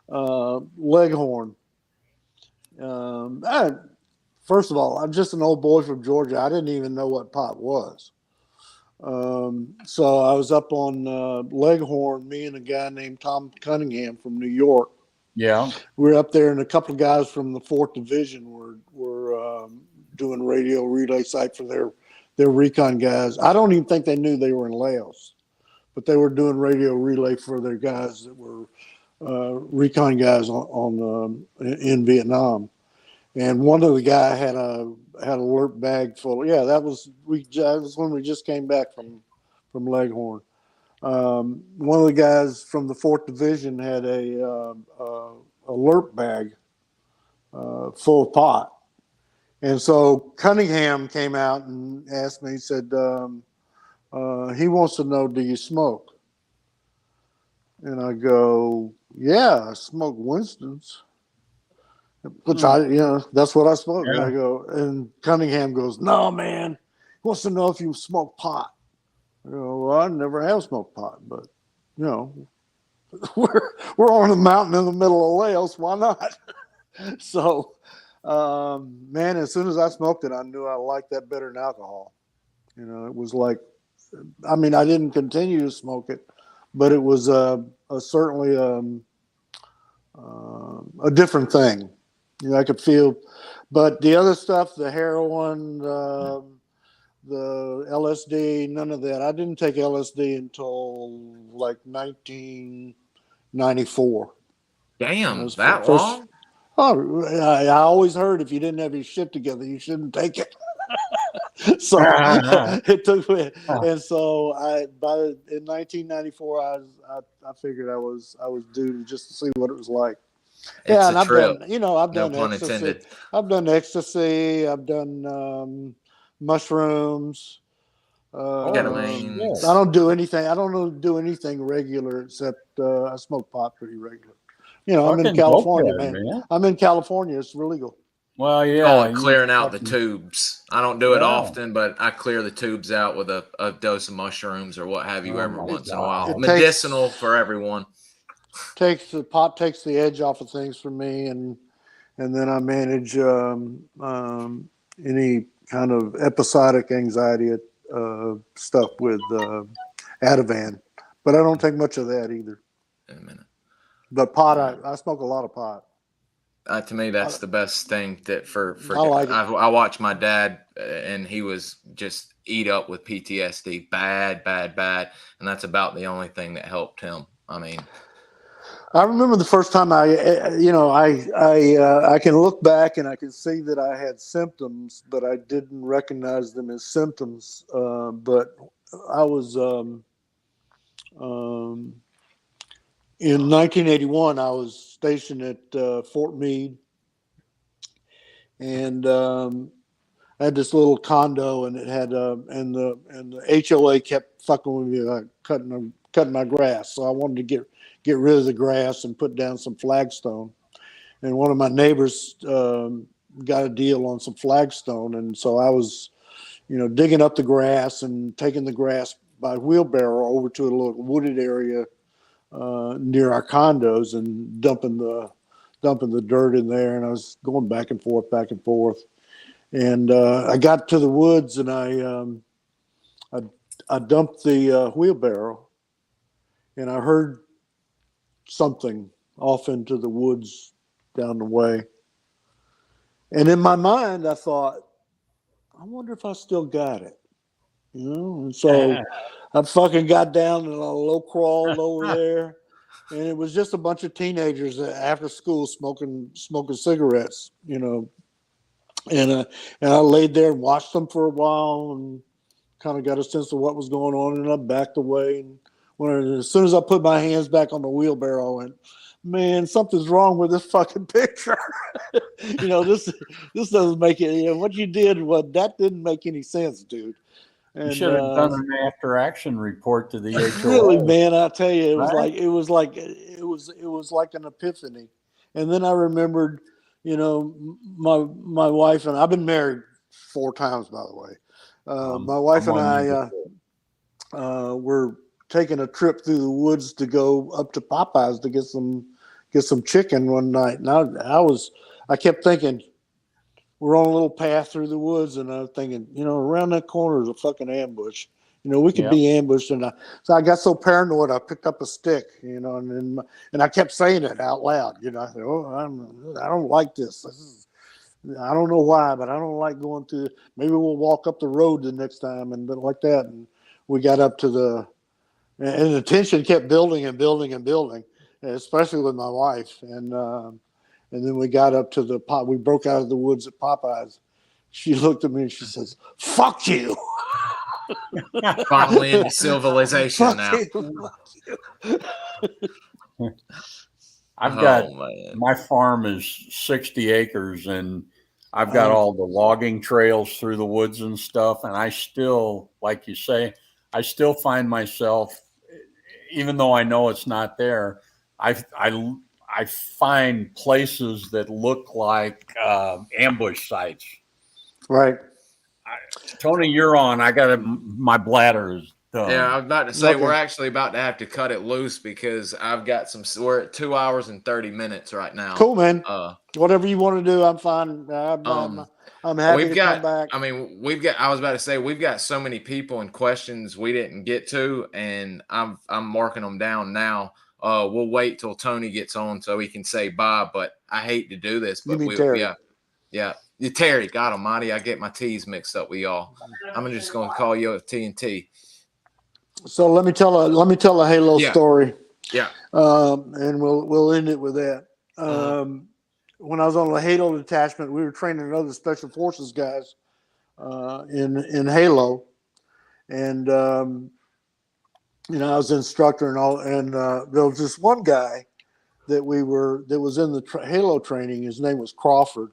Leghorn. First of all, I'm just an old boy from Georgia. I didn't even know what pot was. So I was up on Leghorn, me and a guy named Tom Cunningham from New York. Yeah. We were up there, and a couple of guys from the 4th Division were doing radio relay site for their recon guys. I don't even think they knew they were in Laos, but they were doing radio relay for their guys that were recon guys in Vietnam. And one of the guy had a alert bag full. Yeah, that was when we just came back from Leghorn. One of the guys from the 4th Division had a alert bag full of pot. And so Cunningham came out and asked me, he said, he wants to know, do you smoke? And I go, yeah, I smoke Winston's. Which that's what I smoke. Yeah. And I go, and Cunningham goes, no, man, he wants to know if you smoke pot. I go, well, I never have smoked pot, but we're on a mountain in the middle of Laos. Why not? So, man, as soon as I smoked it, I knew I liked that better than alcohol. It was like, I mean, I didn't continue to smoke it, but it was certainly a different thing. I could feel, but the other stuff, the heroin, the LSD, none of that. I didn't take LSD until like 1994. Damn, that long? Oh, I always heard if you didn't have your shit together, you shouldn't take it. So it took me, and so in 1994, I figured I was due just to see what it was like. It's and a trip. I've done No pun ecstasy. intended. I've done ecstasy. I've done mushrooms. Ketamine. I don't do anything. I don't do anything regular except I smoke pot pretty regular. I'm in California, man. I'm in California. It's legal. Well, yeah. Clearing out the tubes. I don't do it often, but I clear the tubes out with a dose of mushrooms or what have you every once in a while. Medicinal for everyone. Pot takes the edge off of things for me, and then I manage any kind of episodic anxiety stuff with Ativan, but I don't take much of that either. In a minute. But pot, I smoke a lot of pot. To me, that's the best thing that I watched my dad, and he was just eat up with PTSD, bad, and that's about the only thing that helped him. I mean, I remember the first time I can look back and I can see that I had symptoms, but I didn't recognize them as symptoms. But I was in 1981. I was stationed at Fort Meade, and I had this little condo, and it had and the HOA kept fucking with me, like cutting my grass. So I wanted to get rid of the grass and put down some flagstone. And one of my neighbors got a deal on some flagstone, and so I was, digging up the grass and taking the grass by wheelbarrow over to a little wooded area near our condos and dumping the dirt in there. And I was going back and forth. And I got to the woods, and I dumped the wheelbarrow, and I heard something off into the woods down the way. And in my mind, I thought, I wonder if I still got it. And so I fucking got down and I low crawled over there, and it was just a bunch of teenagers after school smoking cigarettes, and I laid there and watched them for a while and kind of got a sense of what was going on, and I backed away. And as soon as I put my hands back on the wheelbarrow, I went, man, something's wrong with this fucking picture. This doesn't make it. What you did, that didn't make any sense, dude. And, you should have done an after-action report to the HOA. Really, man, I tell you, it was like an epiphany. And then I remembered, you know, my wife and I've been married 4 times, by the way. My wife I'm and on I number 4. were taking a trip through the woods to go up to Popeyes to get some chicken one night, and I kept thinking, we're on a little path through the woods, and I was thinking, you know, around that corner is a fucking ambush. You know, we could Yep. be ambushed, so I got so paranoid. I picked up a stick, you know, and I kept saying it out loud. You know, I said, "Oh, I don't like this. I don't know why, but I don't like going through. Maybe we'll walk up the road the next time," and like that. And we got up to and the tension kept building and building and building, especially with my wife. And then we got up to we broke out of the woods at Popeyes. She looked at me and she says, "Fuck you." Finally into civilization Fuck now. you. Fuck you. I've got man. my farm is 60 acres, and I've got all the logging trails through the woods and stuff. And I still, like you say, I still find myself, even though I know it's not there, I find places that look like ambush sites. Right. Tony, you're on. My bladder is done. Yeah, I was about to say Okay. we're actually about to have to cut it loose because I've got we're at 2 hours and 30 minutes right now. Cool, man. Whatever you want to do, I'm fine. I'm happy to come back. I mean, I was about to say we've got so many people and questions we didn't get to, and I'm marking them down now. We'll wait till Tony gets on so he can say bye, but I hate to do this, but Terry. Yeah. Terry, God almighty, I get my T's mixed up with y'all. I'm just going to call you a T&T. So let me tell a Halo story. Yeah. And we'll end it with that. When I was on the Halo detachment, we were training other special forces guys in Halo, and you know, I was instructor and all. And there was this one guy that was in the Halo training. His name was Crawford.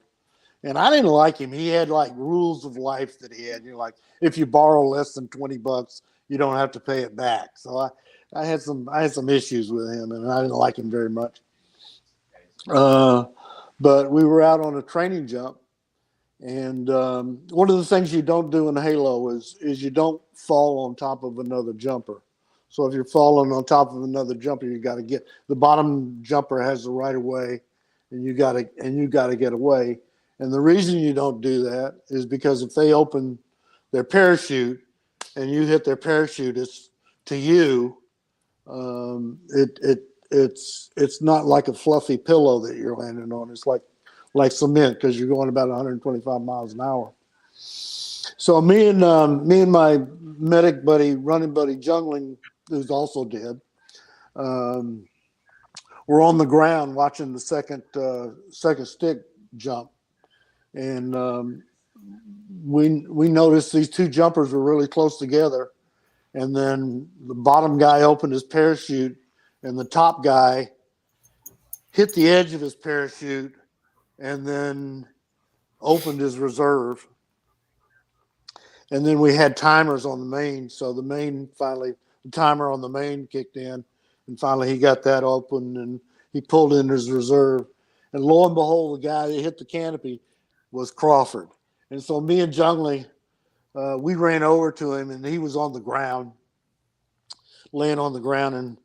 And I didn't like him. He had like rules of life that he had. You know, like if you borrow less than $20, you don't have to pay it back. So I had some issues with him, and I didn't like him very much. But we were out on a training jump, and one of the things you don't do in Halo is you don't fall on top of another jumper. So if you're falling on top of another jumper, you got to get the bottom jumper has the right of way, and you got to get away. And the reason you don't do that is because if they open their parachute and you hit their parachute, it's to you. It's not like a fluffy pillow that you're landing on. It's like cement because you're going about 125 miles an hour. So me and my medic buddy, running buddy, Jungling, who's also dead, we're on the ground watching the second stick jump. And we noticed these two jumpers were really close together. And then the bottom guy opened his parachute, and the top guy hit the edge of his parachute and then opened his reserve. And then we had timers on the main. So the timer on the main kicked in, and finally he got that open, and he pulled in his reserve. And lo and behold, the guy that hit the canopy was Crawford. And so me and Jungling, we ran over to him, and he was on the ground, laying on the ground, and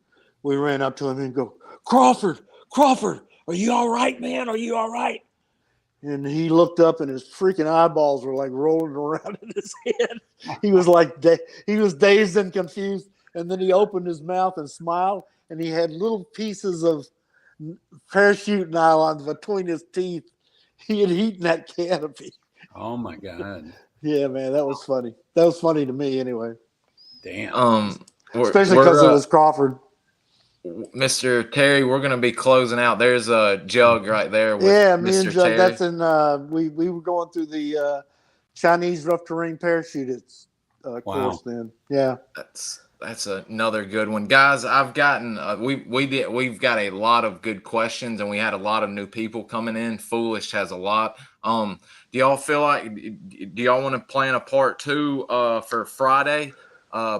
we ran up to him and go, Crawford, are you all right, man? Are you all right? And he looked up, and his freaking eyeballs were like rolling around in his head. He was he was dazed and confused. And then he opened his mouth and smiled, and he had little pieces of parachute nylon between his teeth. He had eaten that canopy. Oh my God. Yeah, man, that was funny. That was funny to me anyway. Damn. Especially because it was Crawford. Mr. Terry, we're going to be closing out. There's a jug right there with me and Jug. That's in we were going through the Chinese rough terrain parachute course then. Yeah. That's another good one, guys. I've gotten we've got a lot of good questions, and we had a lot of new people coming in. Foolish has a lot. Do y'all feel like do y'all want to plan a part 2 for Friday?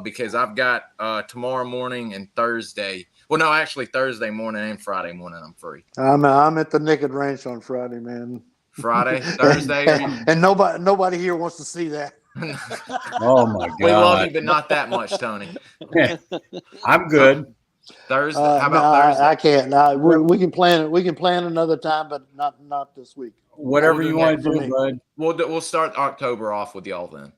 because I've got tomorrow morning and Thursday. Well, no, actually Thursday morning and Friday morning I'm free. I'm at the Naked Ranch on Friday, man. Friday, Thursday, and nobody here wants to see that. Oh my God. We love you, but not that much, Tony. I'm good. Thursday. How about no, Thursday? I can't. We can plan it. We can plan another time, but not this week. Whatever We'll do you want to next do, for me. bud. We'll start October off with y'all then.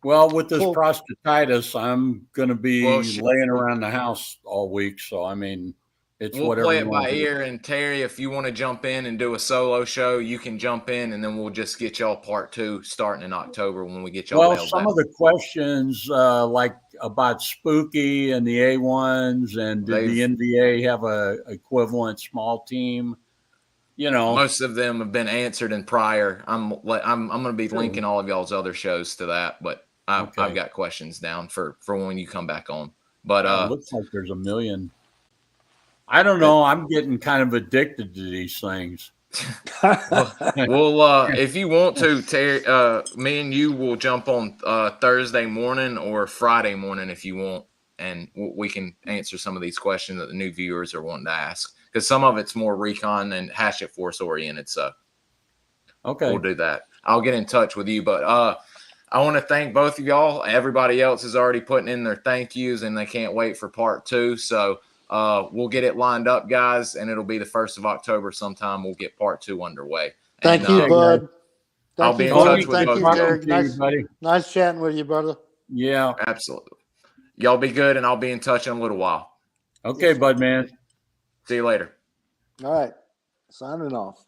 Well, with this Cool. prostatitis, I'm going to be Well, shit. laying around the house all week. So, I mean, it's We'll whatever play you it want by to do. ear. And Terry, if you want to jump in and do a solo show, you can jump in, and then we'll just get y'all part 2 starting in October when we get y'all Well, nailed some down. of the questions, like about Spooky and the A1s, and did the NVA have a equivalent small team? You know, Most of them have been answered in prior. I'm going to be linking all of y'all's other shows to that, but I've got questions down for when you come back on. But it looks like there's a million. I don't know. I'm getting kind of addicted to these things. well, if you want to, Terry, me and you will jump on Thursday morning or Friday morning if you want, and we can answer some of these questions that the new viewers are wanting to ask, because some of it's more Recon and Hatchet Force oriented. So we'll do that. I'll get in touch with you, but I want to thank both of y'all. Everybody else is already putting in their thank yous, and they can't wait for part 2. So we'll get it lined up, guys, and it'll be the 1st of October sometime. We'll get part 2 underway. Thank you, bud. I'll be in Tony. touch with Thank both you, of Derek. you, buddy. Nice chatting with you, brother. Yeah. Absolutely. Y'all be good, and I'll be in touch in a little while. Okay, bud, man. See you later. All right. Signing off.